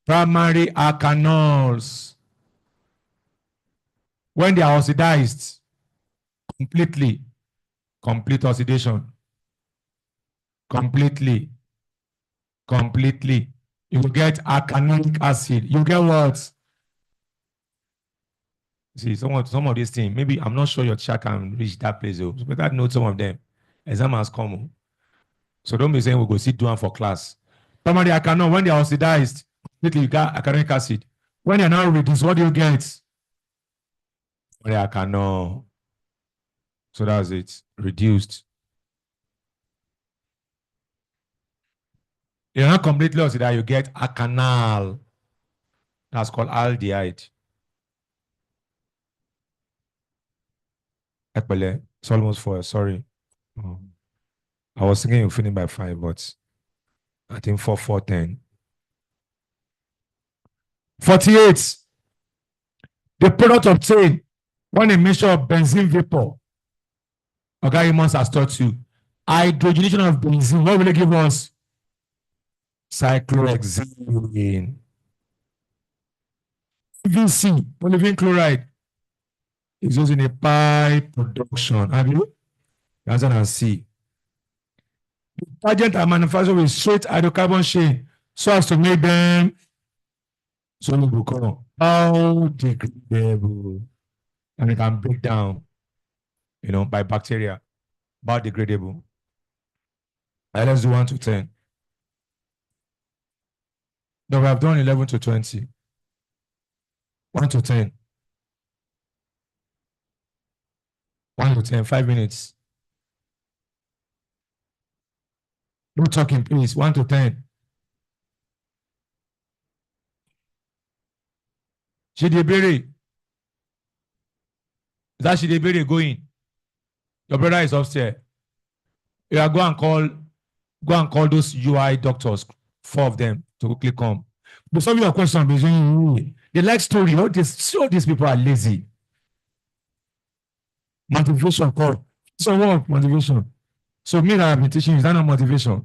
Primary alkanols, when they are oxidized completely, complete oxidation, completely, you will get alkanonic acid. You get what? See, some of these things, maybe I'm not sure your child can reach that place. So better note some of them. Exam has come. So don't be saying we go sit down for class. Primary alkanol, when they are oxidized, completely you got alkanoic acid. When they are now reduced, what do you get? Primary alkanol. So that's it. Reduced. You're not completely oxidized, you get alkanal. That's called aldehyde. Epele. It's almost 4. Sorry. Oh. I was thinking you finish by 5, but I think 4:10. 48. The product obtained when a mixture of benzene vapor, okay, must has taught you. Hydrogenation of benzene, what will it give us? Cyclohexane. PVC, polyvinyl chloride, is used in a pipe production. Have you? Answer and C. Detergent are manufactured with straight hydrocarbon chain so as to make them soluble, biodegradable, and it can break down, by bacteria. Biodegradable. Let's do 1 to 10. No, we have done 11 to 20. 1 to 10. 1 to 10, 5 minutes. No talking, please. 1 to 10. Shidebere. Is that Shidebere going? Your brother is upstairs. Yeah, go and call those UI doctors, 4 of them, to quickly come. But some of your question is, they like story. All these people are lazy. Motivation call. So what motivation? So me that I've been teaching, is that not motivation?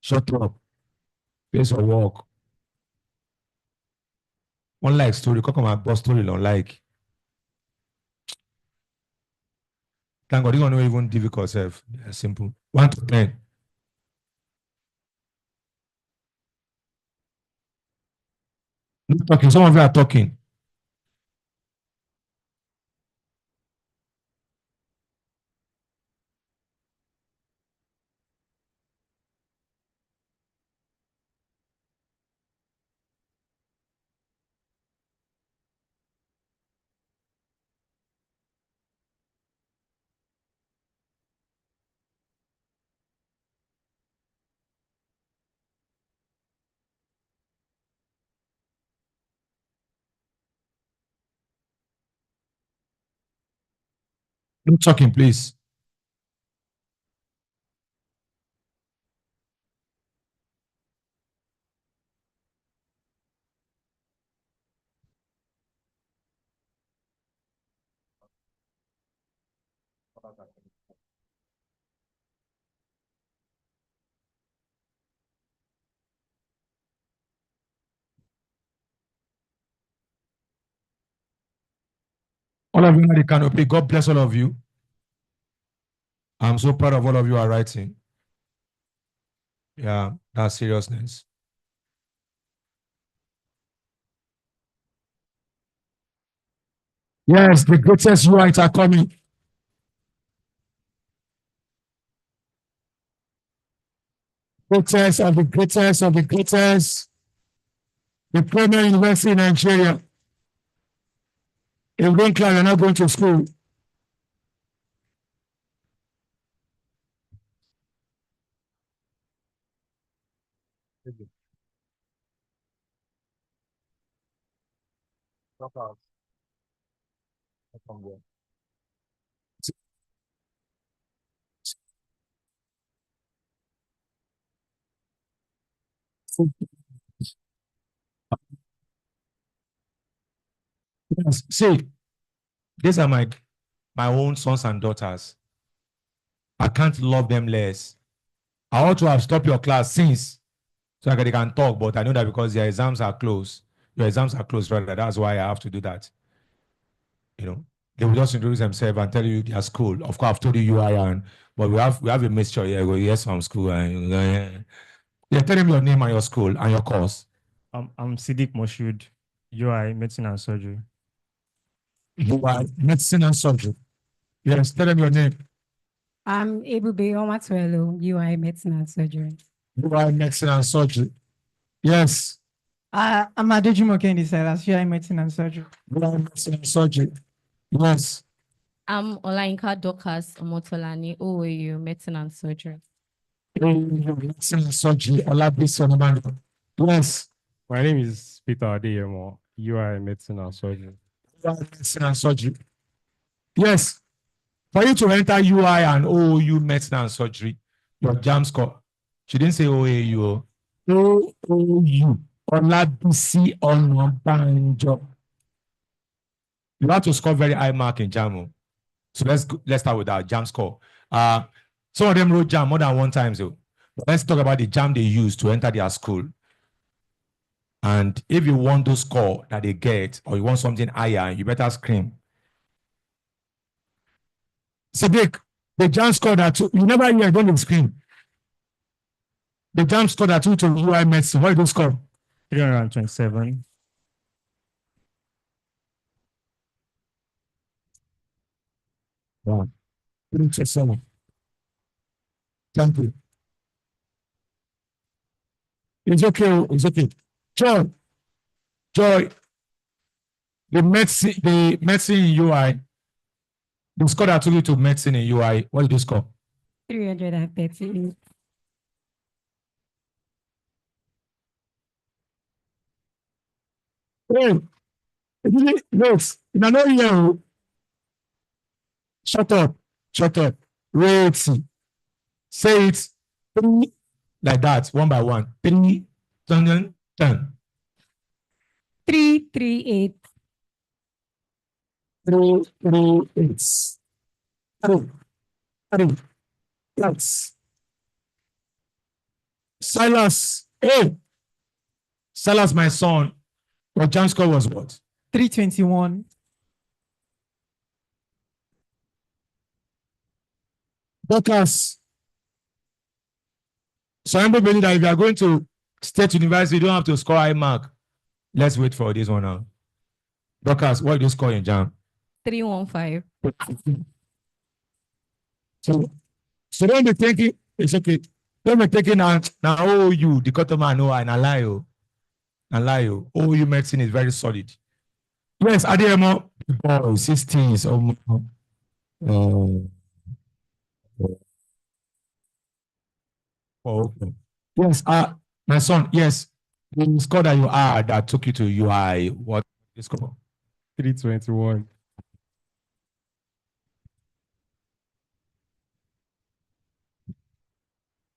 Shut up. Place your work. Unlike story, come and boss story like. Thank God, you don't know even difficult self. Simple. 1 to 10. Not talking. Some of you are talking. Not talking, please. All of you under the canopy, God bless all of you. I'm so proud of all of you are writing. Yeah, that's seriousness. Yes, the greatest writers are coming. Greatest of the greatest of the greatest. The premier university in Nigeria. If you don't class, you're not going to school. Yes. See, these are my own sons and daughters. I can't love them less. I ought to have stopped your class since so that they can talk, but I know that because their exams are closed, your exams are closed, rather. That's why I have to do that. You know, they will just introduce themselves and tell you their school. Of course, I've told you and but we have a mixture here. Go yes from school and yeah, tell them your name and your school and your course. I'm Siddiq Moshood, UI Medicine and Surgery. UI Medicine and Surgery. Yes, tell them your name. I'm Ebube Omatwelo, UI Medicine and Surgery. UI Medicine and Surgery. Yes. I'm Adejumo Kendi Silas, UI Medicine and Surgery. UI Medicine and Surgery. Yes. I'm Olainka Dokas Omotolani, OAU Medicine and Surgery. Medicine and Surgery. Olabisi Onabando. Yes. My name is Peter Adeyemo, UI Medicine and Surgery. UI Medicine and Surgery. Yes. For you to enter UI and OAU Medicine and Surgery, your Jamb score. She didn't say OAU. OAU. Olabisi Onabanjo. You have to score very high mark in Jamb. So let's start with that Jamb score. Some of them wrote Jamb more than one time. So let's talk about the Jamb they use to enter their school. And if you want those score that they get, or you want something higher, you better scream. Siddiq, the Jamb score that you never hear, don't scream. The Jamb score that you to UI Medicine, what did you score? 327. Wow. 327. Thank you. It's okay. It's okay. Joy. The medicine in UI. The score that took you to medicine in UI. What did you score? 338. Hey, wait. In another year, shut up. Wait. Say it three like that, one by one. 3, 10. 338. 338. 3. That's Silas. Hey, Silas, my son. Your Jamb score was what? 321. Doctors. So I'm believing that if you are going to state university, you don't have to score high mark. Let's wait for this one now. Doctors, what do you score in Jamb? 315. So don't be thinking it's okay. Don't be thinking now OU, the customer know and I lie you. OU medicine is very solid. Yes, Ademo. Oh, 16s. Okay. Yes, my son, yes. The score that you are that took you to UI, what is score? 321.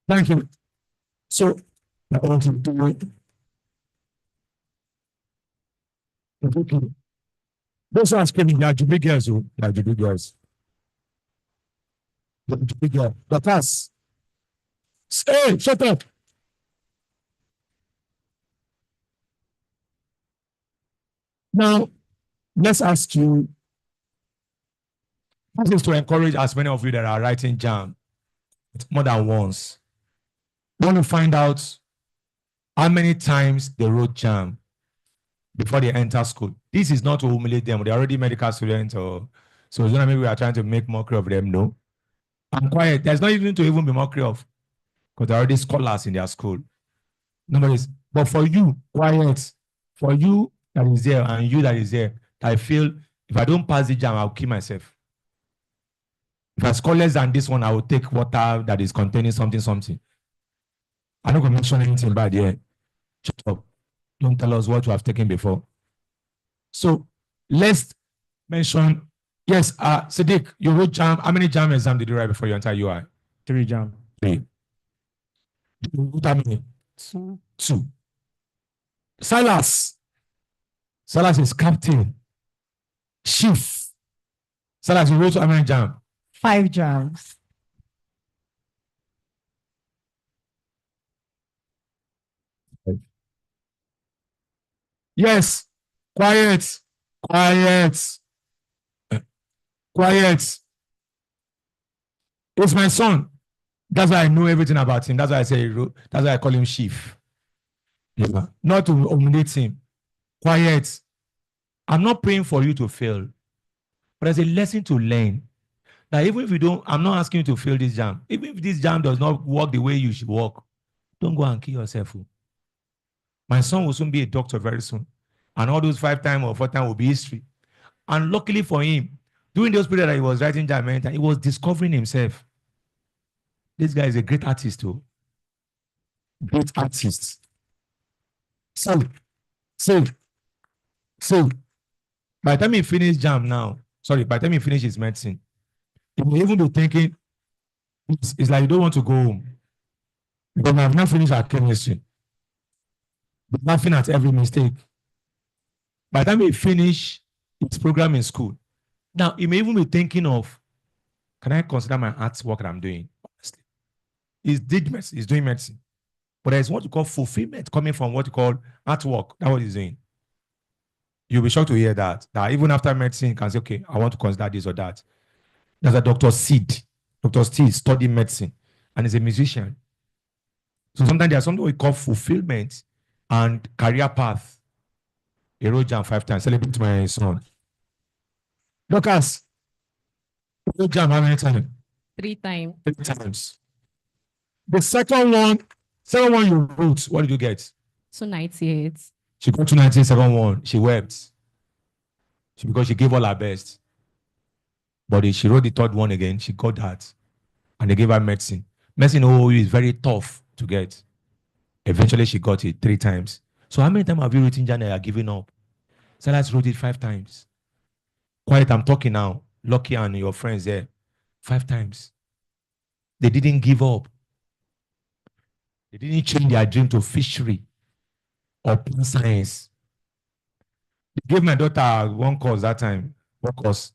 Thank you. So I want to do it. Okay. Those are screaming, they are the big girls, they are the big girls. The big girl. The class. Hey, shut up. Now, let's ask you This is to encourage as many of you that are writing Jamb more than once. Want to find out how many times they wrote Jamb before they enter school. This is not to humiliate them. They're already medical students, or so it's not maybe we are trying to make mockery of them. No. I'm quiet. There's not even to even be mockery of, because they're already scholars in their school. Nobody's, but for you, quiet. For you that is there and you that is there, I feel if I don't pass the Jamb, I'll kill myself. If I score less than this one, I will take water that is containing something. I'm not going to mention anything bad here. Shut up. Don't tell us what you have taken before. So let's mention, yes, Sadiq, you wrote Jamb. How many Jamb exams did you write before you enter UI? 3 Jamb. 3. You wrote how many? 2. 2. Silas is captain. Chief. Silas, you wrote how many Jamb? 5 jams. Yes. Quiet. It's my son. That's why I know everything about him. That's why I say, that's why I call him Chief. Yeah. Not to humiliate him. Quiet. I'm not praying for you to fail, but there's a lesson to learn. That even if you don't, I'm not asking you to fail this Jamb. Even if this Jamb does not work the way you should work, don't go and kill yourself. My son will soon be a doctor very soon. And all those 5 times or 4 times will be history. And luckily for him, during those periods that he was writing Jamb many times, he was discovering himself. This guy is a great artist too. Great artist. So, by the time he finished Jamb now, by the time he finished his medicine, he may even be thinking, it's like you don't want to go home. Because I have not finished our chemistry. But laughing at every mistake. By the time he finish his program in school, now he may even be thinking of, can I consider my arts work that I'm doing? Honestly. He's doing medicine. But there's what you call fulfillment coming from what you call artwork. That's what he's doing. You'll be shocked to hear that even after medicine, you can say, okay, I want to consider this or that. There's a Dr. Sid. Dr. Sid studied medicine and is a musician. So sometimes there's something we call fulfillment and career path. He wrote Jamb 5 times. Celebrate my son. Lucas, you wrote Jamb how many times? 3 times. 3 times. The second one you wrote, what did you get? 298. She got 290, second one. She wept. Because she gave all her best. But she wrote the third one again. She got that. And they gave her medicine. Medicine OOU is very tough to get. Eventually, she got it 3 times. So how many times have you written Jamb and you are giving up? Silas wrote it 5 times. Quiet, I'm talking now. Lucky and your friends there. 5 times. They didn't give up. They didn't change their dream to fishery or plant science. They gave my daughter one course that time. What course?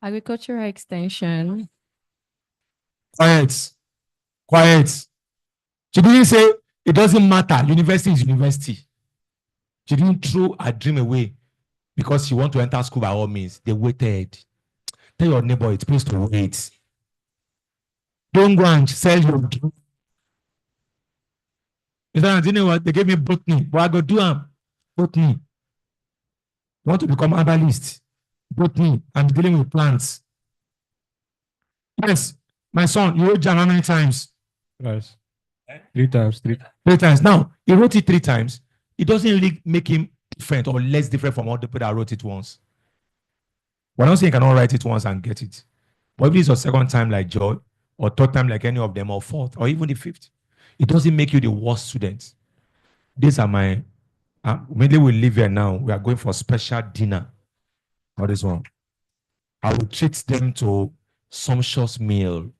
Agricultural extension. Quiet. She didn't say it doesn't matter. University is university. She didn't throw her dream away because she want to enter school by all means. They waited. Tell your neighbor it's please to wait. Don't go and sell your dream. You know what? They gave me botany, but I go do botany. I want to become herbalist. Botany. I'm dealing with plants. Yes, my son, you wrote Jamb how many times? Yes. 3 times. 3 times. Now, he wrote it 3 times. It doesn't really make him different or less different from all the people that wrote it once. We're not saying you cannot write it once and get it. But if it's your second time like Joy, or third time like any of them, or fourth, or even the 5th, it doesn't make you the worst student. These are my, maybe we leave here now. We are going for a special dinner for this one. I will treat them to sumptuous meal.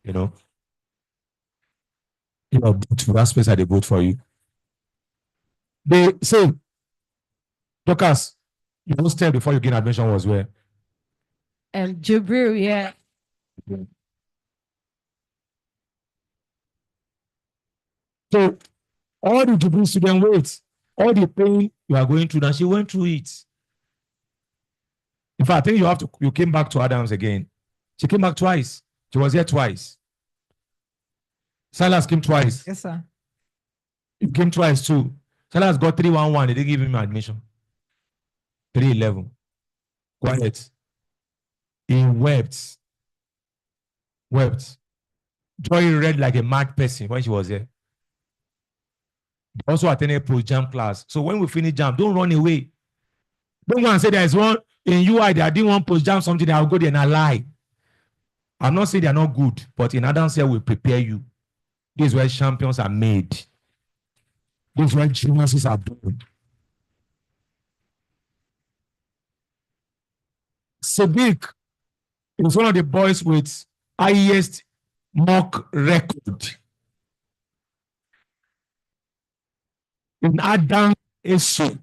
You know, that space I vote for you. They say, Dorcas, your hostel before you gain admission was where? Jibril, yeah. So all the Jubilee students wait. All the pain you are going through, now she went through it. In fact, I think you came back to Adams again. She came back twice. She was here twice. Silas came twice. Yes, sir. You came twice too. Silas got 311. They didn't give him admission. 311. Quiet. He wept. Wept. Joy read like a mad person when she was there. Also attended pro-jam class. So when we finish jam, don't run away. Don't go and say there is one in UI that didn't want post-jam something, I'll go there and I lie. I'm not saying they're not good, but in Adams here, we prepare you. This is where champions are made. This is where geniuses are born. Sadiq is one of the boys with highest mock record. In Adams history.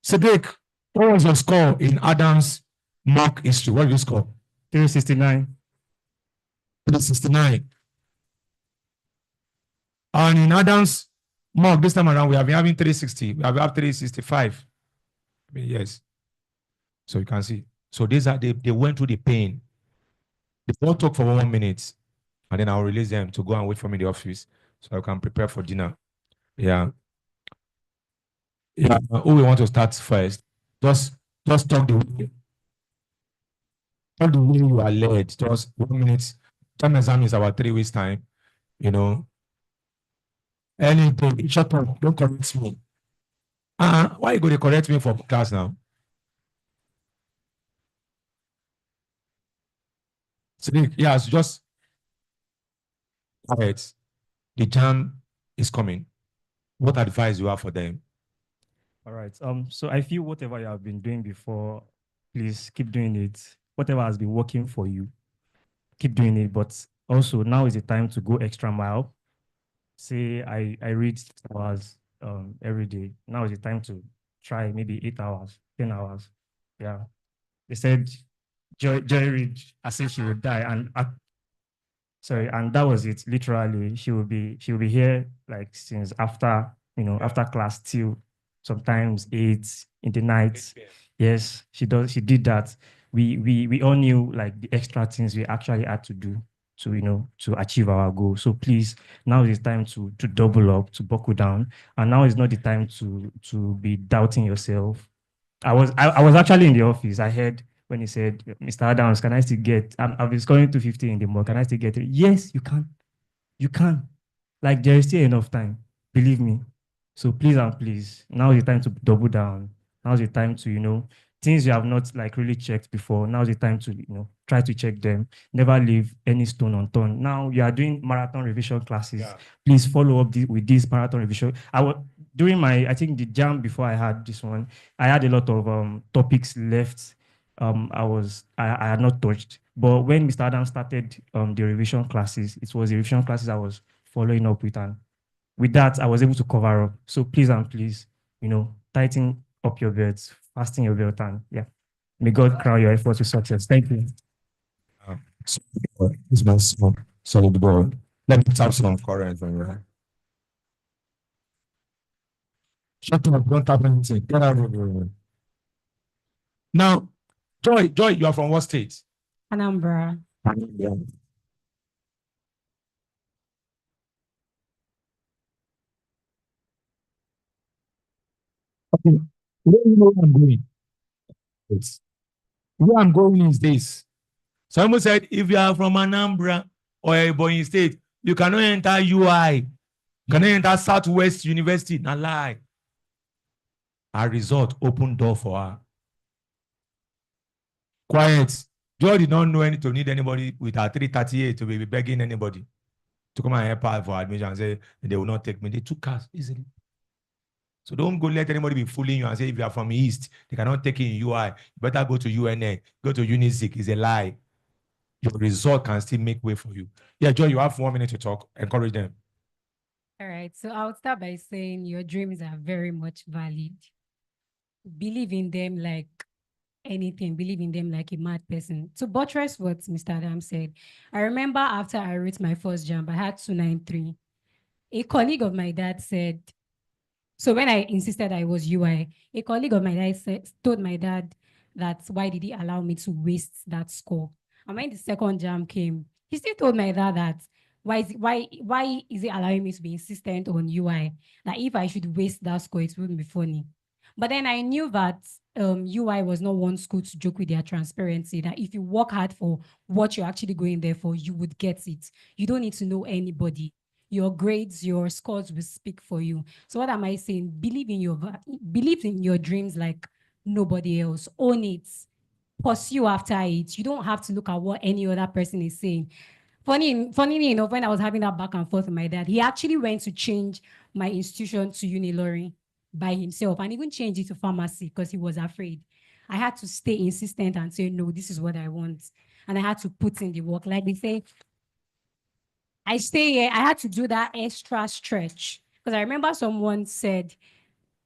Sadiq, what was your score in Adams mock history? What did you score? 369. 369. And in Adams mock this time around, we have been having 360. We have 365. I mean, yes. So you can see. So these are they went through the pain. They all talk for 1 minute, and then I'll release them to go and wait for me in the office so I can prepare for dinner. Yeah. Yeah. Who we want to start first? Just talk the way you are led. Just 1 minute. Time exam is about 3 weeks time. You know. Anything. Shut up. Don't correct me. Why you going to correct me for class now? So yes, just quiet. The jam is coming. What advice you have for them? All right. So I feel whatever you have been doing before, please keep doing it. Whatever has been working for you, keep doing it. But also now is the time to go extra mile. Say I read 6 hours every day. Now is the time to try maybe 8 hours, 10 hours. Yeah. They said Joy read as if she would die, and sorry, and that was it. Literally, she will be here like since after after class till sometimes 8 in the night. Yes, she did that. We all knew like the extra things we actually had to do to achieve our goal. So please, now is time to double up, to buckle down, and now is not the time to be doubting yourself. I was actually in the office. I heard when he said, "Mr. Adams, can I still get? I've been scoring 250 in the month. Can I still get it?" Yes, you can. You can. Like there is still enough time. Believe me. So please and please, now is the time to double down. Now is the time to things you have not like really checked before. Now is the time to try to check them. Never leave any stone unturned. Now you are doing marathon revision classes. Yeah. Please follow up with this marathon revision. During I think the jam before I had this one, I had a lot of topics left. I had not touched. But when Mr. Adams started the revision classes, it was the revision classes I was following up with, and with that I was able to cover up. So please and please, tighten up your belts, fasten your belt, and yeah, may God crown your efforts with success. Thank you. This man solid ball. Let me tap some current on your hand. Shut up, don't tap anything. Get out of here. Now, Joy, you are from what state? Anambra. Yeah. Okay. Where you know where I'm going? Yes. Where I'm going is this. Someone said, if you are from Anambra or Ebonyi State, you cannot enter UI. You cannot enter Southwest University. Not lie. Our result opened door for her. Quiet. Joy did not know to need anybody with her 338 to be begging anybody to come and help her for admission and say they will not take me. They took us easily. So don't go let anybody be fooling you and say if you are from East, they cannot take you in UI. You better go to UNA, go to Unizik. It's a lie. Your result can still make way for you. Yeah, Joy, you have 1 minute to talk. Encourage them. All right. So I'll start by saying your dreams are very much valid. Believe in them like anything. Believe in them like a mad person. To buttress what Mr. Adams said, I remember after I wrote my first Jamb, I had 293. A colleague of my dad said, so when I insisted I was UI, a colleague of my dad told my dad that why did he allow me to waste that score? And when the second jam came, he still told my dad that why is he allowing me to be insistent on UI? That if I should waste that score, it wouldn't be funny. But then I knew that UI was not one school to joke with their transparency, that if you work hard for what you're actually going there for, you would get it. You don't need to know anybody. Your grades, your scores will speak for you. So what am I saying? Believe in your dreams like nobody else. Own it. Pursue after it. You don't have to look at what any other person is saying. Funnily enough, when I was having that back and forth with my dad, he actually went to change my institution to Uniloring by himself and even changed it to pharmacy because he was afraid. I had to stay insistent and say, no, this is what I want. And I had to put in the work. Like they say, I stay here. I had to do that extra stretch because I remember someone said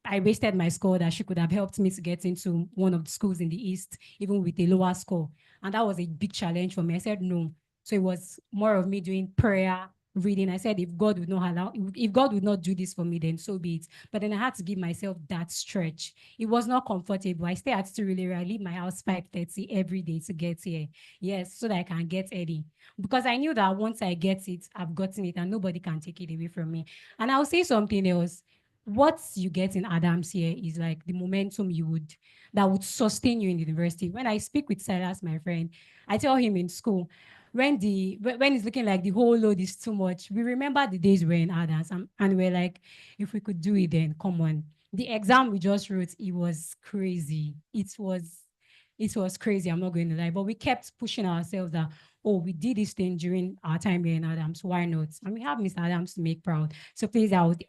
I wasted my score that she could have helped me to get into one of the schools in the East, even with a lower score. And that was a big challenge for me. I said no. So it was more of me doing prayer, reading. I said, if God would not allow, if God would not do this for me, then so be it. But then I had to give myself that stretch. It was not comfortable. I stay at Stirulere. I leave my house 5:30 every day to get here. Yes, so that I can get early. Because I knew that once I get it, I've gotten it and nobody can take it away from me. And I'll say something else. What you get in Adams here is like the momentum that would sustain you in the university. When I speak with Silas, my friend, I tell him in school, when it's looking like the whole load is too much, we remember the days we were in Adams and we're like, if we could do it then, come on. The exam we just wrote, it was crazy. It was crazy, I'm not going to lie. But we kept pushing ourselves that, oh, we did this thing during our time here in Adams, why not? And we have Mr. Adams to make proud. So please, I would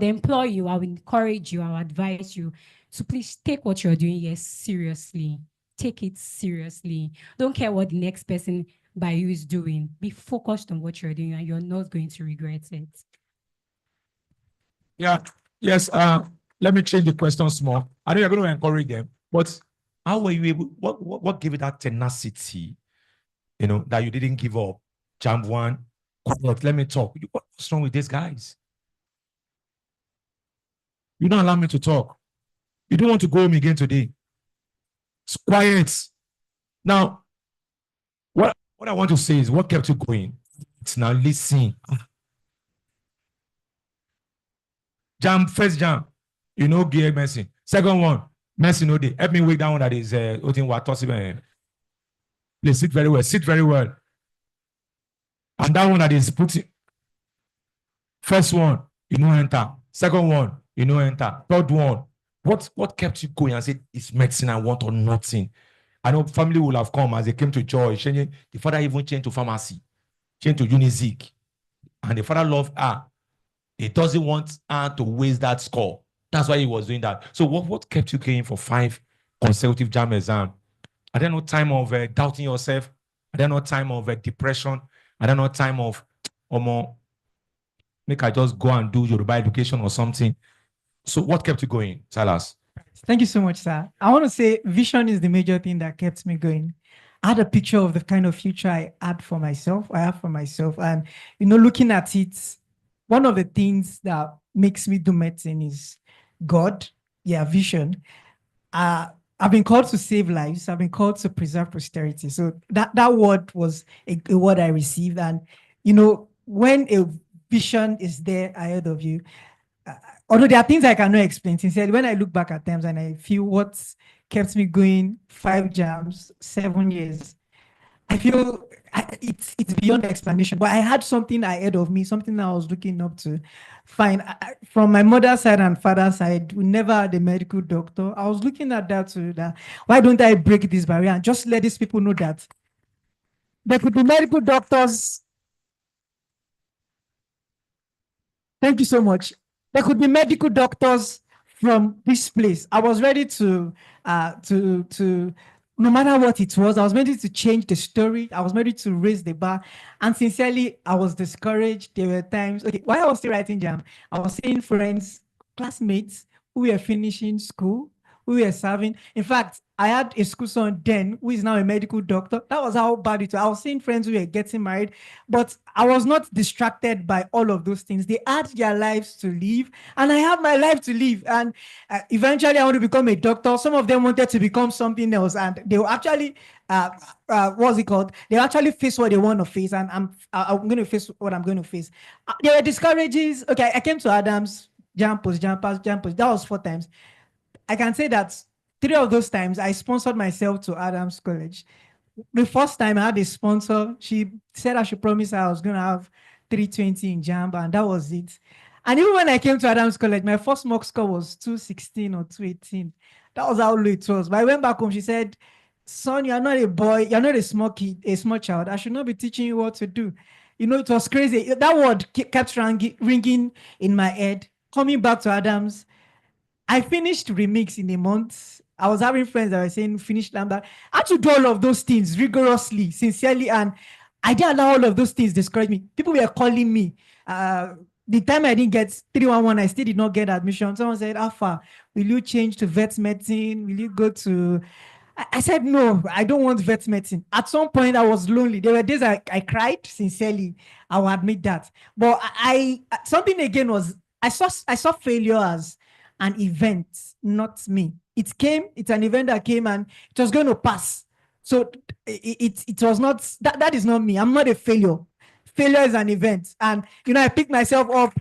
employ you, I would encourage you, I would advise you to please take what you're doing here seriously. Take it seriously. Don't care what the next person by you is doing. Be focused on what you're doing and you're not going to regret it. Yeah. Yes. Let me change the question small. I know you're going to encourage them, but how were you able? What gave you that tenacity? You know that you didn't give up. Jamb one. Let me talk. What's wrong with these guys? You don't allow me to talk. You don't want to go home again today. It's quiet. Now, what I want to say is what kept you going? It's now listen. First jam, you know, gay Messi. Second one, Messi no day. Help me wake down one that is please sit very well. Sit very well. And that one that is putting first one, you know, enter. Second one, you know, enter. Third one, what kept you going and said it's medicine I want or nothing? I know family will have come as they came to church. The father even changed to pharmacy, changed to Unizik. And the father loved her. He doesn't want her to waste that score. That's why he was doing that. So what kept you going for 5 consecutive JAMB exams? I don't know time of doubting yourself. I don't know time of depression. I don't know time of make I just go and do Yoruba education or something. So what kept you going, Silas? Thank you so much, sir. I want to say vision is the major thing that kept me going. I had a picture of the kind of future I have for myself. And, looking at it, one of the things that makes me do medicine is God, vision. I've been called to save lives. I've been called to preserve posterity. So that word was a word I received. And, when a vision is there ahead of you, although there are things I cannot explain, sincerely, when I look back at times and I feel what's kept me going 5 jams, 7 years, I feel it's beyond explanation. But I had something ahead of me, something I was looking up to. Fine. From my mother's side and father's side, we never had a medical doctor. I was looking at that too. Why don't I break this barrier and just let these people know that there could be medical doctors. Thank you so much. There could be medical doctors from this place. I was ready to no matter what it was, I was ready to change the story. I was ready to raise the bar. And sincerely, I was discouraged. There were times, while I was still writing JAMB, I was seeing friends, classmates who were finishing school, who we were serving. In fact, I had a school son then who is now a medical doctor. That was how bad it was. I was seeing friends who were getting married, but I was not distracted by all of those things. They had their lives to live, and I have my life to live. And eventually, I want to become a doctor. Some of them wanted to become something else, and they were actually, what's it called? They actually face what they want to face, and I'm going to face what I'm going to face. There were discourages. Okay, I came to Adams, Jamb, Jamb. That was 4 times. I can say that 3 of those times I sponsored myself to Adams College. The first time I had a sponsor, she said I should promise her I was going to have 320 in Jamb, and that was it. And even when I came to Adams College, my first mock score was 216 or 218. That was how low it was. But I went back home, she said, son, you're not a boy, you're not a small kid, a small child. I should not be teaching you what to do. You know, it was crazy. That word kept ringing in my head. Coming back to Adams, I finished Remix in a month. I was having friends that were saying, finish Lambda. I had to do all of those things rigorously, sincerely, and I didn't allow all of those things discourage me. People were calling me. The time I didn't get 311, I still did not get admission. Someone said, Alpha, will you change to vet medicine? Will you go to... I said, no, I don't want vet medicine. At some point, I was lonely. There were days I cried, sincerely. I will admit that. But something again was, I saw failure as an event, not me. It's an event that came and it was going to pass. So it was not, that is not me. I'm not a failure. Failure is an event. And, you know, I picked myself up.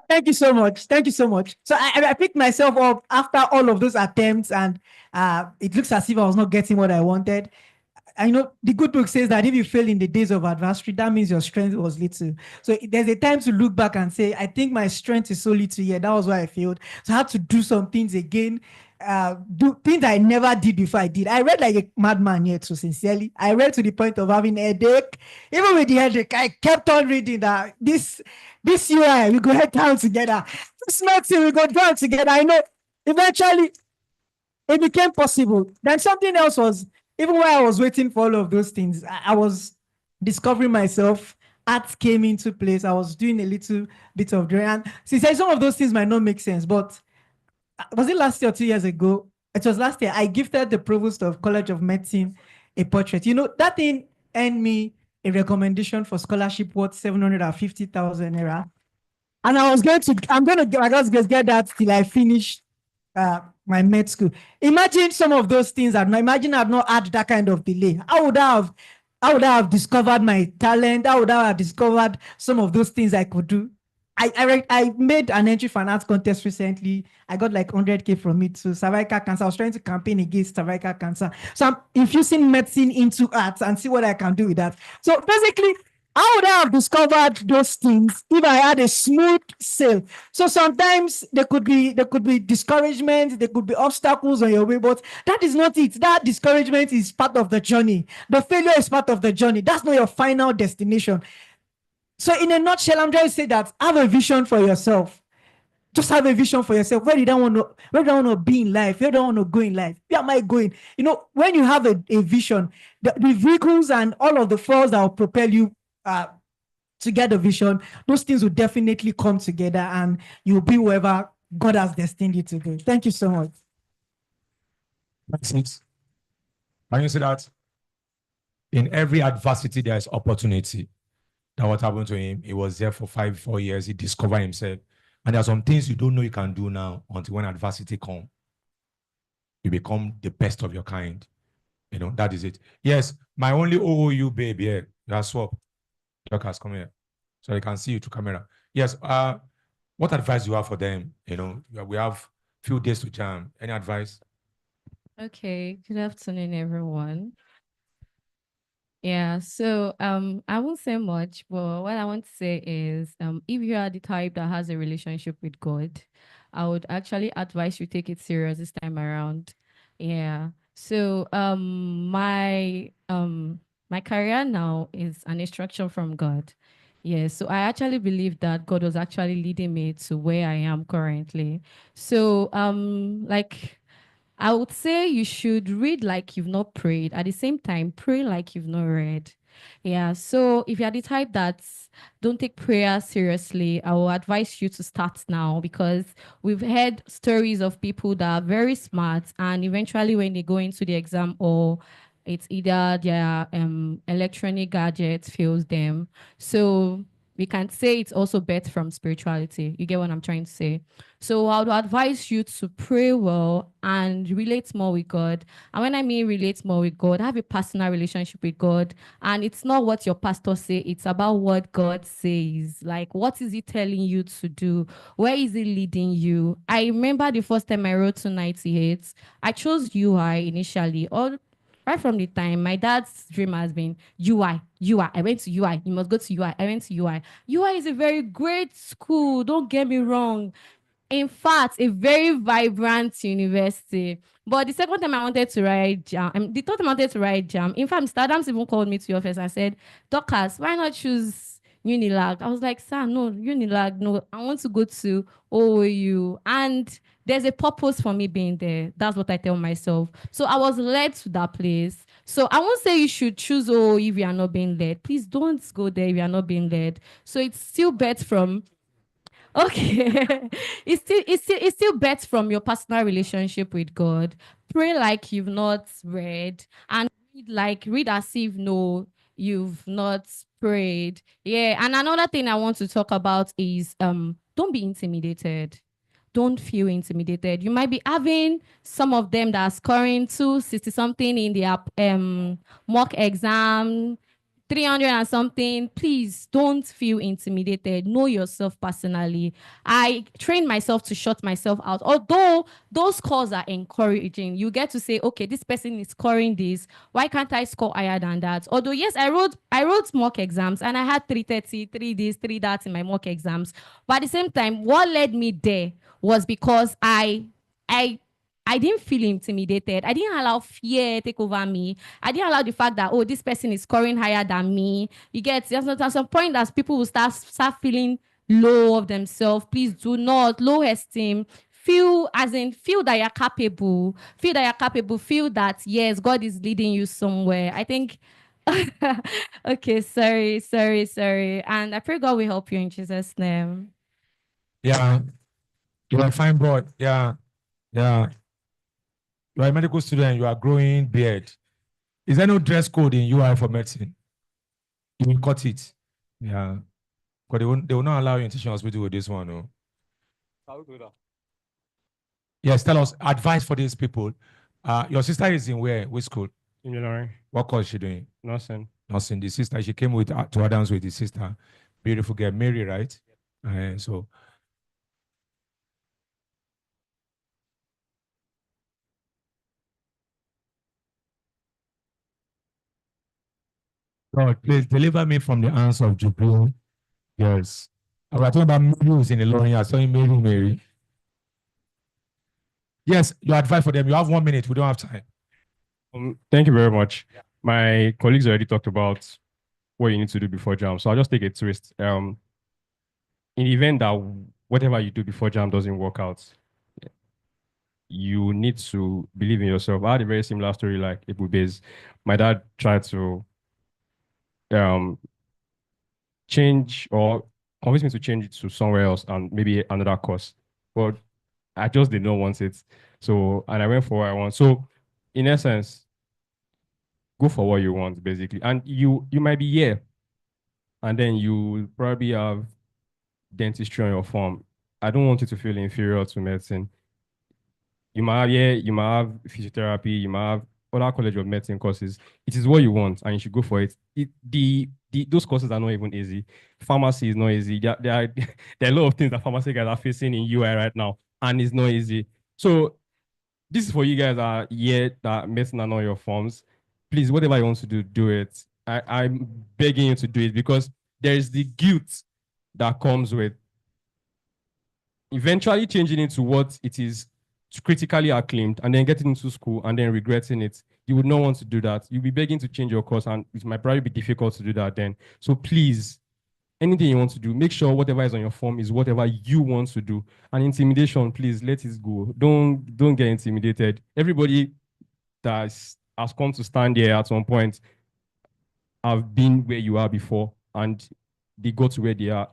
Thank you so much. Thank you so much. So I picked myself up after all of those attempts, and it looks as if I was not getting what I wanted. I know the good book says that if you fail in the days of adversity, that means your strength was little. So there's a time to look back and say, I think my strength is so little here. That was why I failed. So I had to do some things again, do things I never did before I did. I read like a madman here too, sincerely. I read to the point of having a headache. Even with the headache, I kept on reading that this UI, we go head down together. This next thing, we go down together. I know eventually it became possible. Then something else was, even while I was waiting for all of those things, I was discovering myself. Art came into place. I was doing a little bit of drawing. And since some of those things might not make sense, but was it last year or 2 years ago? It was last year. I gifted the provost of College of Medicine a portrait. You know, that thing earned me a recommendation for scholarship worth 750,000 naira. And I'm going to get that till I finish my med school. Imagine some of those things. Imagine I've not had that kind of delay. How would I have discovered my talent? How would I have discovered some of those things I could do? I made an entry for an art contest recently. I got like 100K from it to cervical cancer. I was trying to campaign against cervical cancer. So I'm infusing medicine into art and see what I can do with that. So basically, how would I have discovered those things if I had a smooth sail? So sometimes there could be discouragement, there could be obstacles on your way, but that is not it. That discouragement is part of the journey. The failure is part of the journey. That's not your final destination. So in a nutshell, I'm trying to say that have a vision for yourself. Just have a vision for yourself. Where do I want to be in life? Where do I want to go in life? Where am I going? You know, when you have a vision, the vehicles and all of the force that will propel you to get a vision, those things will definitely come together and you'll be whoever God has destined you to be. Thank you so much. That's it. Can you see that? In every adversity, there is opportunity. That what happened to him, he was there for 4 years, he discovered himself. And there are some things you don't know you can do now until when adversity comes. You become the best of your kind. You know, that is it. Yes, my only OOU babe here, you are swap. Doctors, come here. So they can see you through camera. Yes, what advice do you have for them? You know, we have few days to jam. Any advice? Okay, good afternoon, everyone. Yeah, so I won't say much, but what I want to say is if you are the type that has a relationship with God, I would actually advise you take it serious this time around. Yeah. So my career now is an instruction from God. Yeah, so I actually believe that God was actually leading me to where I am currently. So like I would say you should read like you've not prayed. At the same time, pray like you've not read. Yeah. So if you're the type that don't take prayer seriously, I will advise you to start now, because we've heard stories of people that are very smart and eventually when they go into the exam, or it's either their electronic gadget fails them. So we can say it's also birthed from spirituality. You get what I'm trying to say? So I would advise you to pray well and relate more with God. And when I mean relate more with God, have a personal relationship with God. And it's not what your pastor say, it's about what God says. Like, what is he telling you to do? Where is he leading you? I remember the first time I wrote 298, I chose UI initially. All right from the time, my dad's dream has been UI, UI. I went to UI. You must go to UI. I went to UI. UI is a very great school. Don't get me wrong. In fact, a very vibrant university. But the second time I wanted to write Jam, the third time I wanted to write Jam, in fact, Mr. Adams even called me to your office and said, Dorcas, why not choose Unilag? I was like, sir, no, Unilag, no, I want to go to OOU. And there's a purpose for me being there. That's what I tell myself. So I was led to that place. So I won't say you should choose OOU if you are not being led. Please don't go there if you are not being led. So it's still bet from okay. It's still bet from your personal relationship with God. Pray like you've not read, and read as if no, you've not prayed. Yeah. And another thing I want to talk about is don't be intimidated. Don't feel intimidated. You might be having some of them that are scoring 260 something in their mock exam, 300 and something. Please don't feel intimidated. Know yourself personally. I trained myself to shut myself out. Although those scores are encouraging, you get to say, okay, this person is scoring this. Why can't I score higher than that? Although, yes, I wrote mock exams and I had 330, 3 this, 3 that in my mock exams. But at the same time, what led me there was because I I didn't feel intimidated. I didn't allow fear take over me. I didn't allow the fact that, oh, this person is scoring higher than me. You get, there's not at some point that people will start feeling low of themselves. Please do not low esteem. Feel that you're capable. Feel that you're capable. Feel that yes, God is leading you somewhere. I think. Okay, sorry. And I pray God will help you in Jesus' name. Yeah, you're a fine boy. Yeah. You are a medical student, you are growing beard. Is there no dress code in UI for medicine? You will cut it. Yeah. Because they will not allow you in teaching hospital with this one. No. I'll do that. Yes, tell us advice for these people. Your sister is in where? Which school? Engineering. What course is she doing? Nursing. Nursing. The sister, she came with to Adams with the sister. Beautiful girl, Mary, right? So God, please deliver me from the hands of Jubilee. Yes. I was talking about Mary who's in the Lord. I saw Mary. Yes, your advice for them. You have 1 minute. We don't have time. Thank you very much. My colleagues already talked about what you need to do before JAM. So I'll just take a twist. In the event that whatever you do before JAM doesn't work out, you need to believe in yourself. I had a very similar story like Ibube's. My dad tried to change or convince me to change it to somewhere else and maybe another course. But I just did not want it. So, and I went for what I want. So, in essence, go for what you want, basically. And you might be here, and then you probably have dentistry on your form. I don't want you to feel inferior to medicine. You might have, you might have physiotherapy, you might have other college of medicine courses. It is what you want, and you should go for it. Those courses are not even easy. Pharmacy is not easy. There are a lot of things that pharmacy guys are facing in UI right now, and it's not easy. So this is for you guys that are here that medicine are not your forms. Please, whatever you want to do, do it. I'm begging you to do it because there is the guilt that comes with eventually changing into what it is critically acclaimed and then getting into school and then regretting it. You would not want to do that. You'll be begging to change your course and it might probably be difficult to do that then. So please anything you want to do, make sure whatever is on your form is whatever you want to do. And intimidation, please let it go. Don't get intimidated. Everybody that has come to stand here at some point have been where you are before, and they got to where they are.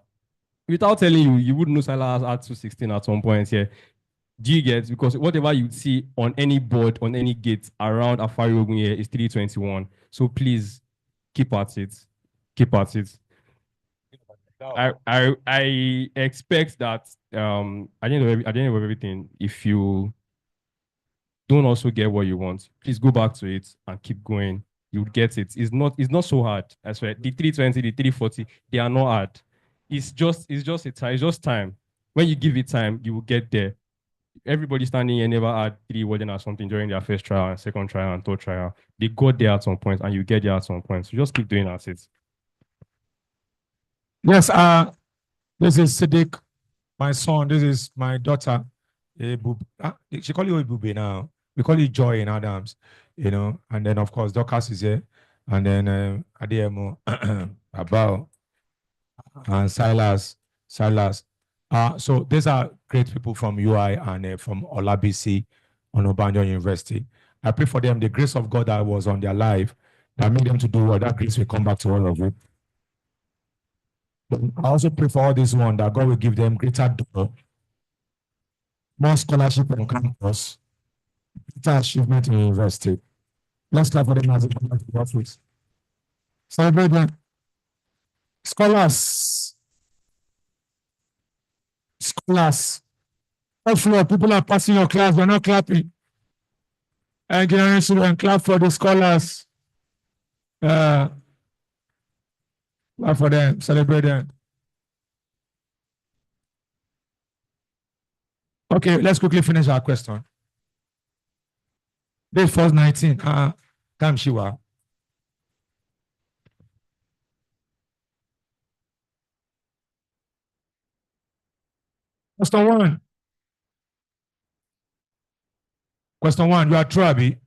Without telling you, you would know Salah had 216 at some point here. Do you get? Because whatever you see on any board, on any gate around Afari Ogun here is 321. So please keep at it. Keep at it. I expect that at the end of everything, if you don't also get what you want, please go back to it and keep going. You'll get it. It's not so hard. I swear. The 320, the 340, they are not hard. It's just time. When you give it time, you will get there. Everybody standing here never had 3 wedding or something during their first trial and second trial and third trial. They got there at some point, and you get there at some point. So just keep doing that. Yes, this is Siddiq, my son. This is my daughter. She call you Ibube now. We call you Joy in Adams, and then of course Dorcas is here, and then Ademo, Abao, and Silas. So these are great people from UI and from Olabisi on Obanjo University. I pray for them the grace of God that was on their life that made them to do what that grace will come back to all of you. But I also pray for all this one that God will give them greater door, more scholarship on campus, greater achievement in university. Let's clap for them as they come back to the office. Celebrate them. Scholars. Floor, people are passing your class, they're not clapping. Engineering student, clap for the scholars. Clap for them, celebrate them. Okay, let's quickly finish our question. Day first 19. Come, Shiwa. Question 1. Question 1, you are true, Abi.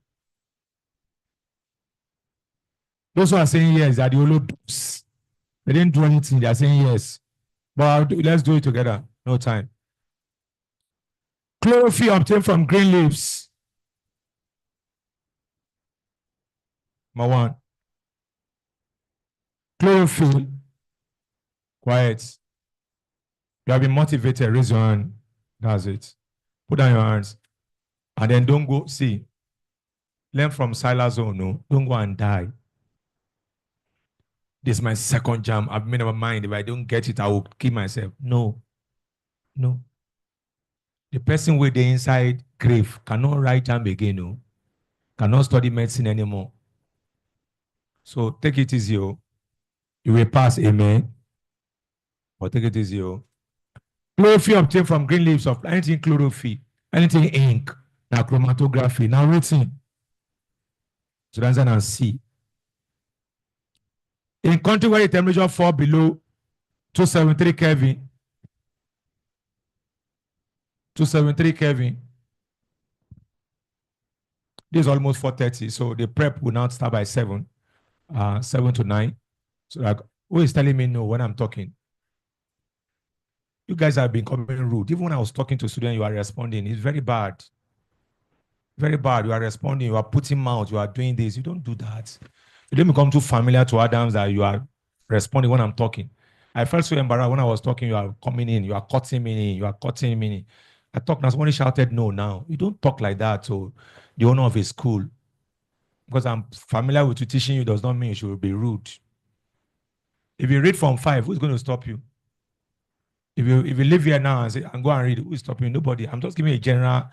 Those who are saying yes are the Olodus. They didn't do anything, they are saying yes. But let's do it together. No time. Chlorophyll obtained from green leaves. Number 1. Chlorophyll. Quiet. You have been motivated. Raise your hand. That's it. Put down your hands. And then don't go. See. Learn from Silas zone. No. Don't go and die. This is my second jam. I've made up my mind. If I don't get it, I will kill myself. No. The person with the inside grave cannot write jam again. No. Cannot study medicine anymore. So take it easy. You will pass. Amen. But take it easy. Chlorophyll obtained from green leaves of anything chlorophyll, anything ink, now chromatography, now written. So that's an C. In country where the temperature fall below 273 Kelvin, 273 Kelvin, this is almost 4:30. So the prep will now start by 7 to 9. So like, who is telling me no when I'm talking? You guys have been coming rude. Even when I was talking to students, you are responding. It's very bad. Very bad. You are responding. You are putting mouth. You are doing this. You don't do that. You don't become too familiar to Adams that you are responding when I'm talking. I felt so embarrassed when I was talking. You are coming in. You are cutting me in. You are cutting me in. I talked now. Somebody shouted no now. You don't talk like that to the owner of a school. Because I'm familiar with you teaching you does not mean you should be rude. If you read from 5, who's going to stop you? If you live here now and say and go and read, who is stopping you? Nobody. I'm just giving a general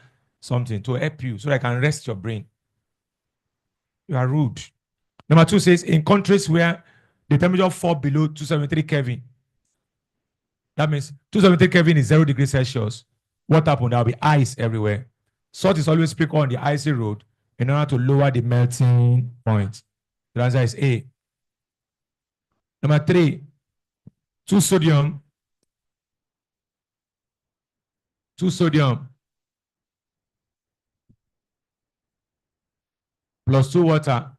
something to help you so that I can rest your brain. You are rude. Number 2 says in countries where the temperature fall below 273 Kelvin. That means 273 Kelvin is 0 degrees Celsius. What happened? There will be ice everywhere. Salt is always put on the icy road in order to lower the melting point. The answer is A. Number 3, 2 sodium plus 2 water .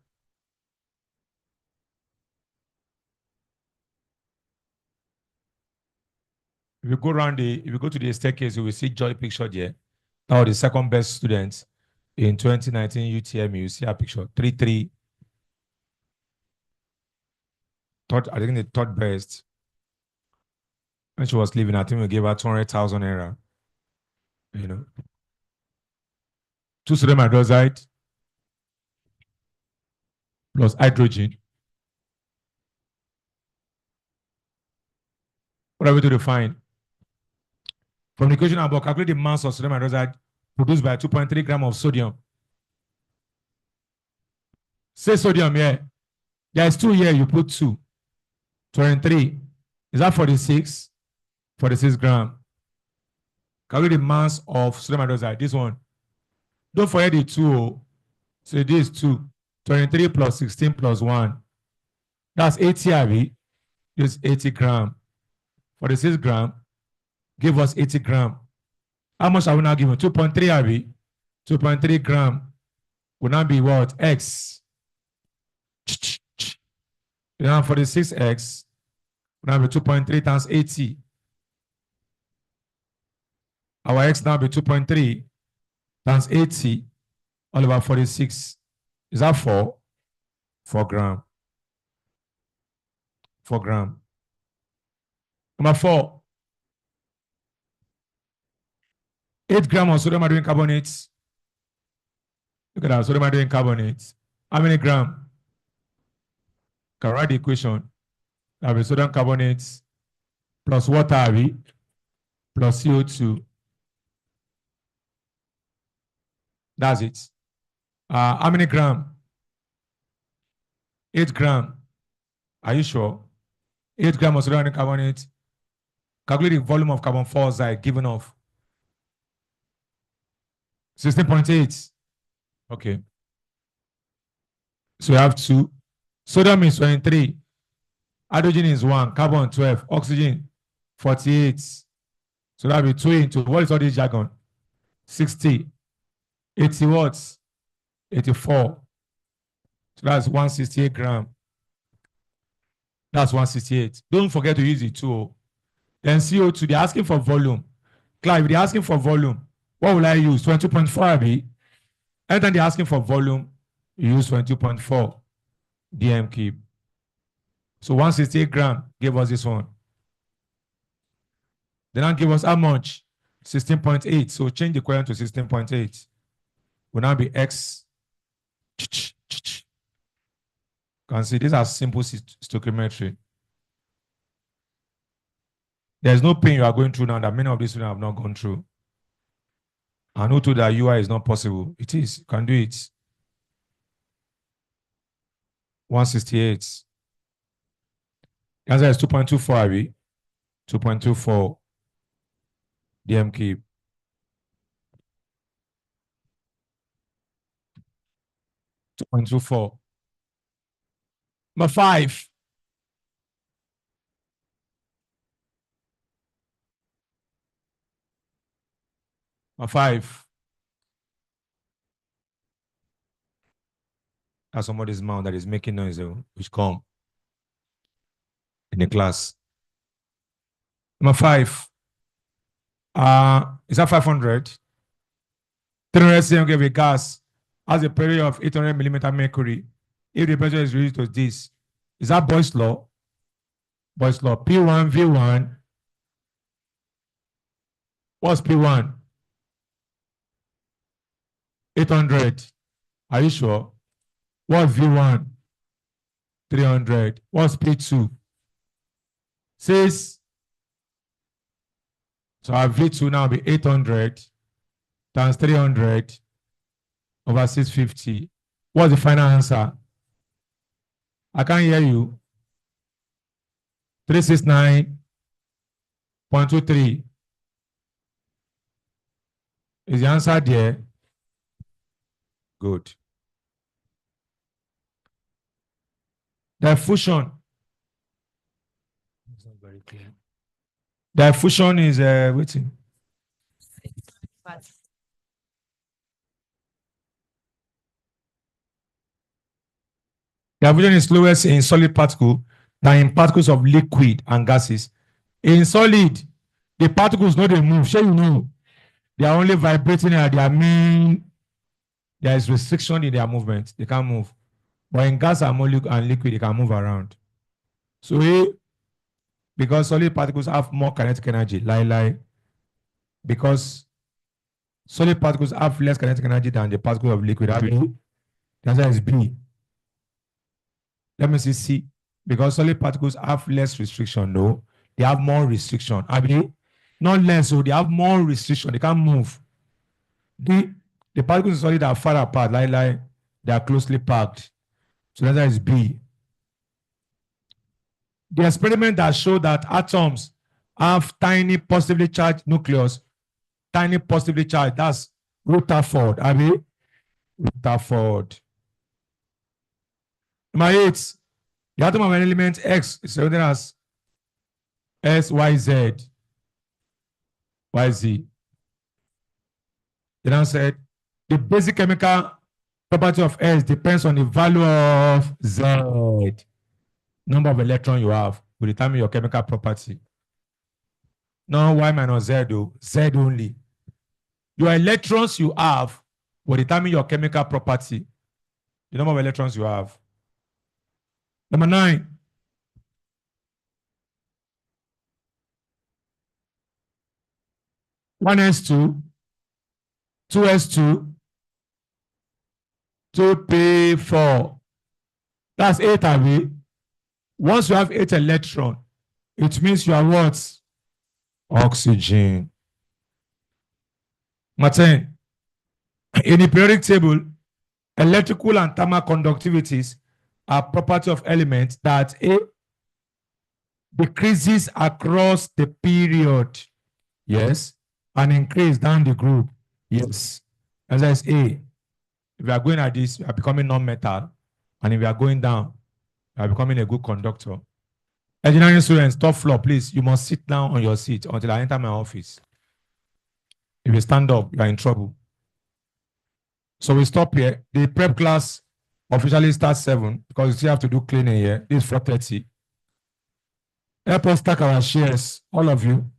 If you go to the staircase, you will see Joy picture there. Now the second best student in 2019 UTM, you see a picture 3-3. I think the third best. When she was leaving, I think we gave her 200,000 naira. You know, 2 sodium hydroxide plus hydrogen. What are we to define? From the equation above, calculate the mass of sodium hydroxide produced by 2.3 grams of sodium. Say sodium here. There is 2 here, you put 2. 23. Is that 46? 46 grams. Calculate the mass of sodium hydroxide. This one. Don't forget the 2. So this is 2. 23 plus 16 plus 1. That's 80 IV. This is 80 grams. 46 grams. Give us 80 grams. How much are we now giving? 2.3 IV. 2.3 grams will now be what? X. Now 46x will now be 2.3 times 80. Our x now be 2.3 times 80 all over 46. Is that 4? 4 grams. 4 grams. Number 4. 8 grams of sodium hydrogen carbonate. Look at that, sodium hydrogen carbonate. How many grams? Can write the equation. That will be sodium carbonate plus water plus CO2. That's it. How many grams? 8 grams. Are you sure? 8 grams of sodium carbonate. Calculate the volume of carbon dioxide given off. 16.8. Okay. So we have 2. Sodium is 23. Hydrogen is 1. Carbon 12. Oxygen 48. So that will be 2 into, what is all this jargon? 60. 80 watts. 84. So that's 168 grams. That's 168. Don't forget to use the 2. Then CO2, they're asking for volume. Clive, if they're asking for volume, what will I use? 22.4 IV. Anytime they're asking for volume, you use 22.4 DM cube. So 168 grams gave us this one. Then now give us how much? 16.8. So change the equation to 16.8. Will now be X. Can see these are simple stoichiometry. There's no pain you are going through now that many of these students have not gone through. And who told that UI is not possible? It is. You can do it. 168. The answer is 2.24 IV. 2.24 DM cube. .24. Number 5. Number 5. That's somebody's mouth that is making noise, which come in the class. Number 5. Is that 500? 300 cm of a gas has a pressure of 800 millimeter mercury. If the pressure is reduced to this, is that Boyle's law? Boyle's law. P1, V1. What's P1? 800. Are you sure? What's V1? 300. What's P2? 6. So our V2 now be 800 times 300 over 650. What's the final answer? I can't hear you. 369.23. Is the answer there? Good. Diffusion. It's not very clear. Diffusion is waiting. Diffusion is slowest in solid particle than in particles of liquid and gases. In solid, The particles no dey move. Shey you know? They are only vibrating at their mean. There is restriction in their movement. They can't move. But in gas and molecule and liquid, they can move around. So because solid particles have more kinetic energy, because solid particles have less kinetic energy than the particles of liquid. The answer is B. Let me see C. Because solid particles have less restriction. No, they have more restriction. Not less, so they have more restriction. They can't move. The particles in solid are far apart, they are closely packed. So the answer is B. The experiment that showed that atoms have tiny positively charged nucleus, tiny positively charged. That's Rutherford. Rutherford. Number 8. The atom of an element X is written as SYZ. YZ. Then I said the basic chemical property of S depends on the value of Z. Number of electrons you have will determine your chemical property. No Y minus Z, though. Z only. Your electrons you have will determine your chemical property. The number of electrons you have. Number 9. One S2, 2S2, 2P4. That's 8, Abby. Once you have 8 electrons, it means you are what? Oxygen. Martin, in the periodic table, electrical and thermal conductivities are property of elements that decreases across the period. Yes. And increase down the group. Yes. As I say, if we are going at this, we are becoming non-metal. And if we are going down, we are becoming a good conductor. Engineering students, top floor, please. You must sit down on your seat until I enter my office. If you stand up, you are in trouble. So we stop here. The prep class officially starts 7 because you still have to do cleaning here. This is 4:30. Help us stack our shares, all of you.